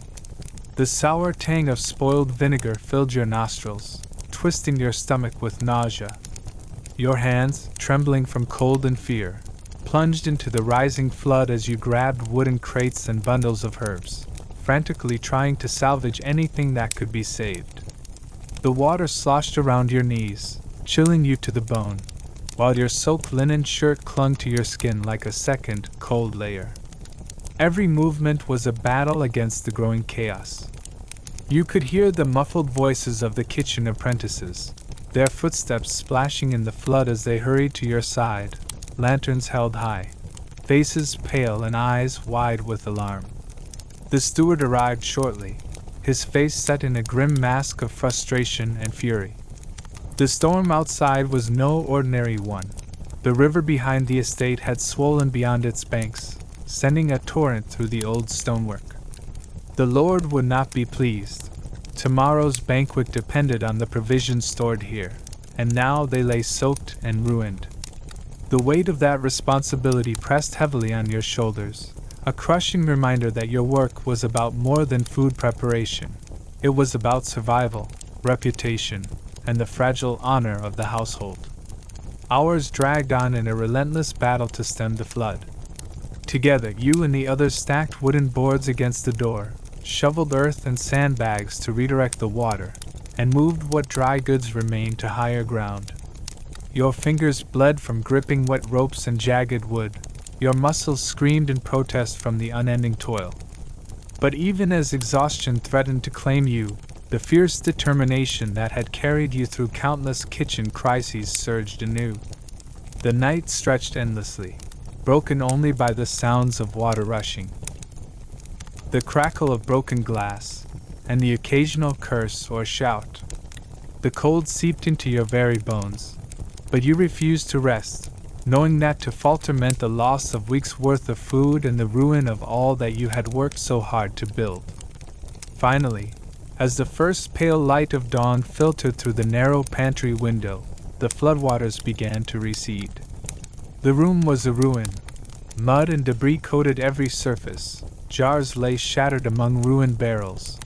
The sour tang of spoiled vinegar filled your nostrils, twisting your stomach with nausea. Your hands, trembling from cold and fear, plunged into the rising flood as you grabbed wooden crates and bundles of herbs, frantically trying to salvage anything that could be saved. The water sloshed around your knees, chilling you to the bone, while your soaked linen shirt clung to your skin like a second, cold layer. Every movement was a battle against the growing chaos. You could hear the muffled voices of the kitchen apprentices, their footsteps splashing in the flood as they hurried to your side, lanterns held high, faces pale and eyes wide with alarm. The steward arrived shortly, his face set in a grim mask of frustration and fury. The storm outside was no ordinary one. The river behind the estate had swollen beyond its banks, sending a torrent through the old stonework. The Lord would not be pleased. Tomorrow's banquet depended on the provisions stored here, and now they lay soaked and ruined. The weight of that responsibility pressed heavily on your shoulders, a crushing reminder that your work was about more than food preparation. It was about survival, reputation, and the fragile honor of the household. Hours dragged on in a relentless battle to stem the flood. Together, you and the others stacked wooden boards against the door, shoveled earth and sandbags to redirect the water, and moved what dry goods remained to higher ground. Your fingers bled from gripping wet ropes and jagged wood. Your muscles screamed in protest from the unending toil. But even as exhaustion threatened to claim you, the fierce determination that had carried you through countless kitchen crises surged anew. The night stretched endlessly, broken only by the sounds of water rushing, the crackle of broken glass, and the occasional curse or shout. The cold seeped into your very bones, but you refused to rest, knowing that to falter meant the loss of weeks' worth of food and the ruin of all that you had worked so hard to build. Finally, as the first pale light of dawn filtered through the narrow pantry window, the floodwaters began to recede. The room was a ruin. Mud and debris coated every surface, jars lay shattered among ruined barrels,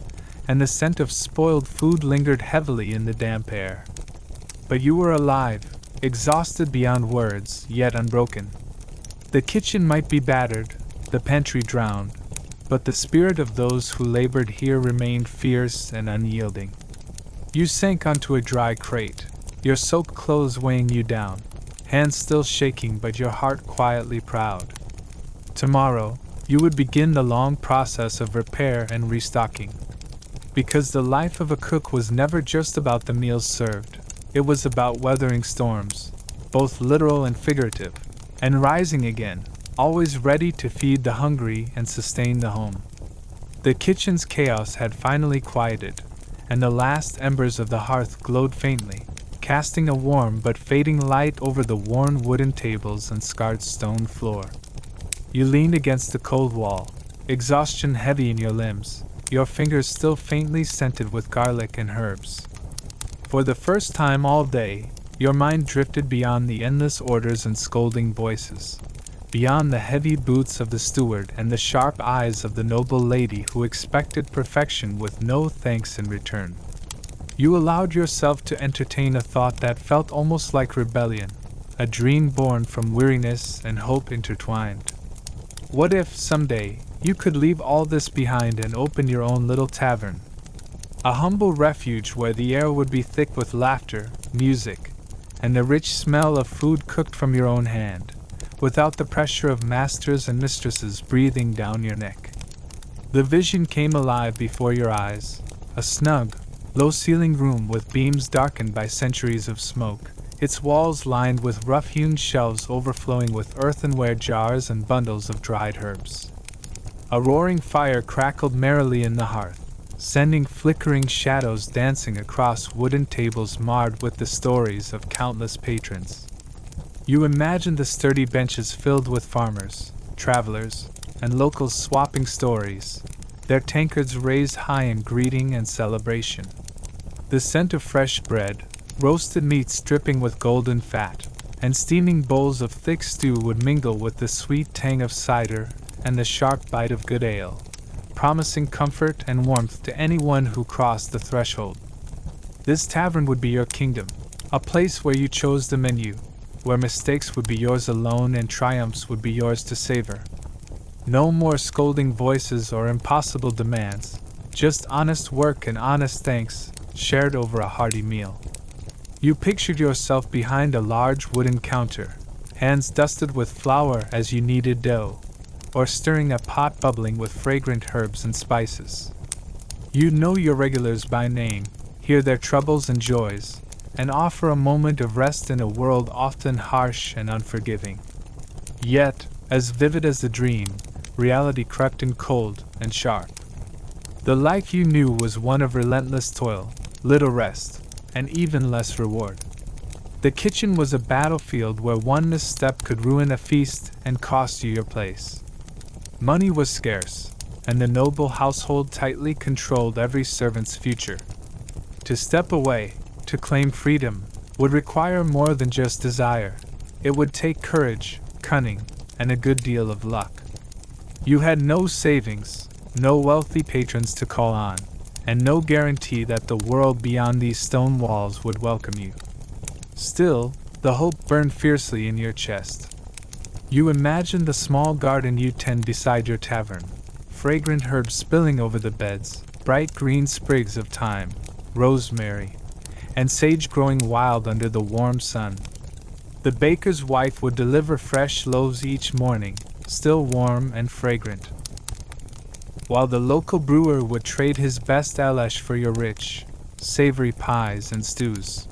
and the scent of spoiled food lingered heavily in the damp air. But you were alive, exhausted beyond words, yet unbroken. The kitchen might be battered, the pantry drowned, but the spirit of those who labored here remained fierce and unyielding. You sank onto a dry crate, your soaked clothes weighing you down, hands still shaking but your heart quietly proud. Tomorrow, you would begin the long process of repair and restocking. Because the life of a cook was never just about the meals served, it was about weathering storms, both literal and figurative, and rising again, always ready to feed the hungry and sustain the home. The kitchen's chaos had finally quieted, and the last embers of the hearth glowed faintly, casting a warm but fading light over the worn wooden tables and scarred stone floor. You leaned against the cold wall, exhaustion heavy in your limbs, your fingers still faintly scented with garlic and herbs. For the first time all day, your mind drifted beyond the endless orders and scolding voices, beyond the heavy boots of the steward and the sharp eyes of the noble lady who expected perfection with no thanks in return. You allowed yourself to entertain a thought that felt almost like rebellion, a dream born from weariness and hope intertwined. What if, someday, you could leave all this behind and open your own little tavern? A humble refuge where the air would be thick with laughter, music, and the rich smell of food cooked from your own hand, without the pressure of masters and mistresses breathing down your neck. The vision came alive before your eyes, a snug, low-ceilinged room with beams darkened by centuries of smoke, its walls lined with rough-hewn shelves overflowing with earthenware jars and bundles of dried herbs. A roaring fire crackled merrily in the hearth, sending flickering shadows dancing across wooden tables marred with the stories of countless patrons. You imagined the sturdy benches filled with farmers, travelers, and locals swapping stories, their tankards raised high in greeting and celebration. The scent of fresh bread, roasted meats dripping with golden fat, and steaming bowls of thick stew would mingle with the sweet tang of cider and the sharp bite of good ale, promising comfort and warmth to anyone who crossed the threshold. This tavern would be your kingdom, a place where you chose the menu, where mistakes would be yours alone and triumphs would be yours to savor. No more scolding voices or impossible demands, just honest work and honest thanks, shared over a hearty meal. You pictured yourself behind a large wooden counter, hands dusted with flour as you kneaded dough, or stirring a pot bubbling with fragrant herbs and spices. You know your regulars by name, hear their troubles and joys, and offer a moment of rest in a world often harsh and unforgiving. Yet, as vivid as the dream, reality crept in cold and sharp. The life you knew was one of relentless toil, little rest, and even less reward. The kitchen was a battlefield where one misstep could ruin a feast and cost you your place. Money was scarce, and the noble household tightly controlled every servant's future. To step away, to claim freedom, would require more than just desire. It would take courage, cunning, and a good deal of luck. You had no savings, no wealthy patrons to call on, and no guarantee that the world beyond these stone walls would welcome you. Still, the hope burned fiercely in your chest. You imagined the small garden you tend beside your tavern, fragrant herbs spilling over the beds, bright green sprigs of thyme, rosemary, and sage growing wild under the warm sun. The baker's wife would deliver fresh loaves each morning, still warm and fragrant, while the local brewer would trade his best Alesh for your rich, savory pies and stews.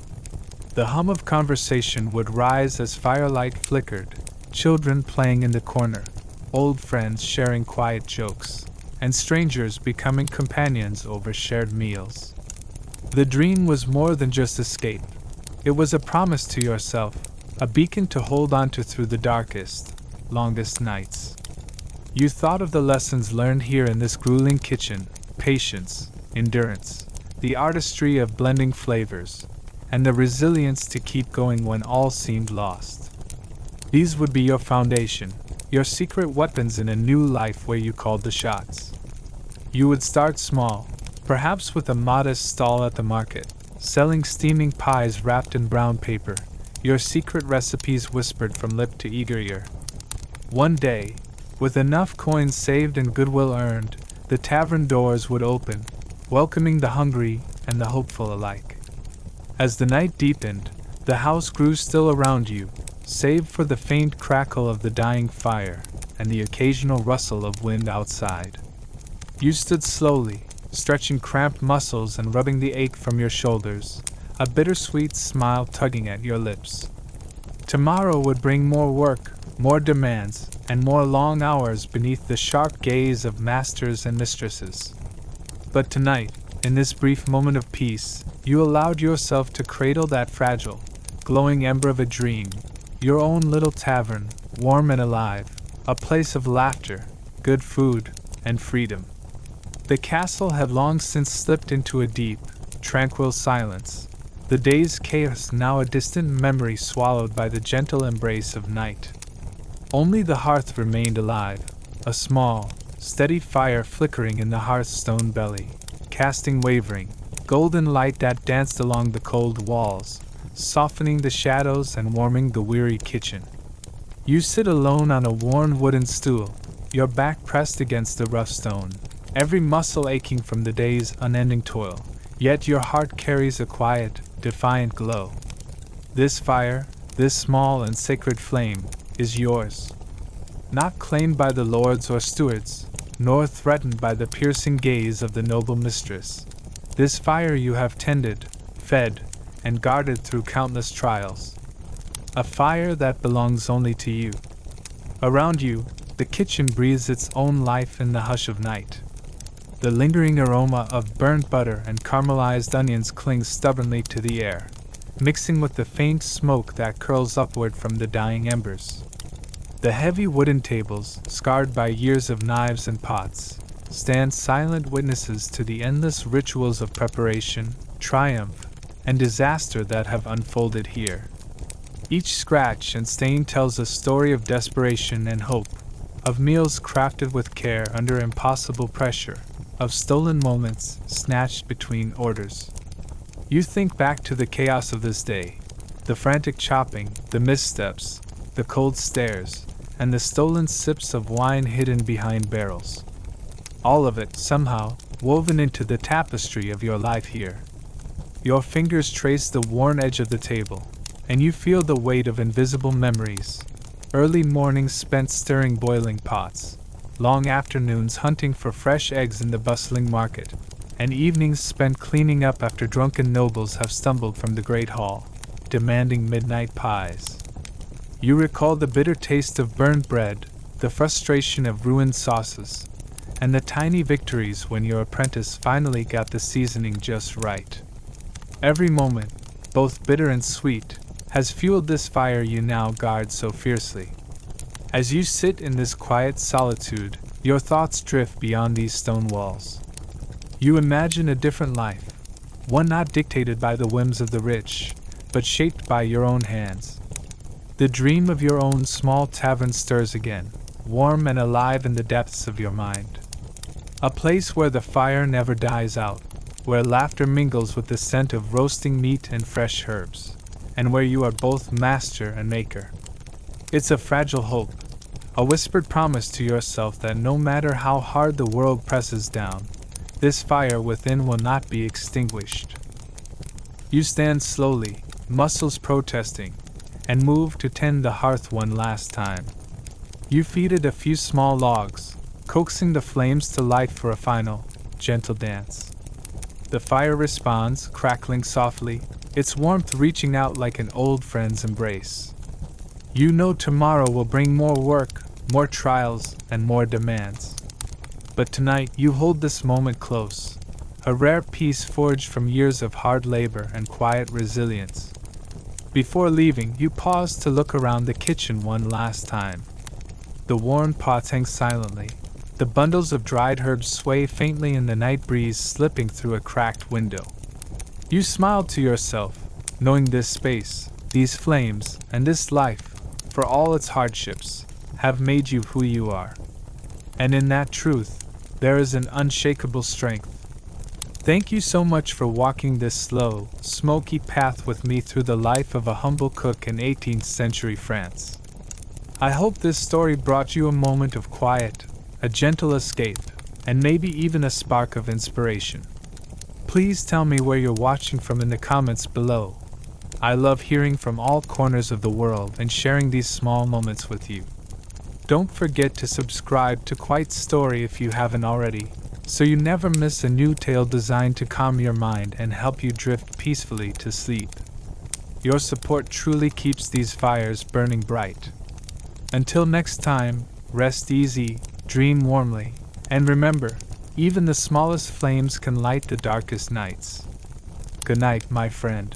The hum of conversation would rise as firelight flickered, children playing in the corner, old friends sharing quiet jokes, and strangers becoming companions over shared meals. The dream was more than just escape. It was a promise to yourself, a beacon to hold on to through the darkest, longest nights. You thought of the lessons learned here in this grueling kitchen: patience, endurance, the artistry of blending flavors, and the resilience to keep going when all seemed lost. These would be your foundation, your secret weapons in a new life where you called the shots. You would start small, perhaps with a modest stall at the market, selling steaming pies wrapped in brown paper, your secret recipes whispered from lip to eager ear. One day, with enough coins saved and goodwill earned, the tavern doors would open, welcoming the hungry and the hopeful alike. As the night deepened, the house grew still around you, save for the faint crackle of the dying fire and the occasional rustle of wind outside. You stood slowly, stretching cramped muscles and rubbing the ache from your shoulders, a bittersweet smile tugging at your lips. Tomorrow would bring more work, more demands, and more long hours beneath the sharp gaze of masters and mistresses. But tonight, in this brief moment of peace, you allowed yourself to cradle that fragile, glowing ember of a dream, your own little tavern, warm and alive, a place of laughter, good food, and freedom. The castle had long since slipped into a deep, tranquil silence, the day's chaos now a distant memory swallowed by the gentle embrace of night. Only the hearth remained alive, a small, steady fire flickering in the hearthstone belly, casting wavering, golden light that danced along the cold walls, softening the shadows and warming the weary kitchen. You sit alone on a worn wooden stool, your back pressed against the rough stone, every muscle aching from the day's unending toil, yet your heart carries a quiet, defiant glow. This fire, this small and sacred flame, is yours. Not claimed by the lords or stewards, nor threatened by the piercing gaze of the noble mistress. This fire you have tended, fed, and guarded through countless trials. A fire that belongs only to you. Around you, the kitchen breathes its own life in the hush of night. The lingering aroma of burnt butter and caramelized onions clings stubbornly to the air, mixing with the faint smoke that curls upward from the dying embers. The heavy wooden tables, scarred by years of knives and pots, stand silent witnesses to the endless rituals of preparation, triumph, and disaster that have unfolded here. Each scratch and stain tells a story of desperation and hope, of meals crafted with care under impossible pressure, of stolen moments snatched between orders. You think back to the chaos of this day, the frantic chopping, the missteps, the cold stares, and the stolen sips of wine hidden behind barrels. All of it, somehow, woven into the tapestry of your life here. Your fingers trace the worn edge of the table, and you feel the weight of invisible memories. Early mornings spent stirring boiling pots, long afternoons hunting for fresh eggs in the bustling market, and evenings spent cleaning up after drunken nobles have stumbled from the great hall, demanding midnight pies. You recall the bitter taste of burned bread, the frustration of ruined sauces, and the tiny victories when your apprentice finally got the seasoning just right. Every moment, both bitter and sweet, has fueled this fire you now guard so fiercely. As you sit in this quiet solitude, your thoughts drift beyond these stone walls. You imagine a different life, one not dictated by the whims of the rich, but shaped by your own hands. The dream of your own small tavern stirs again, warm and alive in the depths of your mind. A place where the fire never dies out, where laughter mingles with the scent of roasting meat and fresh herbs, and where you are both master and maker. It's a fragile hope, a whispered promise to yourself that no matter how hard the world presses down, this fire within will not be extinguished. You stand slowly, muscles protesting, and move to tend the hearth one last time. You feed it a few small logs, coaxing the flames to light for a final, gentle dance. The fire responds, crackling softly, its warmth reaching out like an old friend's embrace. You know tomorrow will bring more work, more trials, and more demands. But tonight you hold this moment close, a rare piece forged from years of hard labor and quiet resilience. Before leaving, you pause to look around the kitchen one last time. The worn pots hang silently. The bundles of dried herbs sway faintly in the night breeze slipping through a cracked window. You smile to yourself, knowing this space, these flames, and this life, for all its hardships, have made you who you are. And in that truth, there is an unshakable strength. Thank you so much for walking this slow, smoky path with me through the life of a humble cook in 18th century France. I hope this story brought you a moment of quiet, a gentle escape, and maybe even a spark of inspiration. Please tell me where you're watching from in the comments below. I love hearing from all corners of the world and sharing these small moments with you. Don't forget to subscribe to Quiet Story if you haven't already, so you never miss a new tale designed to calm your mind and help you drift peacefully to sleep. Your support truly keeps these fires burning bright. Until next time, rest easy, dream warmly, and remember, even the smallest flames can light the darkest nights. Good night, my friend.